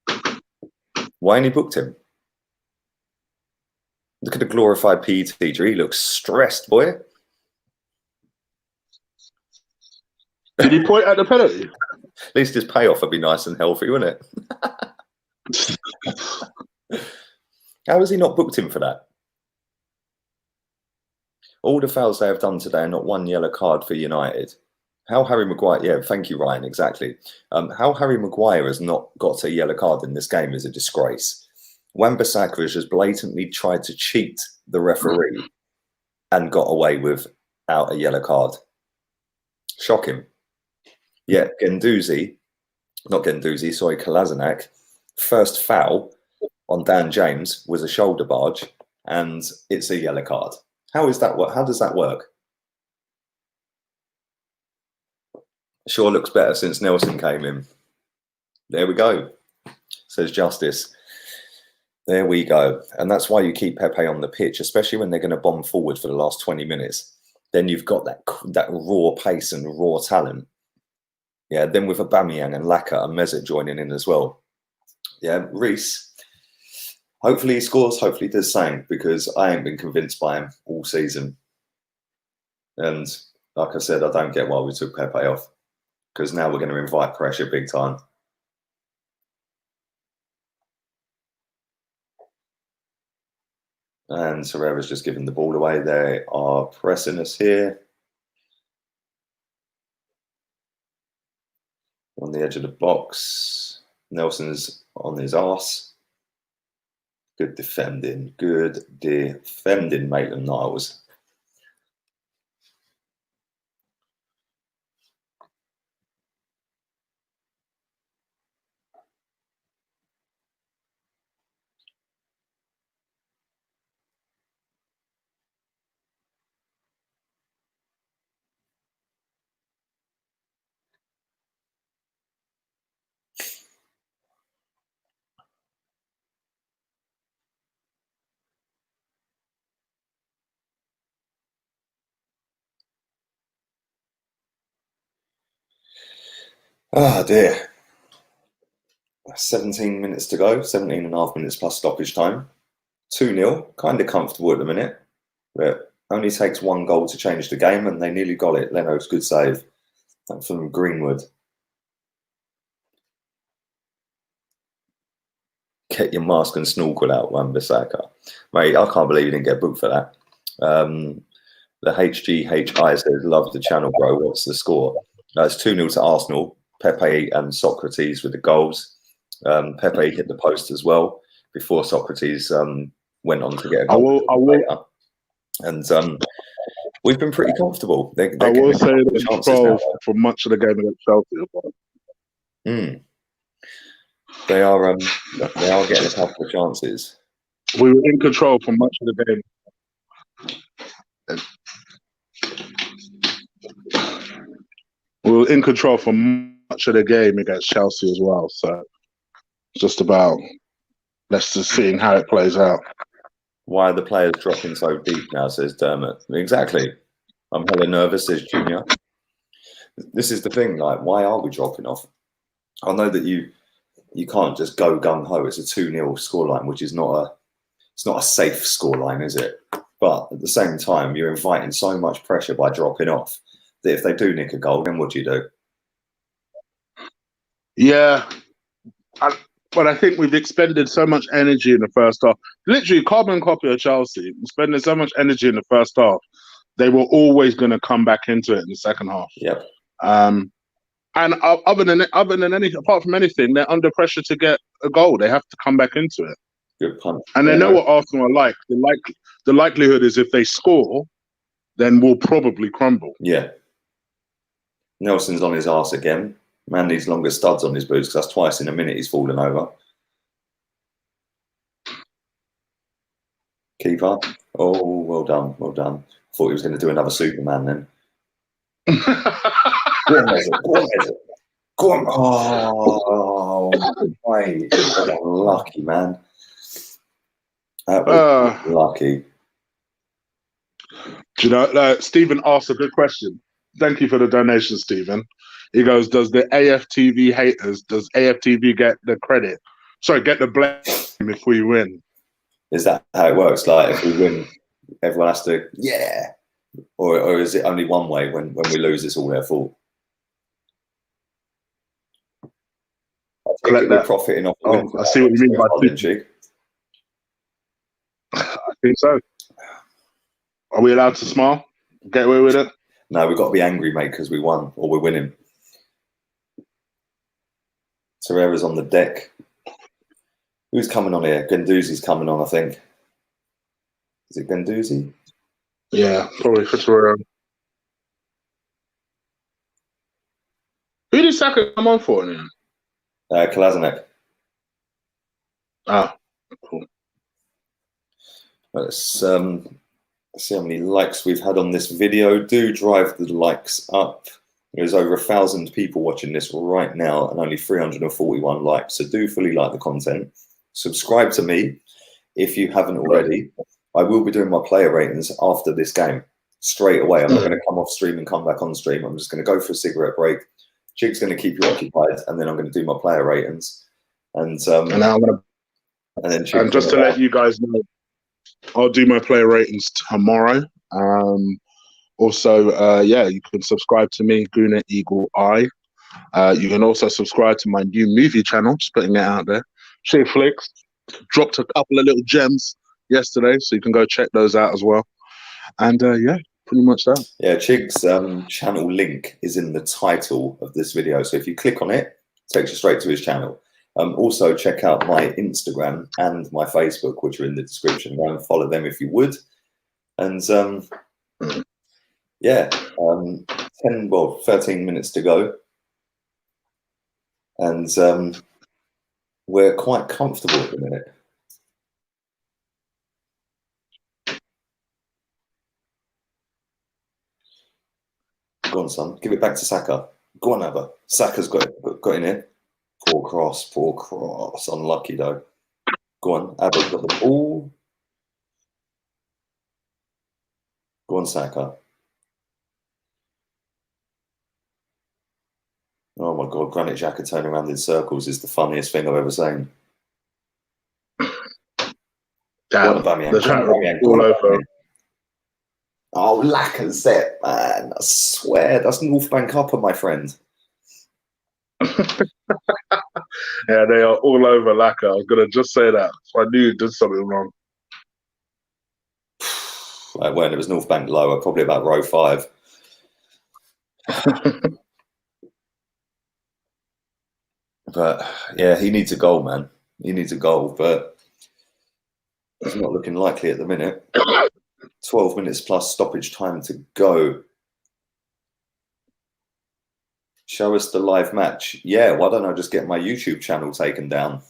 that? Why ain't he booked him? Look at the glorified PE teacher. He looks stressed, boy. Did he point at the penalty? At least his payoff would be nice and healthy, wouldn't it? How has he not booked him for that? All the fouls they have done today, not one yellow card for United. How Harry Maguire, yeah, thank you, Ryan, exactly. How Harry Maguire has not got a yellow card in this game is a disgrace. Wan-Bissaka has just blatantly tried to cheat the referee and got away without a yellow card. Shocking. Yeah, Kolasinac, first foul on Dan James was a shoulder barge and it's a yellow card. How is that? How does that work? Sure looks better since Nelson came in. There we go, says Justice. There we go. And that's why you keep Pepe on the pitch, especially when they're going to bomb forward for the last 20 minutes. Then you've got that raw pace and raw talent. Yeah, then with Aubameyang and Laka and Mesut joining in as well. Yeah, Reiss, hopefully he scores, hopefully he does the same, because I ain't been convinced by him all season. And like I said, I don't get why we took Pepe off. because now we're going to invite pressure big time. And Herrera's just giving the ball away. They are pressing us here. On the edge of the box. Nelson's on his arse. Good defending. Good defending, Maitland-Niles. Oh dear. 17 minutes to go, 17 and a half minutes plus stoppage time. 2-0, kind of comfortable at the minute, but only takes one goal to change the game, and they nearly got it. Leno's good save from Greenwood. Get your mask and snorkel out, Wan-Bissaka. Mate, I can't believe you didn't get booked for that. The HGHI says, love the channel, bro. What's the score? It's 2-0 to Arsenal. Pepe and Sokratis with the goals. Pepe hit the post as well before Sokratis went on to get a goal. I will. And we've been pretty comfortable. I will say that control for much of the game against Chelsea. They are getting a couple of chances. We were in control for much of the game. We were in control for much of the game against Chelsea as well. So it's just about let's just seeing how it plays out. Why are the players dropping so deep now, says Dermot. Exactly. I'm hella nervous, says Junior. This is the thing, like, why are we dropping off? I know that you can't just go gung-ho. It's a 2-0 scoreline, which is not a safe scoreline, is it? But at the same time, you're inviting so much pressure by dropping off that if they do nick a goal, then what do you do? Yeah. But I think we've expended so much energy in the first half. Literally, carbon copy of Chelsea. Spending so much energy in the first half. They were always going to come back into it in the second half. Yep. And other than anything, apart from anything, they're under pressure to get a goal. They have to come back into it. Good punch. And they know what Arsenal are like. The likelihood is if they score, then we'll probably crumble. Yeah. Nelson's on his arse again. Man needs longer studs on his boots because that's twice in a minute he's fallen over. Keeper. Oh, well done. Well done. Thought he was going to do another Superman then. Go on, Mesut. Go on, Mesut. Go on. Oh, mate. Lucky, man. That was lucky. Do you know, Stephen asked a good question. Thank you for the donation, Stephen. He goes, does the AFTV haters, does AFTV get the credit? Sorry, get the blame if we win? Is that how it works? Like, if we win, everyone has to, yeah. Or is it only one way? When we lose, it's all their fault? I think we're profiting off. I see what you mean by that. I think so. Are we allowed to smile? Get away with it? No, we've got to be angry, mate, because we won or we're winning. Herrera's on the deck. Who's coming on here? Guendouzi's coming on, I think. Is it Guendouzi? Yeah, probably for Herrera. Who did Saka come on for now? Kolasinac. Ah, cool. Let's see how many likes we've had on this video. Do drive the likes up. There's over 1,000 people watching this right now and only 341 likes. So do fully like the content. Subscribe to me if you haven't already. I will be doing my player ratings after this game straight away. I'm not going to come off stream and come back on stream. I'm just going to go for a cigarette break. Chig's going to keep you occupied, and then I'm going to do my player ratings. And then just to let you guys know, I'll do my player ratings tomorrow. Also, you can subscribe to me, Guna Eagle Eye. You can also subscribe to my new movie channel, just putting it out there. Shea Flicks dropped a couple of little gems yesterday, so you can go check those out as well. And yeah, pretty much that. Yeah, Chig's channel link is in the title of this video, so if you click on it, it takes you straight to his channel. Also, check out my Instagram and my Facebook, which are in the description. Go and follow them if you would. And yeah, 13 minutes to go. And we're quite comfortable at the minute. Go on, son. Give it back to Saka. Go on, Abba. Saka's got in here. Poor cross. Poor cross. Unlucky, though. Go on. Abba's got the ball. Go on, Saka. Oh, my God. Granit Xhaka turning around in circles is the funniest thing I've ever seen. Damn. Bamiyang. All over. Oh, Lacazette, man. I swear, that's North Bank upper, my friend. Yeah, they are all over Laka. I was going to just say that. So I knew you did something wrong. When it was North Bank lower, probably about row 5. But yeah, he needs a goal, man. He needs a goal, but it's not looking likely at the minute. 12 minutes plus stoppage time to go. Show us the live match. Yeah, why don't I just get my YouTube channel taken down?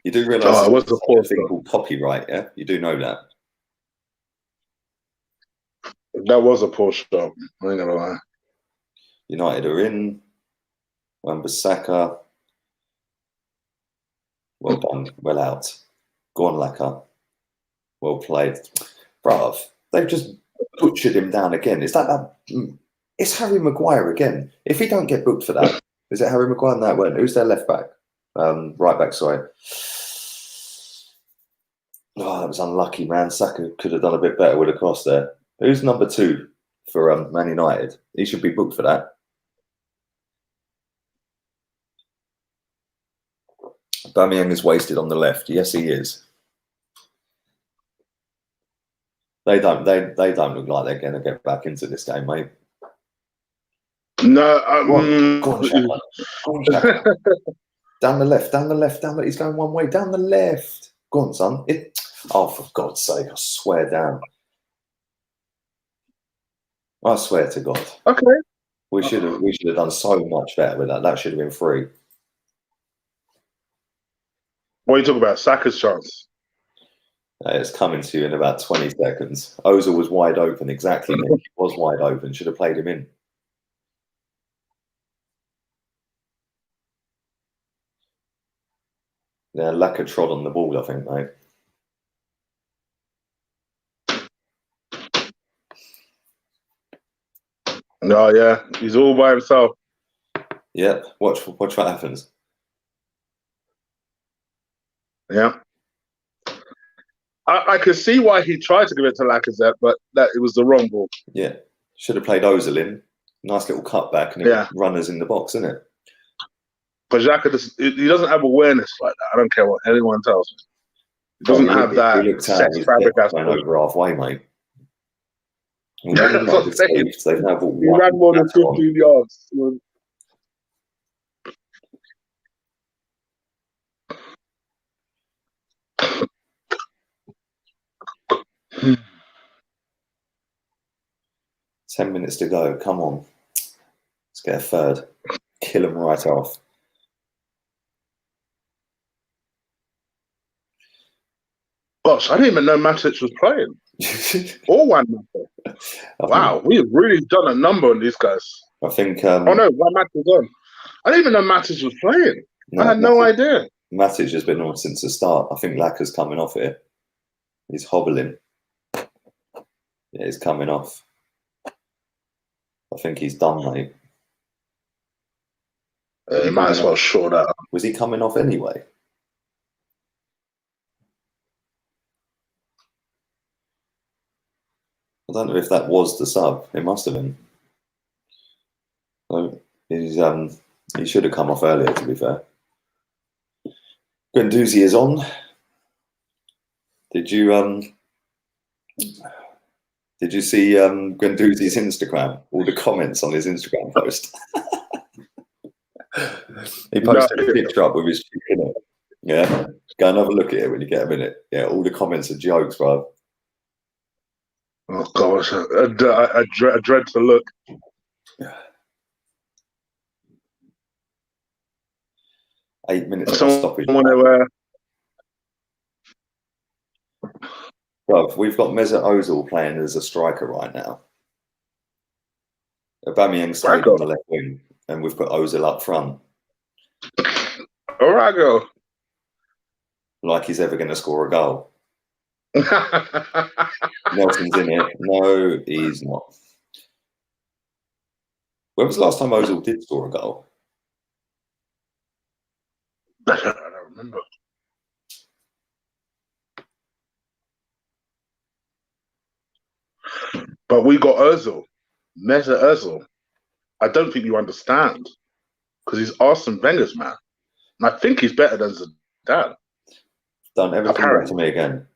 You do realise what's the thing called copyright, yeah? You do know that. That was a poor shot. I ain't gonna lie. United are in. Wan-Bissaka. Well done. Well out. Go on, Laka. Well played. Bruv, they've just butchered him down again. Is that? It's Harry Maguire again. If he don't get booked for that, is it Harry Maguire? No, it won't. Who's their left back? Right back, sorry. Oh, that was unlucky, man. Saka could have done a bit better with a cross there. Who's number 2 for Man United? He should be booked for that. Bamiyang is wasted on the left. Yes, he is. They don't look like they're going to get back into this game, mate. No, go on, Shaka. Go on, Shaka. Down the left. He's going one way. Down the left. Go on, son. Oh, for God's sake! I swear down. I swear to God. Okay. We should have done so much better with that. That should have been free. What are you talking about? Saka's chance. It's coming to you in about 20 seconds. Ozil was wide open. Exactly. He was wide open. Should have played him in. Yeah, Laka trod on the ball, I think, mate. Oh, yeah. He's all by himself. Yep. Watch what happens. Yeah. I could see why he tried to give it to Lacazette, but that it was the wrong ball. Yeah. Should have played Ozil in. Nice little cutback and runners in the box, isn't it? Because Xhaka, he doesn't have awareness like that. I don't care what anyone tells me. He doesn't have that sex fabric aspect. Over halfway, mate. They've now got he ran more than 15 yards. 10 minutes to go. Come on. Let's get a third. Kill him right off. Gosh, I didn't even know Matic was playing. Or Wan Matic. Wow, we've really done a number on these guys. I think. Oh no, Wan Matic was on. I didn't even know Matic was playing. No, I had no idea. Matic has been on since the start. I think Laka's coming off here. He's hobbling. Yeah, he's coming off. I think he's done, mate. He might as well shore that up. Was he coming off anyway? I don't know if that was the sub. It must have been. He should have come off earlier, to be fair. Guendouzi is on. Did you see Guendouzi's Instagram? All the comments on his Instagram post. He posted a picture up with his chick in it. Yeah, go and have a look at it when you get a minute. Yeah, all the comments are jokes, bro. Oh gosh, I dread to look. Yeah. 8 minutes Someone stoppage. Bro, we've got Mesut Ozil playing as a striker right now. Aubameyang stayed on the left wing, and we've put Ozil up front. Orago. Like he's ever going to score a goal. Nelson's in it. No, he's not. When was the last time Ozil did score a goal? I don't remember. But we got Ozil. Mesut Ozil. I don't think you understand. Because he's Arsene Wenger's man. And I think he's better than Zidane. Don't ever come back to me again.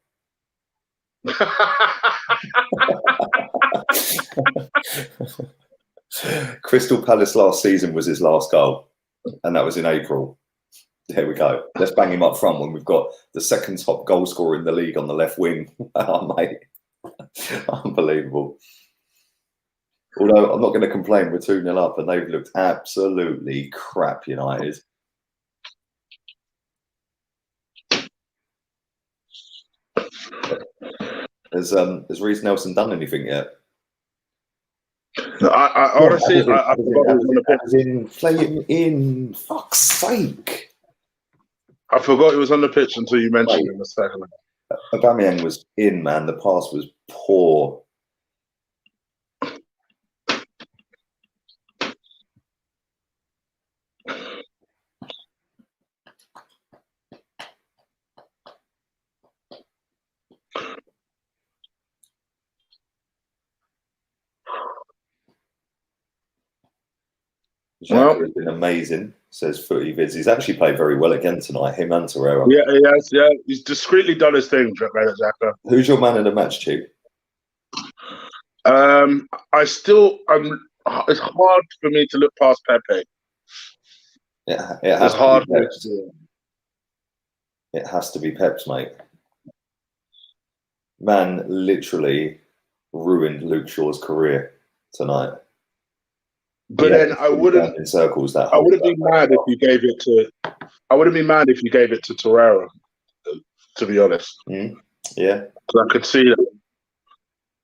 Crystal Palace last season was his last goal, and that was in April. There we go. Let's bang him up front when we've got the second top goal scorer in the league on the left wing. Oh, mate. Unbelievable. Although I'm not going to complain, we're 2-0 up and they've looked absolutely crap, United. Has Reece Nelson done anything yet? No, I honestly, I forgot he was on the pitch. Play him in, fuck's sake. I forgot he was on the pitch until you mentioned him a second ago. Aubameyang was in, man. The pass was poor. Xhaka has been amazing, says Footy Vids. He's actually played very well again tonight, him and Torreira. Yeah, he has. Yeah, he's discreetly done his thing, Xhaka. Who's your man of the match, Chief? It's hard for me to look past Pepe. It's hard for me to do. It has to be Pep's, mate. Man literally ruined Luke Shaw's career tonight. But then I wouldn't in circles that I wouldn't be mad if you gave it to Torreira, to be honest. Yeah. Because I could see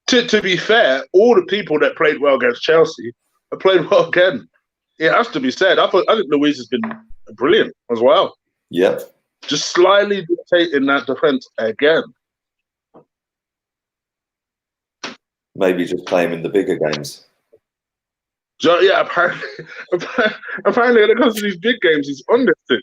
that. To be fair, all the people that played well against Chelsea have played well again. It has to be said. I think Luiz has been brilliant as well. Yep. Just slightly dictating that defence again. Maybe just play him in the bigger games. Yeah, apparently when it comes to these big games, he's on this thing.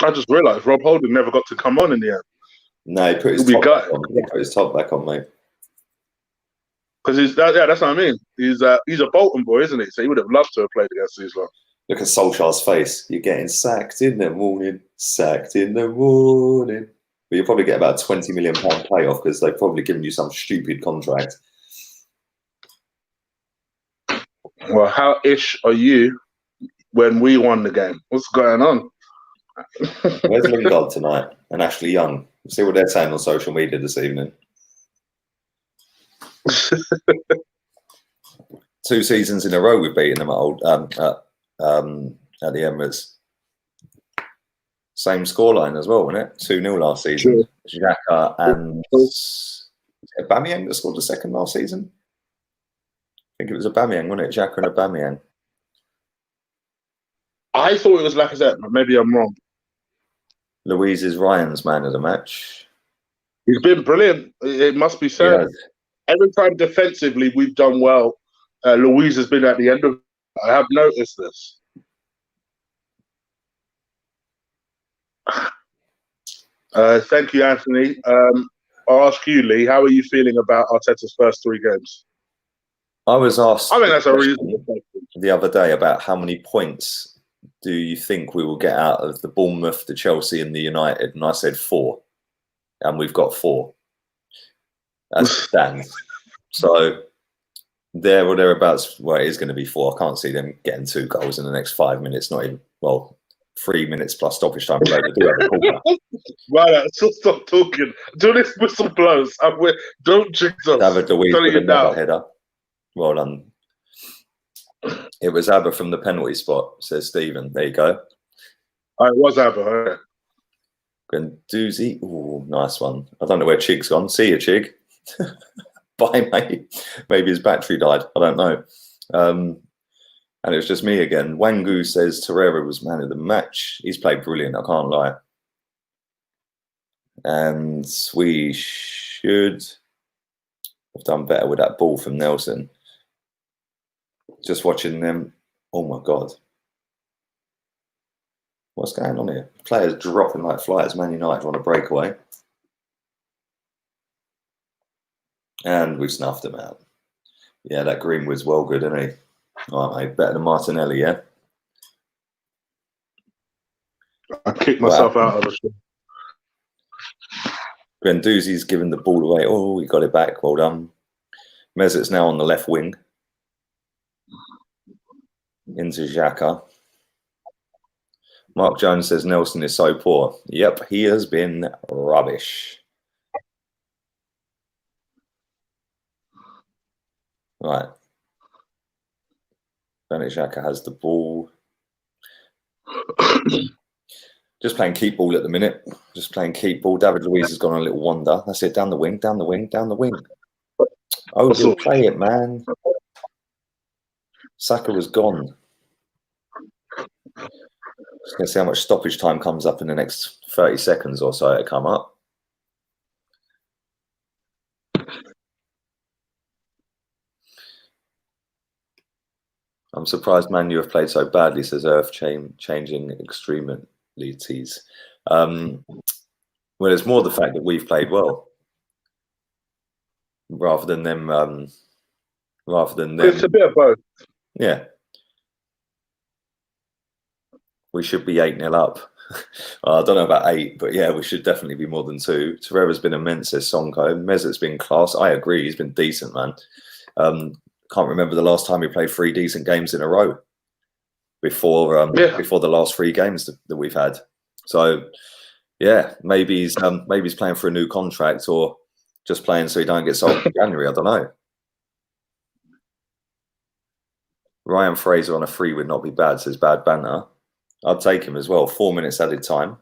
I just realised Rob Holding never got to come on in the end. No, he put his top back on. He put his top back on, mate. Because that's what I mean. He's a Bolton boy, isn't he? So he would have loved to have played against these lot. Look at Solskjaer's face. You're getting sacked in the morning. Sacked in the morning. But you'll probably get about £20 million payoff because they've probably given you some stupid contract. Well, how ish are you when we won the game? What's going on? Where's Lingard tonight and Ashley Young? See what they're saying on social media this evening. 2 seasons in a row we've beaten them at the Emirates. Same scoreline as well, wasn't it? 2-0 last season. Sure. Xhaka and Aubameyang that scored the second last season. I think it was Aubameyang, wasn't it? Xhaka and Aubameyang. I thought it was Lacazette, but maybe I'm wrong. Luiz is Ryan's man of the match. He's been brilliant. It must be said. Every time defensively we've done well, Luiz has been at the end of it. I have noticed this. Thank you, Anthony. I'll ask you, Lee. How are you feeling about Arteta's first 3 games? I was asked I think that's a reasonable question. the other day about how many points do you think we will get out of the Bournemouth, the Chelsea, and the United, and I said 4, and we've got 4. That's stands. So there or thereabouts. Well, it is going to be 4. I can't see them getting 2 goals in the next 5 minutes. Not even 3 minutes plus stoppage time. They do have a corner. Right, stop talking. Do this whistle blows. Don't jinx us. David Luiz with another header. Well done. It was Abba from the penalty spot, says Stephen. There you go. It was Abba. Guendouzi. Ooh, nice one. I don't know where Chig's gone. See you, Chig. Bye, mate. Maybe his battery died. I don't know. And it was just me again. Wangu says Torreira was man of the match. He's played brilliant, I can't lie. And we should have done better with that ball from Nelson. Just watching them. Oh, my God. What's going on here? Players dropping like flies. Man United on a breakaway. And we snuffed him out. Yeah, that Green was well good, isn't he? All right, mate. Better than Martinelli, yeah? I kicked myself out of the show. Guendouzi's given the ball away. Oh, he got it back. Well done. Mesut's now on the left wing. Into Xhaka. Mark Jones says Nelson is so poor. Yep, he has been rubbish. Right. Granit Xhaka has the ball. Just playing keep ball at the minute. Just playing keep ball. David Luiz has gone on a little wander. That's it. Down the wing, down the wing, down the wing. Oh, he'll play it, man. Saka was gone. Just going to see how much stoppage time comes up in the next 30 seconds or so to come up. I'm surprised Man U have played so badly, says Earth changing extremities. Well, it's more the fact that we've played well rather than them. It's a bit of both. Yeah. We should be 8-0 up. I don't know about 8, but yeah, we should definitely be more than 2. Torreira's been immense, says Sonko. Mesut's been class. I agree. He's been decent, man. Can't remember the last time we played 3 decent games in a row before the last 3 games that we've had. So yeah, maybe he's playing for a new contract or just playing so he don't get sold in January. I don't know. Ryan Fraser on a free would not be bad, says Bad Banter. I'd take him as well. 4 minutes added time.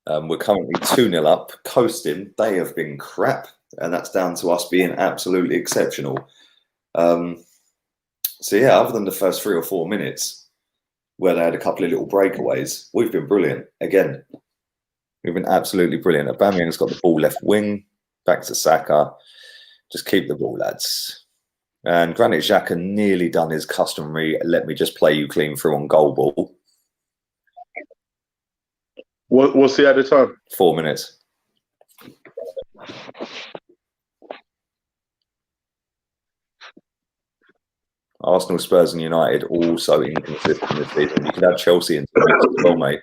We're currently 2-0 up, coasting. They have been crap, and that's down to us being absolutely exceptional. So yeah, other than the first 3 or 4 minutes, where they had a couple of little breakaways, we've been brilliant. Again, we've been absolutely brilliant. Aubameyang's got the ball left wing, back to Saka. Just keep the ball, lads. And Granit Xhaka nearly done his customary, let me just play you clean through on goal ball. What's the added time? 4 minutes. Arsenal, Spurs and United also inconsistent this season. You could add Chelsea into the mix as well, mate.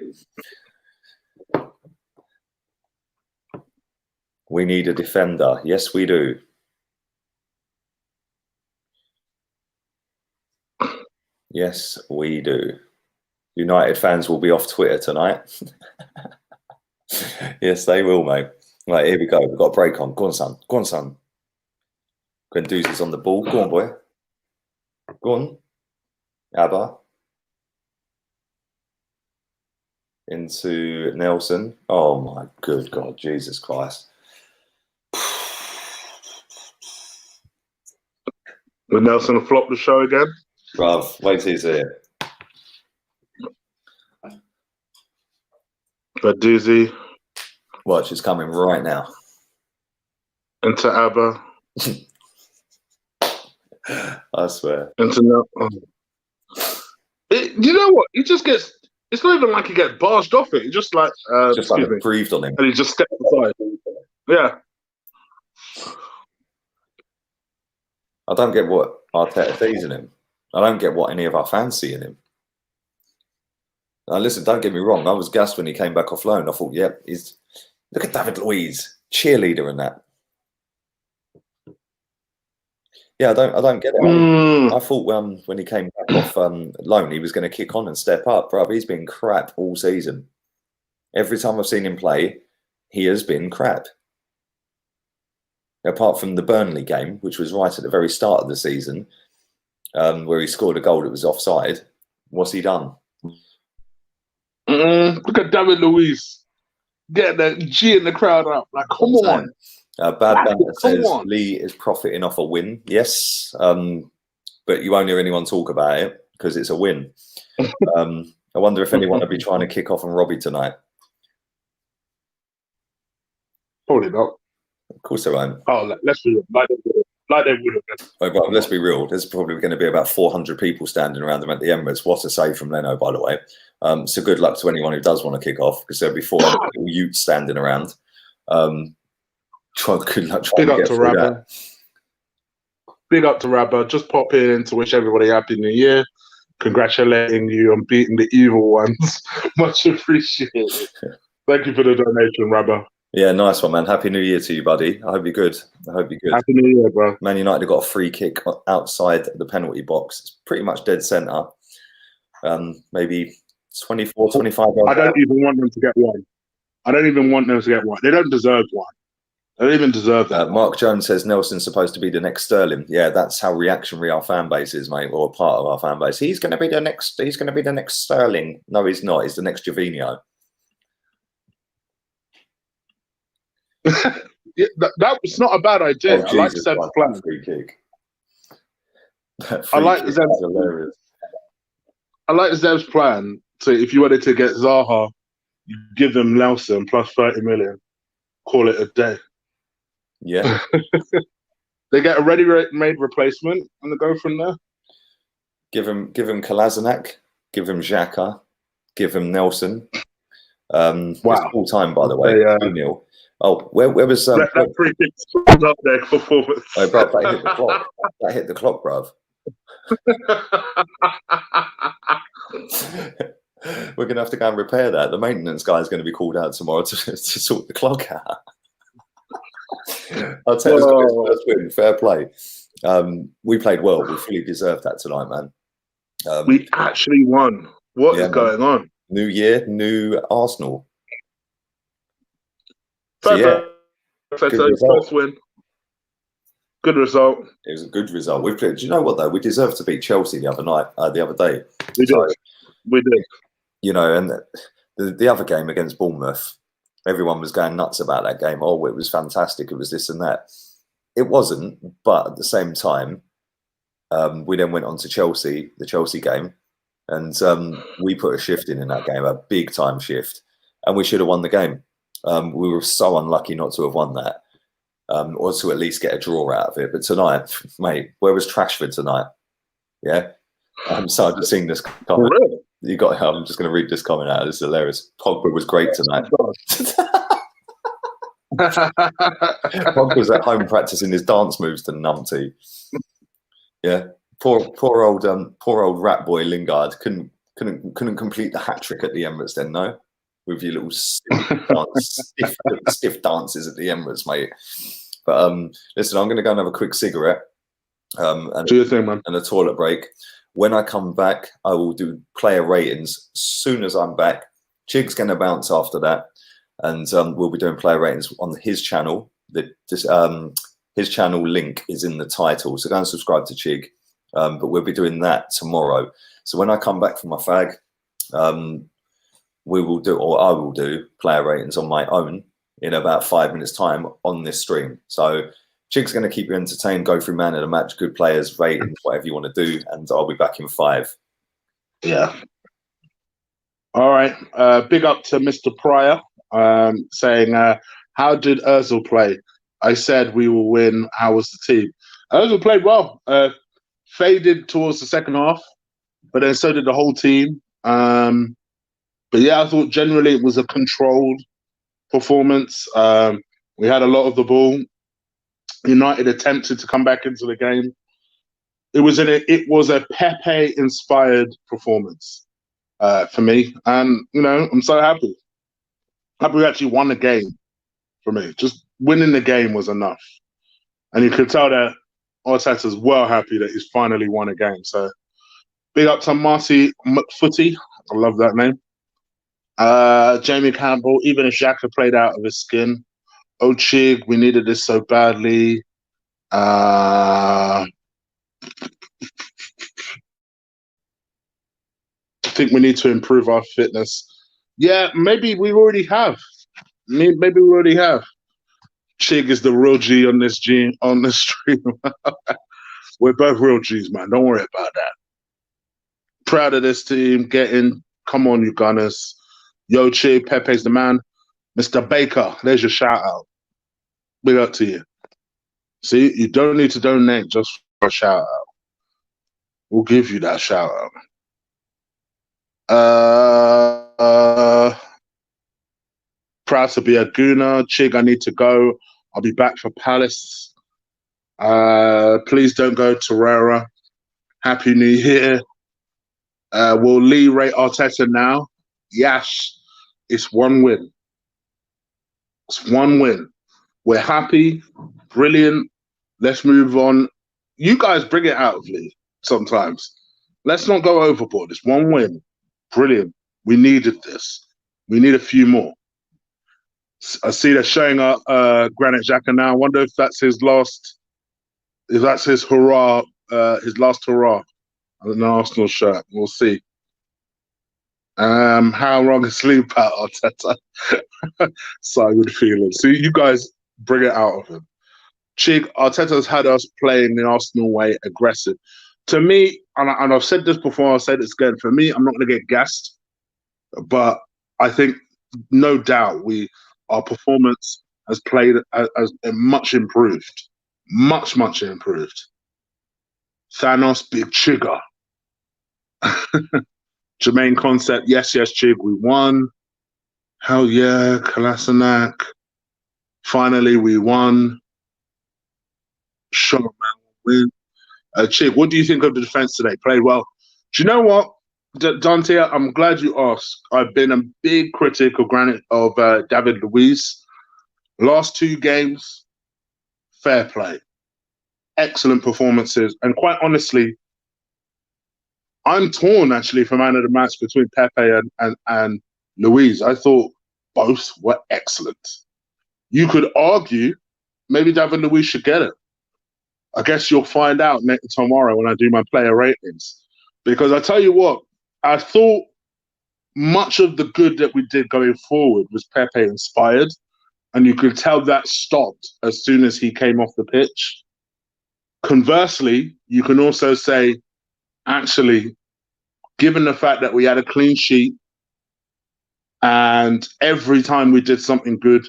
We need a defender. Yes, we do. Yes, we do. United fans will be off Twitter tonight. Yes, they will, mate. Right, here we go. We've got a break on. Go on, son. Go on, son. Guendouzi's on the ball. Go on, boy. Go on. Abba. Into Nelson. Oh, my good God. Jesus Christ. Will Nelson flop the show again? Bruv, wait till you see it. Guendouzi. Watch, it's coming right now. Into Abba. I swear. Into Nelson. You know what? He just gets It's not even like he gets barged off it. He just like, Just like excuse me, breathed on him. and he just stepped aside. Yeah. I don't get what Arteta sees in him. I don't get what any of our fans see in him. Now, listen, don't get me wrong. I was gassed when he came back off loan. I thought, yep, look at David Luiz, cheerleader and that. Yeah, I don't get it. I thought when he came back off loan, he was going to kick on and step up. Bro, he's been crap all season. Every time I've seen him play, he has been crap. Apart from the Burnley game, which was right at the very start of the season, where he scored a goal that was offside. What's he done? Look at David Luiz getting that G in the crowd up. Like, come on. Bad Banter says Lee is profiting off a win. Yes, but you won't hear anyone talk about it because it's a win. I wonder if anyone will be trying to kick off on Robbie tonight. Probably not. Of course they won't. Oh, let's be real. Like they would have. Oh, but let's be real. There's probably going to be about 400 people standing around them at the Emirates. What a save from Leno, by the way. So good luck to anyone who does want to kick off because there'll be 400 youths standing around. Good luck trying to get through that. Big up to Rabba. Just pop in to wish everybody happy New Year. Congratulating you on beating the evil ones. Much appreciated. Thank you for the donation, Rabba. Yeah, nice one, man. Happy New Year to you, buddy. I hope you're good. Happy New Year, bro. Man United got a free kick outside the penalty box. It's pretty much dead centre. Maybe 24, 25. I don't even want them to get one. They don't deserve one. They don't even deserve that. Mark Jones says Nelson's supposed to be the next Sterling. Yeah, that's how reactionary our fan base is, mate, or part of our fan base. He's going to be the next Sterling. No, he's not. He's the next Jorginho. Yeah, that was not a bad idea. I like Zeb's plan. Free kick. I like Zeb's plan. So if you wanted to get Zaha, you give them Nelson plus 30 million. Call it a day. Yeah. They get a ready-made replacement and they go from there. Give him Kolasinac, give him Xhaka, give him Nelson. Wow. Full time, by the way. 2-0. Oh, where was that free kick up there performance? Oh, bro, that hit the clock. That hit the clock, bruv. We're gonna have to go and repair that. The maintenance guy is going to be called out tomorrow to sort the clock out. I'll tell you, first win, fair play. We played well. We fully deserved that tonight, man. We actually won. What is going on? New year, new Arsenal. First win. Good result. It was a good result. We played. Do you know what though? We deserved to beat Chelsea the other day. We did. You know, and the other game against Bournemouth, everyone was going nuts about that game. Oh, it was fantastic. It was this and that. It wasn't, but at the same time, we then went on to Chelsea, the Chelsea game, and we put a shift in that game, a big time shift, and we should have won the game. We were so unlucky not to have won that, or to at least get a draw out of it. But tonight, mate, where was Trashford tonight? Yeah, so I've just seen this comment. Really? I'm just going to read this comment out. This is hilarious. Pogba was great tonight. Pogba was at home practicing his dance moves to numpty. Yeah, poor old rat boy Lingard couldn't complete the hat trick at the Emirates. Then no. With your little stiff dances at the Emirates, mate. But listen, I'm going to go and have a quick cigarette Do your thing, man. and a toilet break. When I come back, I will do player ratings. As soon as I'm back, Chig's going to bounce after that, and we'll be doing player ratings on his channel. His channel link is in the title, so go and subscribe to Chig. But we'll be doing that tomorrow. So when I come back from my fag, we will do, or I will do, player ratings on my own in about 5 minutes' time on this stream. So Chig's going to keep you entertained, go through man of the match, good players, ratings, whatever you want to do, and I'll be back in 5. Yeah. All right. Big up to Mr. Pryor saying, how did Ozil play? I said we will win. How was the team? Ozil played well. Faded towards the second half, but then so did the whole team. But yeah, I thought generally it was a controlled performance. We had a lot of the ball. United attempted to come back into the game. It was a Pepe inspired performance for me, and I'm so happy. Happy we actually won the game. For me, just winning the game was enough, and you could tell that Arteta's well happy that he's finally won a game. So big up to Marcy McFooty. I love that name. Jamie Campbell, even if Xhaka played out of his skin. Ochig, we needed this so badly. I think we need to improve our fitness. Yeah, maybe we already have. Maybe we already have. Chig is the real G on this stream. We're both real G's, man. Don't worry about that. Proud of this team. Come on, you Gunners. Yo, Chig, Pepe's the man. Mr. Baker, there's your shout out. Big up to you. See, you don't need to donate just for a shout out. We'll give you that shout out. Proud to be a Gooner. Chig, I need to go. I'll be back for Palace. Please don't go Torreira. Happy New Year. Will Lee rate Arteta now? Yes. It's one win. It's one win. We're happy. Brilliant. Let's move on. You guys bring it out of Lee sometimes. Let's not go overboard. It's one win. Brilliant. We needed this. We need a few more. I see they're showing Granit Xhaka now. I wonder if that's his last. If that's his hurrah, his last hurrah on an Arsenal shirt. We'll see. How wrong is sleep out Arteta? So good feeling. See, you guys bring it out of him. Chig, Arteta's had us playing the Arsenal way, aggressive. To me, and I've said this before, I'll say this again. For me, I'm not going to get gassed, but I think no doubt our performance has played as much improved, much improved. Thanos, big Chigger. Jermaine Concept, yes, Chig, we won. Hell yeah, Kolasinac. Finally, we won. Sure, man, win. Chig, what do you think of the defense today? Played well. Do you know what, Dante? I'm glad you asked. I've been a big critic of David Luiz. Last 2 games, fair play. Excellent performances. And quite honestly, I'm torn actually for man of the match between Pepe and Luiz. I thought both were excellent. You could argue maybe David Luiz should get it. I guess you'll find out tomorrow when I do my player ratings. Because I tell you what, I thought much of the good that we did going forward was Pepe inspired. And you could tell that stopped as soon as he came off the pitch. Conversely, you can also say, actually, given the fact that we had a clean sheet and every time we did something good,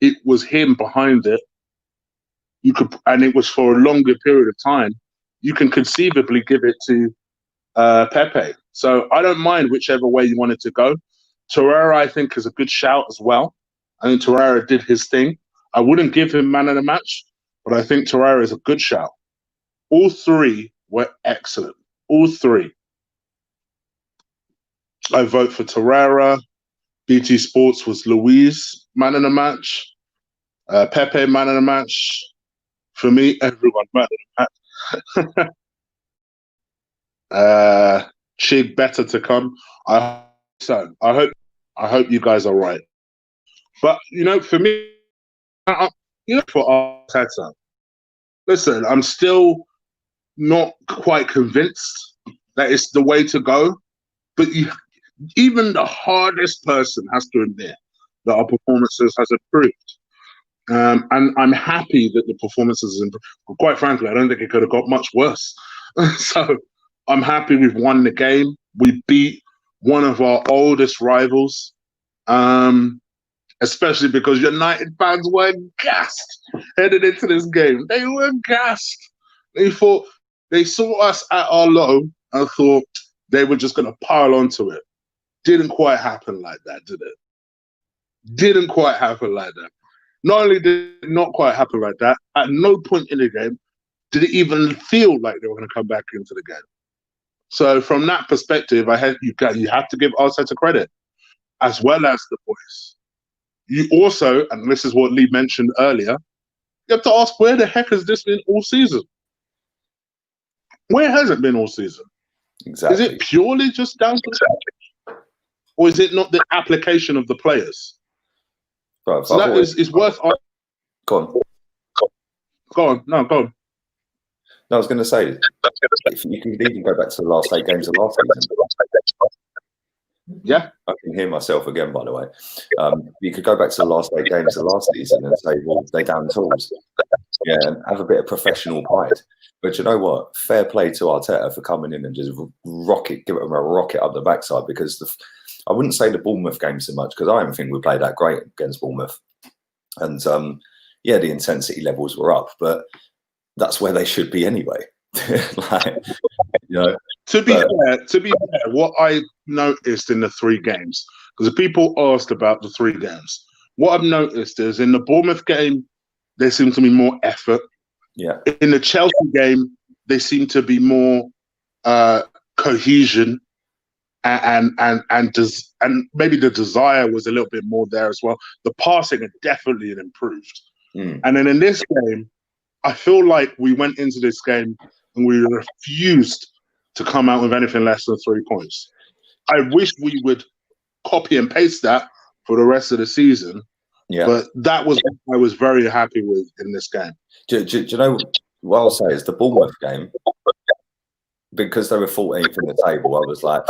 it was him behind it. And it was for a longer period of time. You can conceivably give it to Pepe. So I don't mind whichever way you want it to go. Torreira, I think, is a good shout as well. I think Torreira did his thing. I wouldn't give him man of the match, but I think Torreira is a good shout. All 3 were excellent. All 3. I vote for Torreira. BT Sports was Luiz, man of the match. Pepe, man of the match. For me, everyone, man of the match. Chig, better to come. I hope so. I hope you guys are right. But, for me, for Arteta, listen, I'm still not quite convinced that it's the way to go. But even the hardest person has to admit that our performances has improved. And I'm happy that the performances has improved. But quite frankly, I don't think it could have got much worse. So I'm happy we've won the game. We beat one of our oldest rivals, especially because United fans were gassed headed into this game. They were gassed. They thought they saw us at our low and thought they were just going to pile onto it. didn't quite happen like that, did it? Didn't quite happen like that. Not only did it not quite happen like that, at no point in the game did it even feel like they were going to come back into the game. So from that perspective, you have to give Arteta credit, as well as the boys. You also, and this is what Lee mentioned earlier, you have to ask, where the heck has this been all season? Where has it been all season? Exactly. Is it purely just down to that? Or is it not the application of the players? Right, so that is worth... Go on. Go on. No, go on. No, I was going to say, if you could even go back to the last 8 games of last season. Yeah. I can hear myself again, by the way. You could go back to the last 8 games of last season and say, well, they down tools. Yeah, and have a bit of professional pride. But you know what? Fair play to Arteta for coming in and just give them a rocket up the backside, because I wouldn't say the Bournemouth game so much, because I don't think we played that great against Bournemouth. And yeah, the intensity levels were up, but that's where they should be anyway. Like, you know. To be fair, what I noticed in the 3 games, because people asked about the 3 games, what I've noticed is in the Bournemouth game, there seemed to be more effort. Yeah. In the Chelsea game, there seemed to be more cohesion, and maybe the desire was a little bit more there as well. The passing had definitely improved. And then in this game, I feel like we went into this game and we refused to come out with anything less than 3 points. I wish we would copy and paste that for the rest of the season. Yeah. But that was what I was very happy with in this game. Do you know what I'll say is the Bournemouth game, because they were 14th in the table, I was like,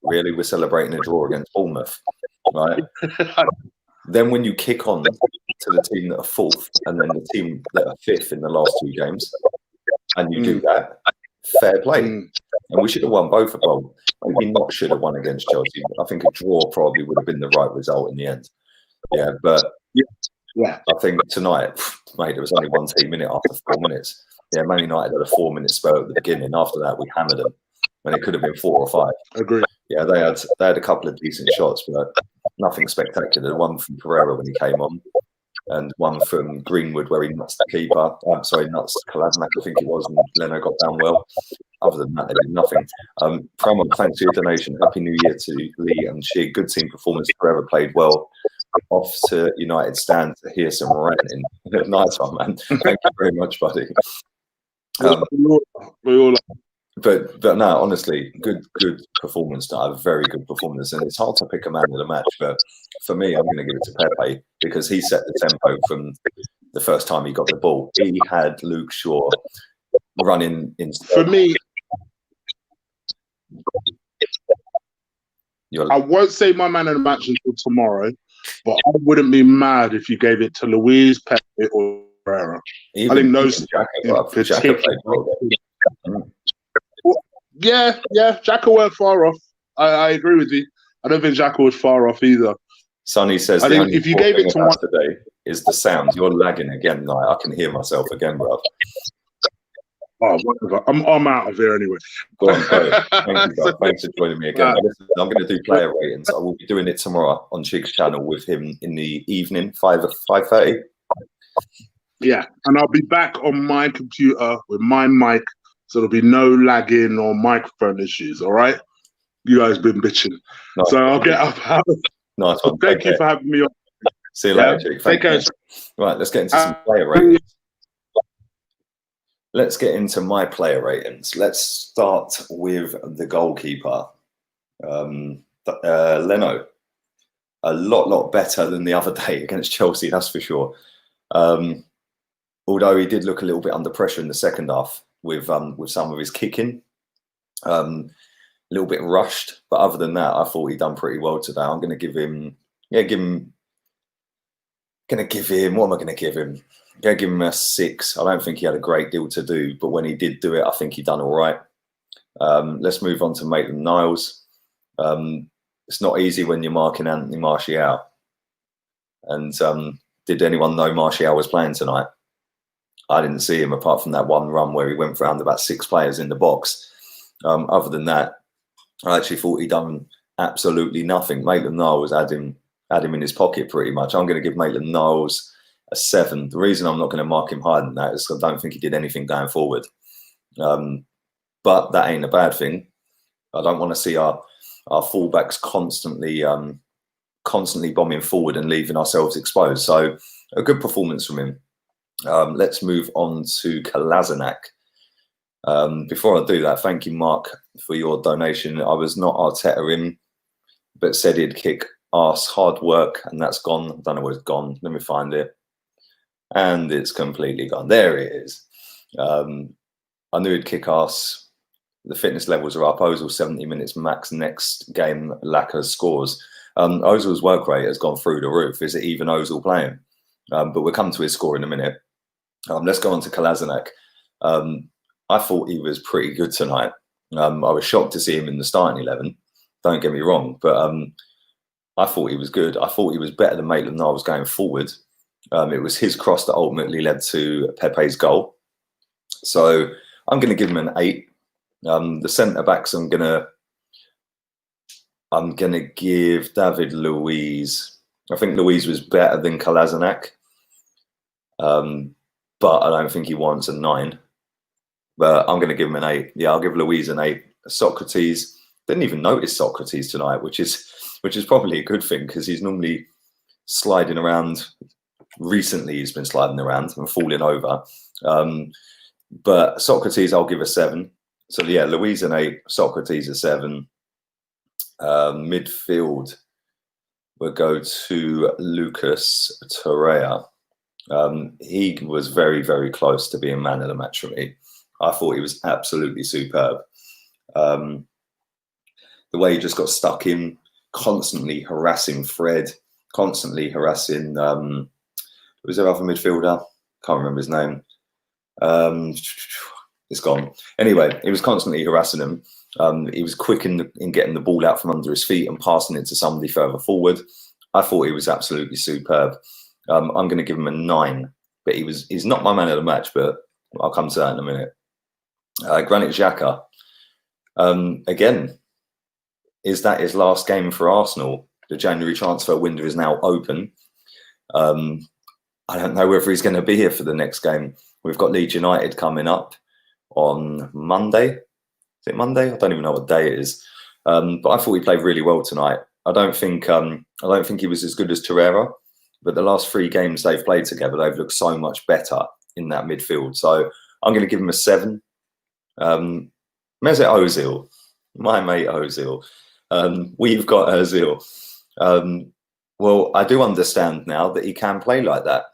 really, we're celebrating a draw against Bournemouth, right? Then when you kick on to the team that are 4th and then the team that are 5th in the last 2 games, and you do that, fair play. And we should have won both of them. Maybe not should have won against Chelsea. I think a draw probably would have been the right result in the end. Yeah, but yeah, I think tonight, mate, there was only 1 team in it after 4 minutes. Yeah, Man United had a 4-minute spur at the beginning. After that, we hammered them, and it could have been 4 or 5. Agree. Yeah, they had a couple of decent shots, but nothing spectacular. One from Pereira when he came on, and one from Greenwood where he nuts the keeper. Nuts Kaladnak, I think it was, and Leno got down well. Other than that, they did nothing. From thanks for your donation. Happy New Year to Lee and Shig. Good team performance. Pereira played well. Off to United stand to hear some ranting. Nice one, man. Thank you very much, buddy. But no, honestly, good performance. A very good performance, and it's hard to pick a man of the match. But for me, I'm going to give it to Pepe, because he set the tempo from the first time he got the ball. He had Luke Shaw running in. For me, I won't say my man of the match until tomorrow, but I wouldn't be mad if you gave it to Luiz, Pepe, or Pereira. I think those. Yeah, Xhaka weren't far off. I agree with you. I don't think Xhaka was far off either. Sonny says, I think if you gave it to one today is the sound. You're lagging again. Like, I can hear myself again, bro. Oh, whatever. I'm out of here anyway. Go on, go. Thank you, bro. Thanks for joining me again. Listen, I'm going to do player ratings. I will be doing it tomorrow on Chig's channel with him in the evening, 5:30. Yeah, and I'll be back on my computer with my mic, so there'll be no lagging or microphone issues. All right, you guys been bitching, nice. So I'll get up. Nice one. Thank you for having me on. See you later, Chig. Take care. Right, let's get into some player ratings. Let's get into my player ratings. Let's start with the goalkeeper, Leno. A lot better than the other day against Chelsea, that's for sure. Although he did look a little bit under pressure in the second half with some of his kicking, a little bit rushed. But other than that, I thought he'd done pretty well today. I'm going to give him, what am I going to give him? I'm going to give him a 6. I don't think he had a great deal to do, but when he did do it, I think he done all right. Let's move on to Maitland-Niles. It's not easy when you're marking Anthony Martial. And did anyone know Martial was playing tonight? I didn't see him apart from that one run where he went for around about 6 players in the box. Other than that, I actually thought he done absolutely nothing. Maitland-Niles had him in his pocket pretty much. I'm going to give Maitland-Niles a 7. The reason I'm not going to mark him higher than that is I don't think he did anything going forward. But that ain't a bad thing. I don't want to see our fullbacks constantly bombing forward and leaving ourselves exposed. So a good performance from him. Let's move on to Kolasinac. Before I do that, thank you, Mark, for your donation. I was not Arteta in, but said he'd kick arse, hard work, and that's gone. I don't know where it's gone. Let me find it. And it's completely gone. There it is. I knew he'd kick arse. The fitness levels are up. Ozil 70 minutes max. Next game, Laka scores. Ozil's work rate has gone through the roof. Is it even Ozil playing? But we'll come to his score in a minute. Let's go on to Kolasinac. I thought he was pretty good tonight. I was shocked to see him in the starting 11. Don't get me wrong, but I thought he was good. I thought he was better than Maitland-Niles going forward. It was his cross that ultimately led to Pepe's goal. So I'm going to give him an 8. The centre backs, I'm gonna give David Luiz. I think Luiz was better than Kolasinac, but I don't think he wants a 9. But I'm going to give him an 8. Yeah, I'll give Luiz an 8. Sokratis, didn't even notice Sokratis tonight, which is probably a good thing because he's normally sliding around. Recently, he's been sliding around and falling over. But Sokratis, I'll give a 7. So yeah, Luiz an 8, Sokratis a 7. Midfield, we'll go to Lucas Torreira. He was very, very close to being man of the match for me. I thought he was absolutely superb. The way he just got stuck in, constantly harassing Fred, constantly harassing, was there other midfielder? Can't remember his name. It's gone. Anyway, he was constantly harassing him. He was quick in getting the ball out from under his feet and passing it to somebody further forward. I thought he was absolutely superb. I'm going to give him a 9, but he's not my man of the match, but I'll come to that in a minute. Granit Xhaka, again, is that his last game for Arsenal? The January transfer window is now open. I don't know whether he's going to be here for the next game. We've got Leeds United coming up on Monday. Is it Monday? I don't even know what day it is. But I thought he played really well tonight. I don't think he was as good as Torreira, but the last 3 games they've played together, they've looked so much better in that midfield. So I'm going to give him a 7. Mesut Ozil, my mate Ozil. We've got Ozil. Well, I do understand now that he can play like that.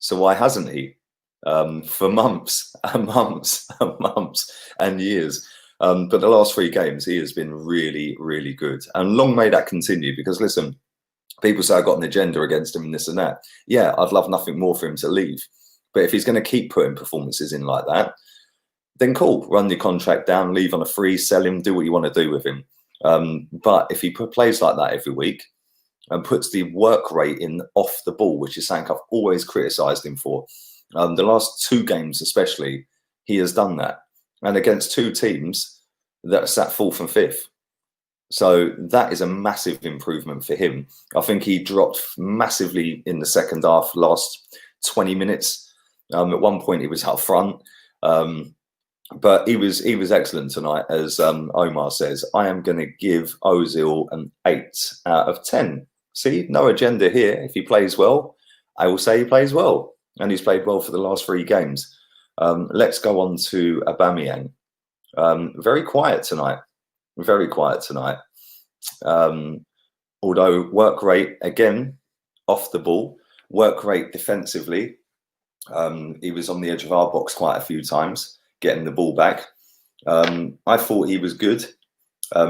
So why hasn't he? For months and months and months and years. But the last 3 games, he has been really, really good. And long may that continue because, listen, people say I've got an agenda against him and this and that. Yeah, I'd love nothing more for him to leave. But if he's going to keep putting performances in like that, then cool, run your contract down, leave on a free, sell him, do what you want to do with him. But if he plays like that every week and puts the work rate in off the ball, which is something I've always criticised him for, the last 2 games especially, he has done that. And against 2 teams that sat 4th and 5th. So that is a massive improvement for him. I think he dropped massively in the second half, last 20 minutes. At one point he was up front. But he was excellent tonight, as Omar says. I am going to give Ozil an 8 out of 10. See, no agenda here. If he plays well, I will say he plays well. And he's played well for the last 3 games. Let's go on to Aubameyang. Very quiet tonight. Very quiet tonight. Although work rate, again, off the ball. Work rate defensively. He was on the edge of our box quite a few times, getting the ball back. I thought he was good.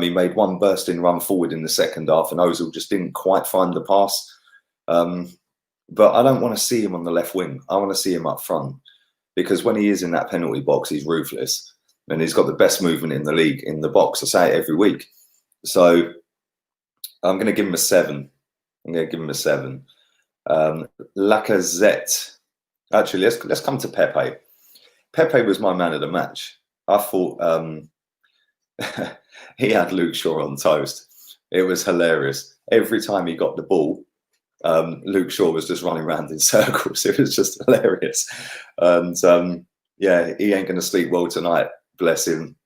He made one bursting run forward in the second half, and Ozil just didn't quite find the pass. But I don't want to see him on the left wing. I want to see him up front because when he is in that penalty box, he's ruthless. And he's got the best movement in the league in the box. I say it every week. So I'm going to give him a 7. I'm going to give him a 7. Lacazette. Actually, let's come to Pepe. Pepe was my man of the match. I thought he had Luke Shaw on toast. It was hilarious. Every time he got the ball, Luke Shaw was just running around in circles. It was just hilarious. And yeah, he ain't going to sleep well tonight, bless him,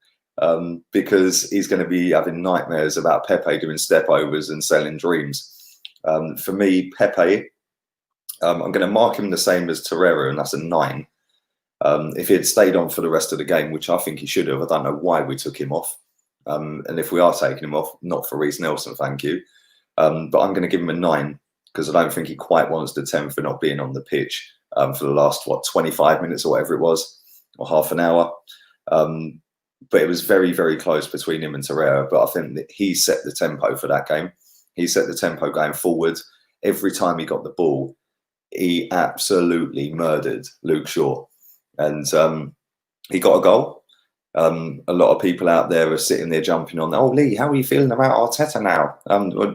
because he's going to be having nightmares about Pepe doing step overs and selling dreams. For me, Pepe, I'm going to mark him the same as Torreira, and that's a 9. If he had stayed on for the rest of the game, which I think he should have, I don't know why we took him off. And if we are taking him off, not for Reece Nelson, thank you. But I'm going to give him a 9 because I don't think he quite wants the 10 for not being on the pitch for the last, 25 minutes or whatever it was, or half an hour. But it was very, very close between him and Torreira. But I think that he set the tempo for that game. He set the tempo going forward. Every time he got the ball, he absolutely murdered Luke Shaw. And he got a goal. A lot of people out there are sitting there jumping on, oh, Lee, how are you feeling about Arteta now?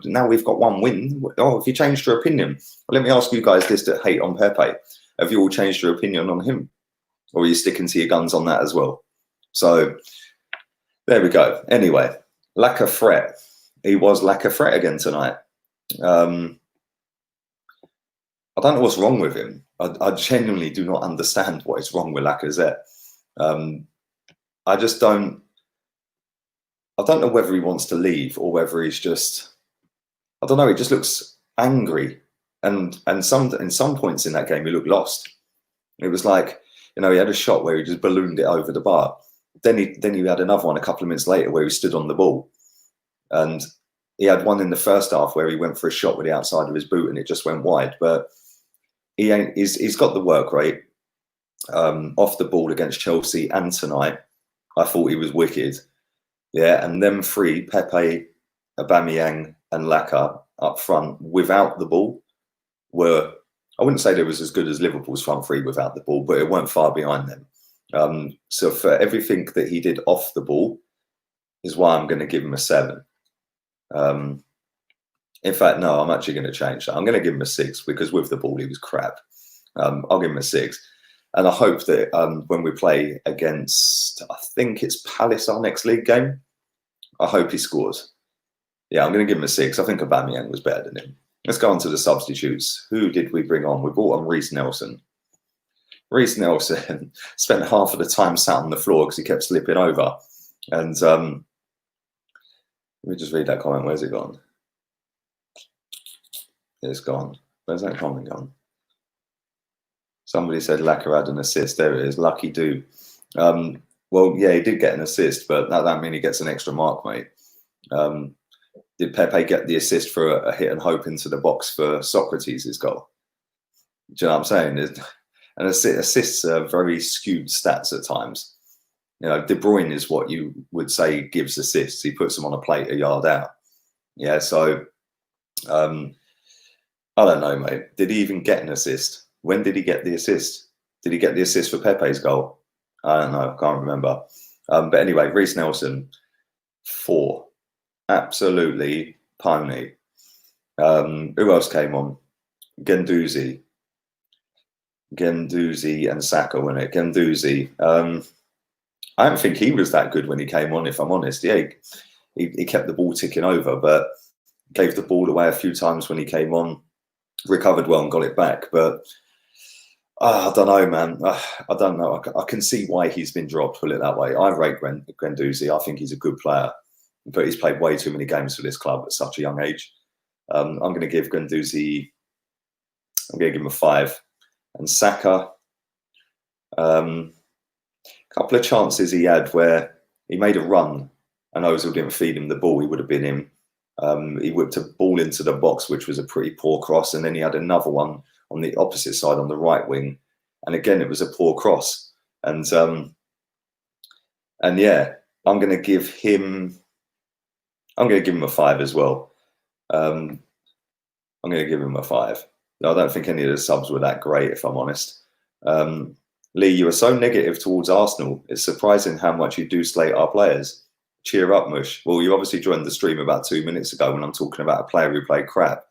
Now we've got 1 win. Oh, have you changed your opinion? Well, let me ask you guys this that hate on Pepe. Have you all changed your opinion on him? Or are you sticking to your guns on that as well? So there we go. Anyway, lack of threat. He was lack of threat again tonight. I don't know what's wrong with him. I genuinely do not understand what is wrong with Lacazette. I just don't. I don't know whether he wants to leave or whether he's just. I don't know. He just looks angry, and in some points in that game he looked lost. It was like, he had a shot where he just ballooned it over the bar. Then he had another one a couple of minutes later where he stood on the ball, and he had one in the first half where he went for a shot with the outside of his boot and it just went wide. But he's got the work rate off the ball against Chelsea and tonight. I thought he was wicked. Yeah, and them 3, Pepe, Aubameyang and Laka up front without the ball were, I wouldn't say they was as good as Liverpool's front 3 without the ball, but it weren't far behind them. So for everything that he did off the ball is why I'm going to give him a 7. In fact, no, I'm actually going to change that. I'm going to give him a 6 because with the ball he was crap. I'll give him a 6. And I hope that when we play against, I think it's Palace, our next league game, I hope he scores. Yeah, I'm going to give him a 6. I think Aubameyang was better than him. Let's go on to the substitutes. Who did we bring on? We brought on Reece Nelson. Reece Nelson spent half of the time sat on the floor because he kept slipping over. And let me just read that comment. Where's it gone? It's gone. Where's that comment gone? Somebody said Laka had an assist. There it is. Lucky do. Well, yeah, he did get an assist, but that doesn't mean he gets an extra mark, mate. Did Pepe get the assist for a hit and hope into the box for Sokratis' goal? Do you know what I'm saying? And assists are very skewed stats at times. De Bruyne is what you would say gives assists. He puts them on a plate a yard out. Yeah, so I don't know, mate. Did he even get an assist? When did he get the assist? Did he get the assist for Pepe's goal? I don't know. I can't remember. But anyway, Reece Nelson, 4. Absolutely pony. Who else came on? Guendouzi and Saka, wasn't it? Guendouzi. I don't think he was that good when he came on, if I'm honest. Yeah, he kept the ball ticking over, but gave the ball away a few times when he came on. Recovered well and got it back, but I don't know, man. I don't know. I can see why he's been dropped, put it that way. I rate Guendouzi. I think he's a good player, but he's played way too many games for this club at such a young age. I'm going to give Guendouzi, I'm going to give him a 5. And Saka, a couple of chances he had where he made a run and Ozil didn't feed him the ball, he would have been in. He whipped a ball into the box, which was a pretty poor cross. And then he had another one on the opposite side on the right wing. And again, it was a poor cross. And yeah, I'm going to give him a 5 as well. I'm going to give him a 5. I don't think any of the subs were that great, if I'm honest. Lee, you are so negative towards Arsenal. It's surprising how much you do slate our players. Cheer up, Mush. Well, you obviously joined the stream about 2 minutes ago when I'm talking about a player who played crap.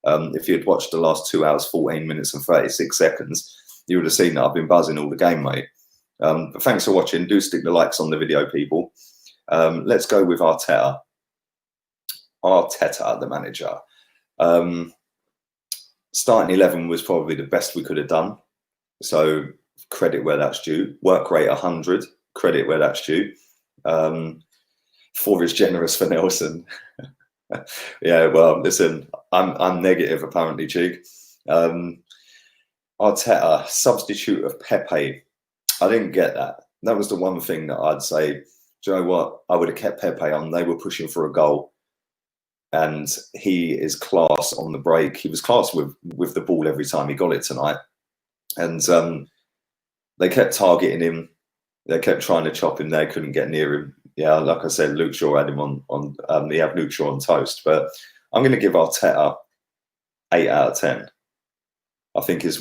If you had watched the last 2 hours, 14 minutes and 36 seconds, you would have seen that I've been buzzing all the game, mate. But thanks for watching. Do stick the likes on the video, people. Let's go with Arteta. Arteta, the manager. Starting 11 was probably the best we could have done. So credit where that's due. Work rate 100, credit where that's due. 4 is generous for Nelson. Yeah, well, listen, I'm negative apparently, Chig. Arteta, substitute of Pepe. I didn't get that. That was the one thing that I'd say, do you know what? I would have kept Pepe on. They were pushing for a goal. And he is class on the break. He was class with the ball every time he got it tonight. And they kept targeting him. They kept trying to chop him. They couldn't get near him. Yeah, like I said, Luke Shaw had him on he had Luke Shaw on toast. But I'm going to give Arteta 8 out of 10. I think his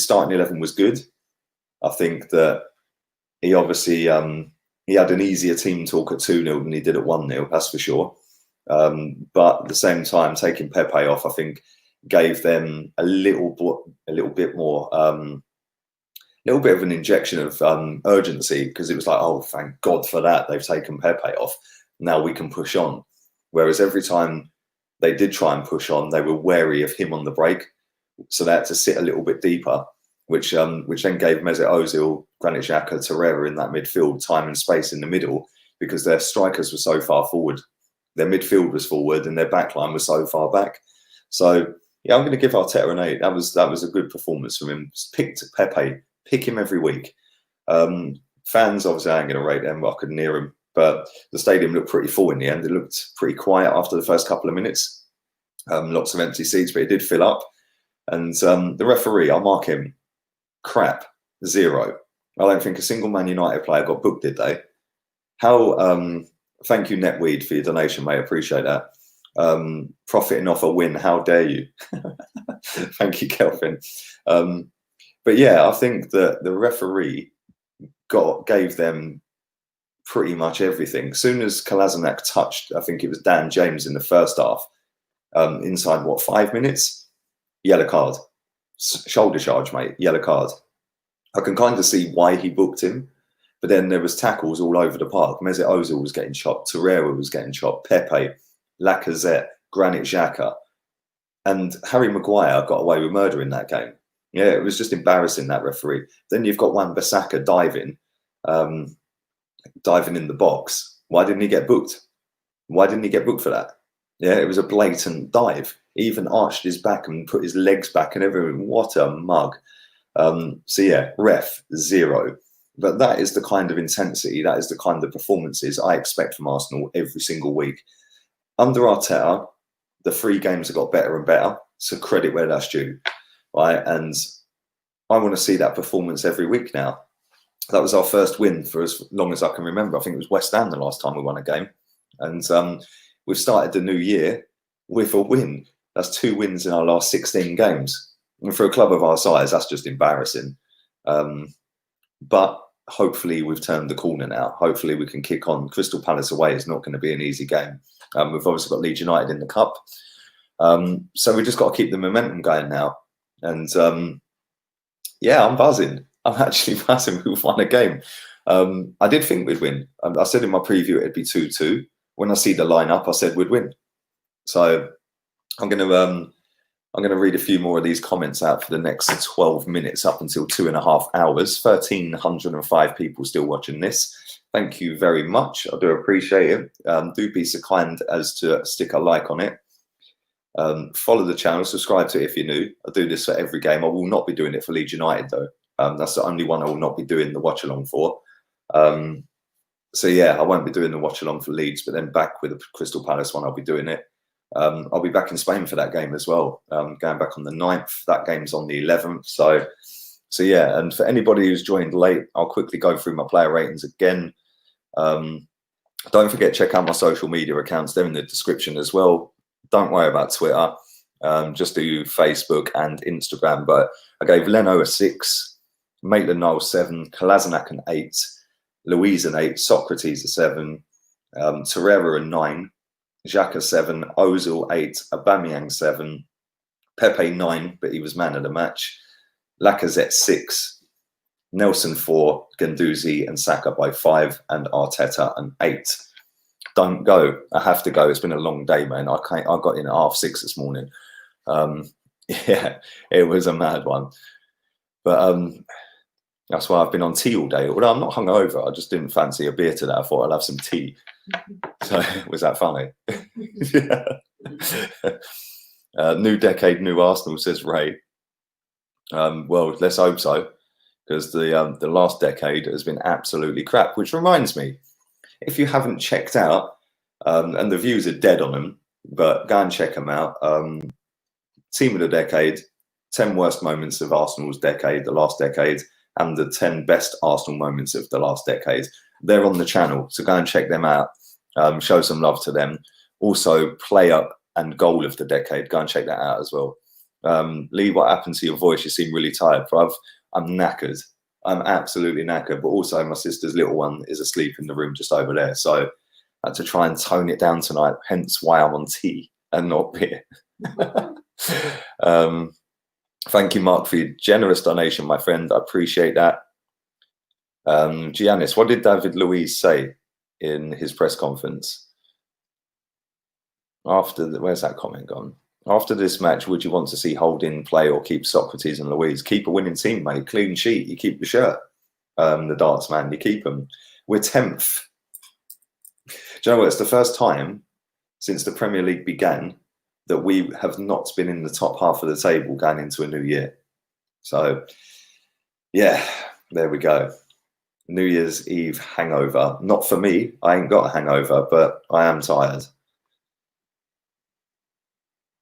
starting 11 was good. I think that he obviously he had an easier team talk at 2-0 than he did at 1-0. That's for sure. But at the same time, taking Pepe off, I think, gave them a little bit more, little bit of an injection of urgency, because it was like, oh, thank God for that. They've taken Pepe off. Now we can push on. Whereas every time they did try and push on, they were wary of him on the break. So they had to sit a little bit deeper, which then gave Mesut Ozil, Granit Xhaka, Torreira in that midfield time and space in the middle, because their strikers were so far forward. Their midfield was forward and their backline was so far back. So yeah, I'm going to give Arteta an 8. That was a good performance from him. Picked Pepe, pick him every week. Fans, obviously, I ain't going to rate them, but I couldn't hear him. But the stadium looked pretty full in the end. It looked pretty quiet after the first couple of minutes. Lots of empty seats, but it did fill up. And the referee, I'll mark him. Crap, 0. I don't think a single Man United player got booked, did they? How? Thank you, Netweed, for your donation, mate. Appreciate that. Profiting off a win, how dare you? Thank you, Kelvin. But yeah, I think that the referee gave them pretty much everything. As soon as Kolasinac touched, I think it was Dan James in the first half, inside 5 minutes? Yellow card. Shoulder charge, mate. Yellow card. I can kind of see why he booked him. But then there was tackles all over the park. Mesut Ozil was getting chopped. Torreira was getting chopped. Pepe, Lacazette, Granit Xhaka. And Harry Maguire got away with murder in that game. Yeah, it was just embarrassing, that referee. Then you've got Wan-Bissaka diving in the box. Why didn't he get booked? Why didn't he get booked for that? Yeah, it was a blatant dive. He even arched his back and put his legs back and everything. What a mug. So yeah, ref, 0. But that is the kind of intensity, that is the kind of performances I expect from Arsenal every single week. Under Arteta, the 3 games have got better and better. So credit where that's due. Right? And I want to see that performance every week now. That was our first win for as long as I can remember. I think it was West Ham the last time we won a game. And we've started the new year with a win. That's 2 wins in our last 16 games. And for a club of our size, that's just embarrassing. But hopefully we've turned the corner now. Hopefully we can kick on. Crystal Palace away is not going to be an easy game. We've obviously got Leeds United in the cup. So we just got to keep the momentum going now. And yeah, I'm buzzing. I'm actually buzzing. We've won a game. I did think we'd win. I said in my preview it'd be 2-2. When I see the lineup, I said we'd win. So I'm going to read a few more of these comments out for the next 12 minutes up until 2.5 hours. 1,305 people still watching this. Thank you very much. I do appreciate it. Do be so kind as to stick a like on it. Follow the channel, subscribe to it if you're new. I do this for every game. I will not be doing it for Leeds United though. That's the only one I will not be doing the watch along for. So yeah, I won't be doing the watch along for Leeds, but then back with the Crystal Palace one, I'll be doing it. I'll be back in Spain for that game as well. Going back on the 9th. That game's on the 11th. So yeah, and for anybody who's joined late, I'll quickly go through my player ratings again. Don't forget, check out my social media accounts. They're in the description as well. Don't worry about Twitter. Just do Facebook and Instagram. But I gave Leno a 6, Maitland-Niles 7, Kolasinac an 8, Louise an 8, Sokratis a 7, Torreira a 9, Xhaka 7, Ozil 8, Aubameyang 7, Pepe 9, but he was man of the match, Lacazette 6, Nelson 4, Guendouzi and Saka by 5, and Arteta an 8. don't go. I have to go. It's been a long day, man. I got in at 6:30 this morning. Yeah, it was a mad one. But that's why I've been on tea all day. Although I'm not hungover, I just didn't fancy a beer today. I thought I'd have some tea. So was that funny? Yeah. New decade, new Arsenal, says Ray. Well, let's hope so, because the last decade has been absolutely crap. Which reminds me, if you haven't checked out, and the views are dead on them, but go and check them out. Team of the decade, 10 worst moments of Arsenal's decade, the last decade, and the 10 best Arsenal moments of the last decade. They're on the channel, so go and check them out. Show some love to them. Also, player and goal of the decade. Go and check that out as well. Lee, what happened to your voice? You seem really tired, bruv. I'm knackered. I'm absolutely knackered. But also, my sister's little one is asleep in the room just over there. So I had to try and tone it down tonight, hence why I'm on tea and not beer. Thank you, Mark, for your generous donation, my friend. I appreciate that. Giannis, what did David Luiz say in his press conference? Where's that comment gone? After this match, would you want to see Holding play or keep Sokratis and Luiz? Keep a winning team, mate. Clean sheet. You keep the shirt. The darts, man. You keep them. We're 10th. Do you know what? It's the first time since the Premier League began that we have not been in the top half of the table going into a new year. So, yeah, there we go. New Year's Eve hangover. Not for me. I ain't got a hangover, but I am tired.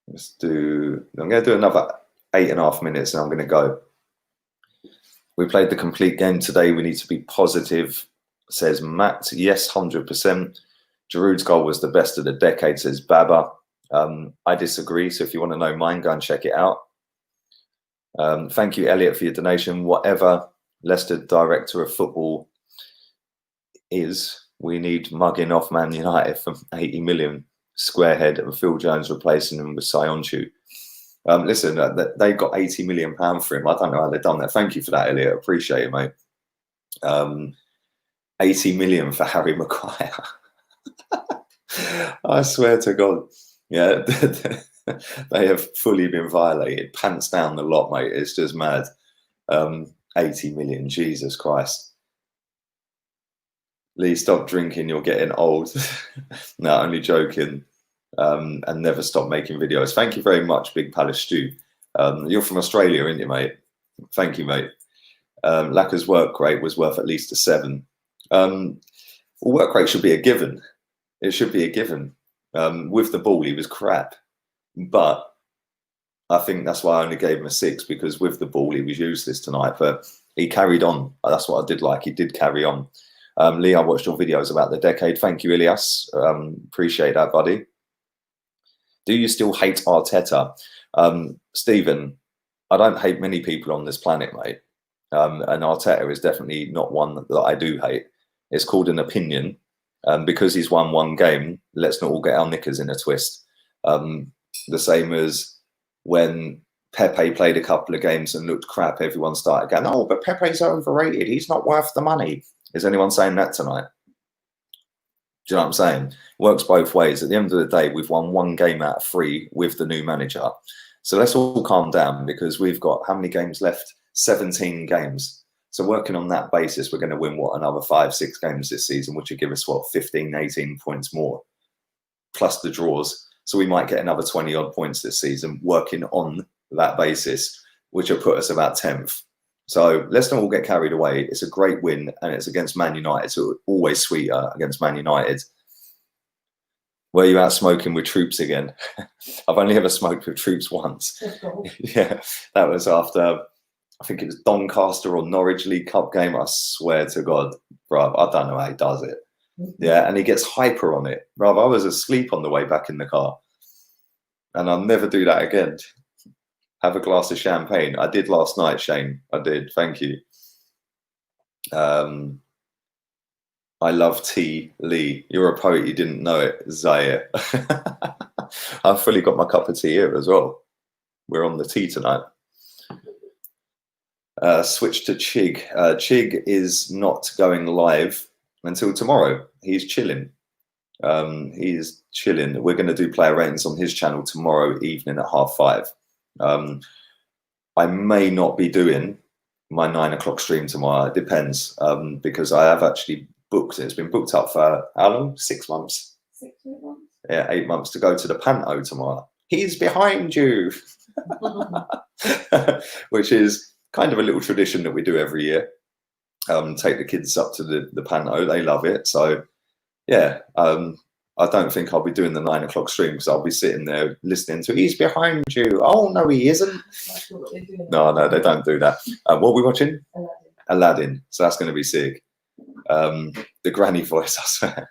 I'm going to do another 8.5 minutes and I'm going to go. We played the complete game today. We need to be positive, says Matt. Yes, 100%. Giroud's goal was the best of the decade, says Baba. I disagree. So if you want to know mine, go and check it out. Thank you, Elliot, for your donation. Whatever Leicester director of football is, we need mugging off Man United for 80 million. Squarehead and Phil Jones replacing him with Sionchu. Listen, they got 80 million pounds for him. I don't know how they've done that. Thank you for that, Elliot. Appreciate it, mate. 80 million for Harry Maguire. I swear to God. Yeah, they have fully been violated. Pants down the lot, mate. It's just mad. 80 million. Jesus Christ. Lee, stop drinking. You're getting old. No, only joking. And never stop making videos. Thank you very much, Big Palace Stew. You're from Australia, aren't you, mate? Thank you, mate. Lacker's work rate was worth at least a 7. Work rate should be a given. It should be a given. With the ball, he was crap. But I think that's why I only gave him a 6, because with the ball, he was useless tonight. But he carried on. That's what I did like. He did carry on. Lee, I watched your videos about the decade. Thank you, Ilias. Appreciate that, buddy. Do you still hate Arteta? Stephen, I don't hate many people on this planet, mate. And Arteta is definitely not one that I do hate. It's called an opinion. Because he's won one game, let's not all get our knickers in a twist. The same as when Pepe played a couple of games and looked crap, everyone started going, oh, but Pepe's overrated. He's not worth the money. Is anyone saying that tonight? Do you know what I'm saying? It works both ways. At the end of the day, we've won 1 game out of 3 with the new manager. So let's all calm down, because we've got how many games left? 17 games. So working on that basis, we're going to win, what, another 5-6 games this season, which will give us, what, 15, 18 points more, plus the draws. So we might get another 20 odd points this season working on that basis, which will put us about 10th. So let's not all get carried away. It's a great win, and it's against Man United, so always sweeter against Man United. Were you out smoking with troops again? I've only ever smoked with troops once. Yeah, that was after, I think it was Doncaster or Norwich League Cup game. I swear to God, bro, I don't know how he does it. Yeah, and he gets hyper on it. Bro, I was asleep on the way back in the car. And I'll never do that again. Have a glass of champagne. I did last night, Shane. I did. Thank you. I love tea, Lee. You're a poet. You didn't know it, Zaire. I've fully got my cup of tea here as well. We're on the tea tonight. Switch to Chig. Chig is not going live until tomorrow. He's chilling. He's chilling. We're going to do player ratings on his channel tomorrow evening at 5:30. I may not be doing my 9 o'clock stream tomorrow. It depends, because I have actually booked it. It's been booked up for how long? 6 months? 6 months? Yeah, 8 months to go to the Panto tomorrow. He's behind you. Which is kind of a little tradition that we do every year. Take the kids up to the Panto. They love it. So, yeah, I don't think I'll be doing the 9 o'clock stream because I'll be sitting there listening to he's behind you. Oh, no, he isn't. No, they don't do that. What are we watching? Aladdin. So that's going to be sick. The granny voice, I swear.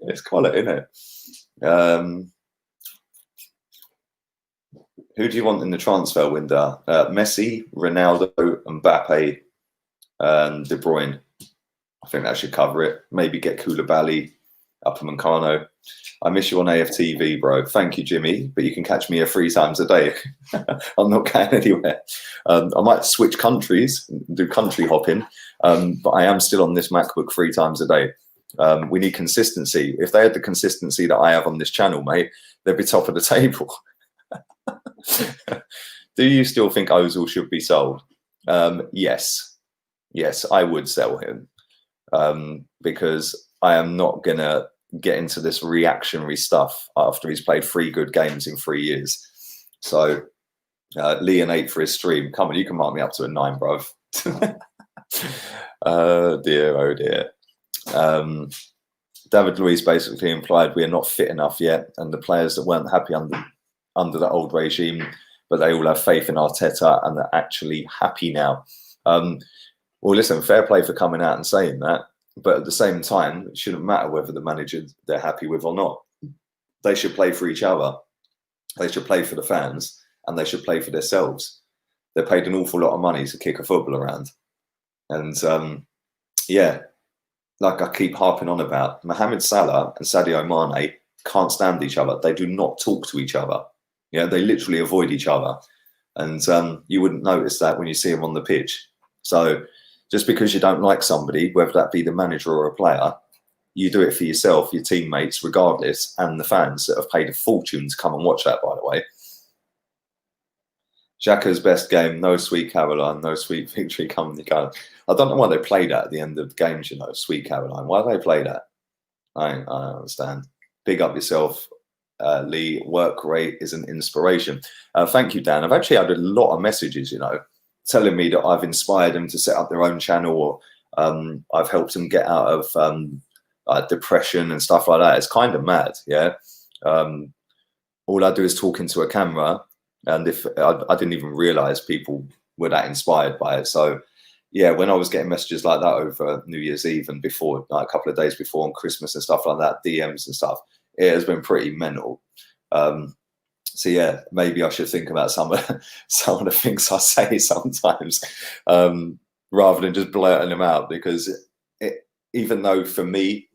It's quality, isn't it? Who do you want in the transfer window? Messi, Ronaldo, Mbappe, and De Bruyne. I think that should cover it. Maybe get Koulibaly, Upamecano. I miss you on AFTV, bro. Thank you, Jimmy. But you can catch me here 3 times a day. I'm not going anywhere. I might switch countries, do country hopping, but I am still on this MacBook 3 times a day. We need consistency. If they had the consistency that I have on this channel, mate, they'd be top of the table. Do you still think Ozil should be sold? Yes, I would sell him, because I am not gonna get into this reactionary stuff after he's played 3 good games in 3 years. So Lee an 8 for his stream. Come on, you can mark me up to a 9, bruv. Oh dear. David Luiz basically implied we are not fit enough yet, and the players that weren't happy under the old regime, but they all have faith in Arteta and they're actually happy now. Well, listen, fair play for coming out and saying that, but at the same time, it shouldn't matter whether the manager they're happy with or not. They should play for each other. They should play for the fans, and they should play for themselves. They're paid an awful lot of money to kick a football around. And yeah, like I keep harping on about, Mohamed Salah and Sadio Mane can't stand each other. They do not talk to each other. Yeah, they literally avoid each other. And you wouldn't notice that when you see them on the pitch. So just because you don't like somebody, whether that be the manager or a player, you do it for yourself, your teammates, regardless, and the fans that have paid a fortune to come and watch that, by the way. Xhaka's best game, no Sweet Caroline, no sweet victory, come and go. I don't know why they play that at the end of the games, you know, Sweet Caroline. Why do they play that? I don't understand. Big up yourself, Lee. Work rate is an inspiration. Thank you, Dan. I've actually had a lot of messages, you know, telling me that I've inspired them to set up their own channel, or I've helped them get out of depression and stuff like that. It's kind of mad, yeah. All I do is talk into a camera, and if I didn't even realize people were that inspired by it. So yeah, when I was getting messages like that over New Year's Eve and before, like a couple of days before on Christmas and stuff like that, DMs and stuff, it has been pretty mental. So yeah, maybe I should think about some of the things I say sometimes, rather than just blurting them out, because even though for me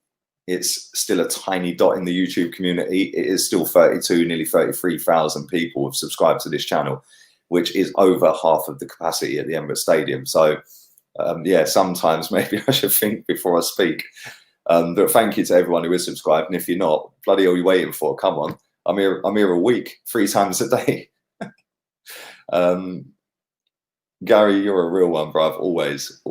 it's still a tiny dot in the YouTube community, it is still 32, nearly 33,000 people have subscribed to this channel, which is over half of the capacity at the Emirates Stadium. So yeah, sometimes maybe I should think before I speak. But thank you to everyone who is subscribed, and if you're not, bloody hell, are you waiting for? Come on, I'm here a week, 3 times a day. Gary, you're a real one, bruv. Always.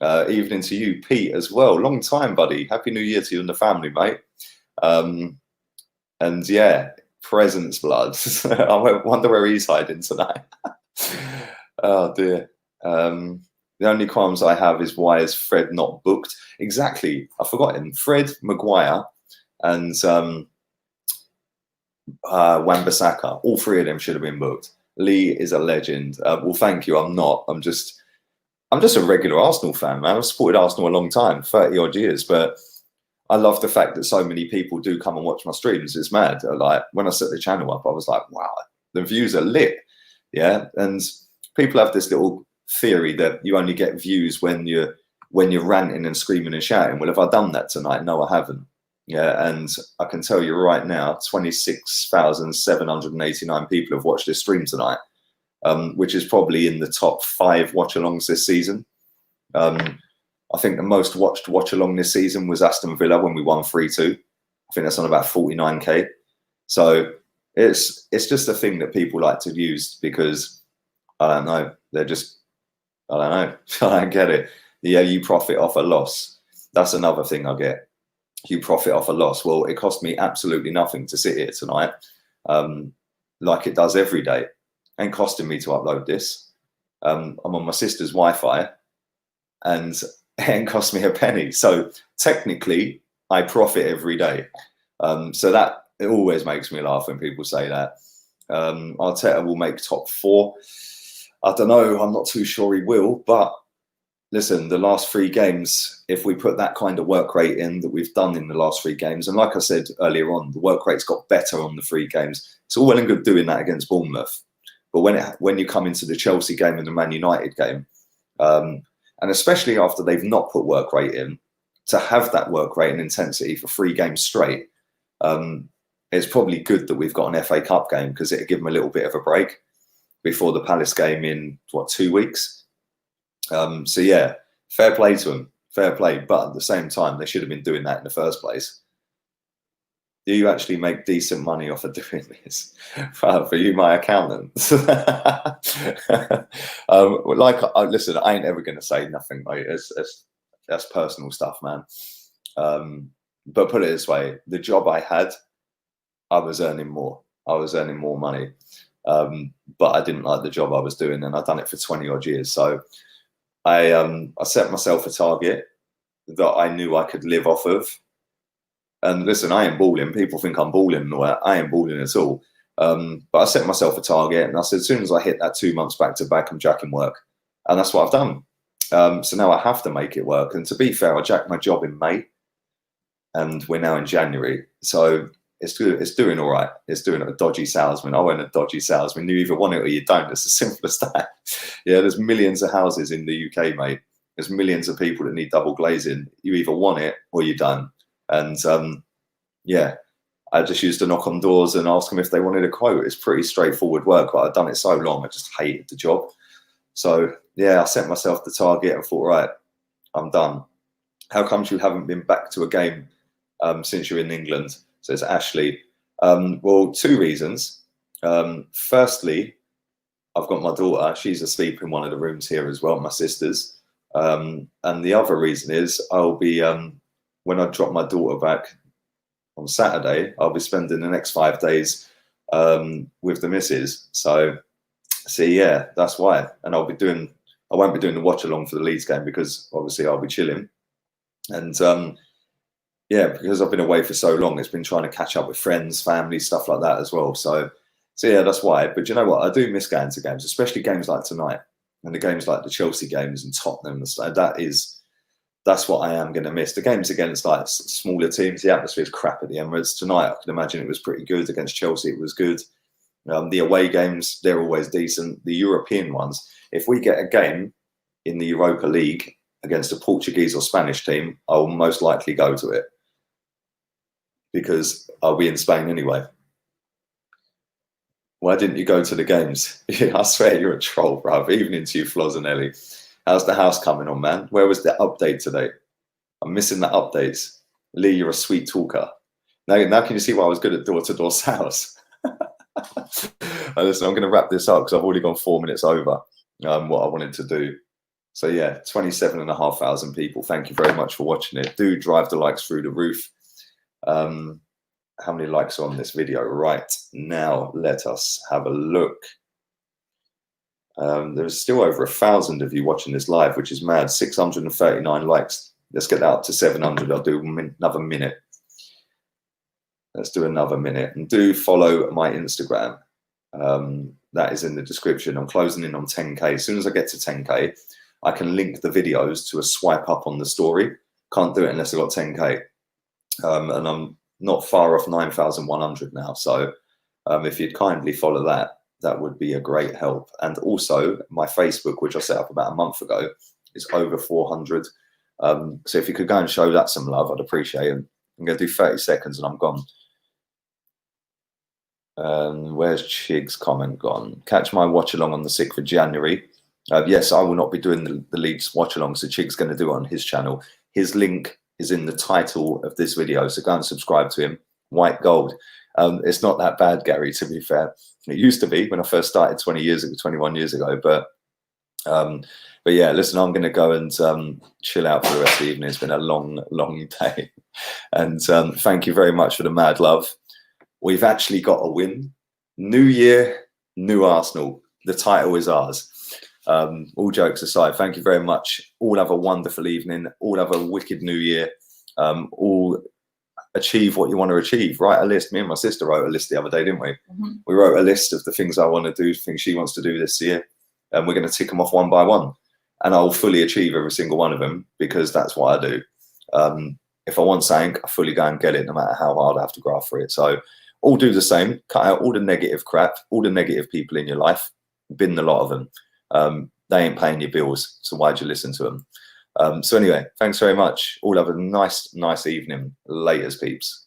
Evening to you, Pete, as well. Long time, buddy. Happy New Year to you and the family, mate. And yeah, presents, blood. I wonder where he's hiding tonight. Oh dear. The only qualms I have is, why is Fred not booked? Exactly. I forgot him. Fred, Maguire, and Wan-Bissaka. All 3 of them should have been booked. Lee is a legend. Well, thank you. I'm not. I'm just a regular Arsenal fan, man. I've supported Arsenal a long time, 30 odd years, but I love the fact that so many people do come and watch my streams. It's mad. Like when I set the channel up, I was like, wow, the views are lit. Yeah. And people have this little theory that you only get views when you're ranting and screaming and shouting. Well, have I done that tonight? No, I haven't. Yeah. And I can tell you right now, 26,789 people have watched this stream tonight. Which is probably in the top 5 watch-alongs this season. I think the most watched watch along this season was Aston Villa when we won 3-2. I think that's on about 49k. So it's just a thing that people like to use because I don't know. They're just, I don't know. I don't get it. Yeah, you profit off a loss. That's another thing I get. You profit off a loss. Well, it cost me absolutely nothing to sit here tonight, like it does every day. Ain't costing me to upload this. I'm on my sister's Wi-Fi, and it ain't cost me a penny. So technically, I profit every day. So that it always makes me laugh when people say that. Arteta will make top 4. I don't know. I'm not too sure he will, but listen, the last 3 games, if we put that kind of work rate in that we've done in the last 3 games, and like I said earlier on, the work rate's got better on the 3 games. It's all well and good doing that against Bournemouth, but when you come into the Chelsea game and the Man United game, and especially after they've not put work rate in, to have that work rate and intensity for 3 games straight, it's probably good that we've got an FA Cup game because it'll give them a little bit of a break before the Palace game in, 2 weeks? So yeah, fair play to them, fair play. But at the same time, they should have been doing that in the first place. Do you actually make decent money off of doing this? For you, my accountant. Listen, I ain't ever going to say nothing, mate. That's personal stuff, man. But put it this way, the job I had, I was earning more. I was earning more money. But I didn't like the job I was doing, and I've done it for 20 odd years. So I set myself a target that I knew I could live off of. And listen, I ain't balling. People think I'm balling and all that. I ain't balling at all. But I set myself a target, and I said, as soon as I hit that 2 months back to back, I'm jacking work. And that's what I've done. So now I have to make it work. And to be fair, I jacked my job in May, and we're now in January. So it's good. It's doing all right. It's doing a dodgy salesman. I went a dodgy salesman. You either want it or you don't. It's as simple as that. Yeah, there's millions of houses in the UK, mate. There's millions of people that need double glazing. You either want it or you don't. And yeah, I just used to knock on doors and ask them if they wanted a quote. It's pretty straightforward work, but I'd done it so long, I just hated the job. So yeah, I set myself the target and thought, right, I'm done. How comes you haven't been back to a game since you're in England? Says Ashley. Well, 2 reasons. Firstly, I've got my daughter. She's asleep in one of the rooms here as well, my sister's. And the other reason is I'll be, when I drop my daughter back on Saturday, I'll be spending the next 5 days with the missus. So yeah, that's why. And I won't be doing the watch along for the Leeds game because obviously I'll be chilling. And yeah, because I've been away for so long, it's been trying to catch up with friends, family, stuff like that as well. So yeah, that's why. But you know what? I do miss going to games, especially games like tonight and the games like the Chelsea games and Tottenham and stuff. That's what I am going to miss. The games against like smaller teams, the atmosphere is crap at the Emirates. Tonight, I can imagine it was pretty good. Against Chelsea, it was good. The away games, they're always decent. The European ones, if we get a game in the Europa League against a Portuguese or Spanish team, I will most likely go to it because I'll be in Spain anyway. Why didn't you go to the games? I swear you're a troll, bruv. Evening to you, Flozinelli. How's the house coming on, man? Where was the update today? I'm missing the updates. Lee, you're a sweet talker. Now can you see why I was good at door-to-door sales? Listen, I'm going to wrap this up because I've already gone 4 minutes over what I wanted to do. So yeah, 27,500 people. Thank you very much for watching it. Do drive the likes through the roof. How many likes are on this video right now? Let us have a look. There's still over 1,000 of you watching this live, which is mad. 639 likes. Let's get that up to 700. I'll do another minute. Let's do another minute. And do follow my Instagram. That is in the description. I'm closing in on 10K. As soon as I get to 10K, I can link the videos to a swipe up on the story. Can't do it unless I've got 10K. And I'm not far off 9,100 now. So if you'd kindly follow that, that would be a great help. And also my Facebook, which I set up about a month ago, is over 400. So if you could go and show that some love, I'd appreciate it. I'm going to do 30 seconds and I'm gone. Where's Chig's comment gone? Catch my watch along on the 6th of January. Yes, I will not be doing the Leeds watch-along, so Chig's going to do it on his channel. His link is in the title of this video, so go and subscribe to him. White gold. It's not that bad, Gary, to be fair. It used to be when I first started 21 years ago, but yeah, listen, I'm going to go and chill out for the rest of the evening. It's been a long day. And thank you very much for the mad love. We've actually got a win. New year, new Arsenal. The title is ours. All jokes aside, thank you very much. All have a wonderful evening. All have a wicked new year. All achieve what you want to achieve. Write a list. Me and my sister wrote a list the other day, didn't we? Mm-hmm. We wrote a list of the things I want to do, things she wants to do this year. And we're going to tick them off one by one. And I'll fully achieve every single one of them because that's what I do. If I want something, I fully go and get it, no matter how hard I have to graft for it. So all do the same. Cut out all the negative crap, all the negative people in your life. Bin the lot of them. They ain't paying your bills, so why'd you listen to them? So anyway, thanks very much. All have a nice evening. Laters, peeps.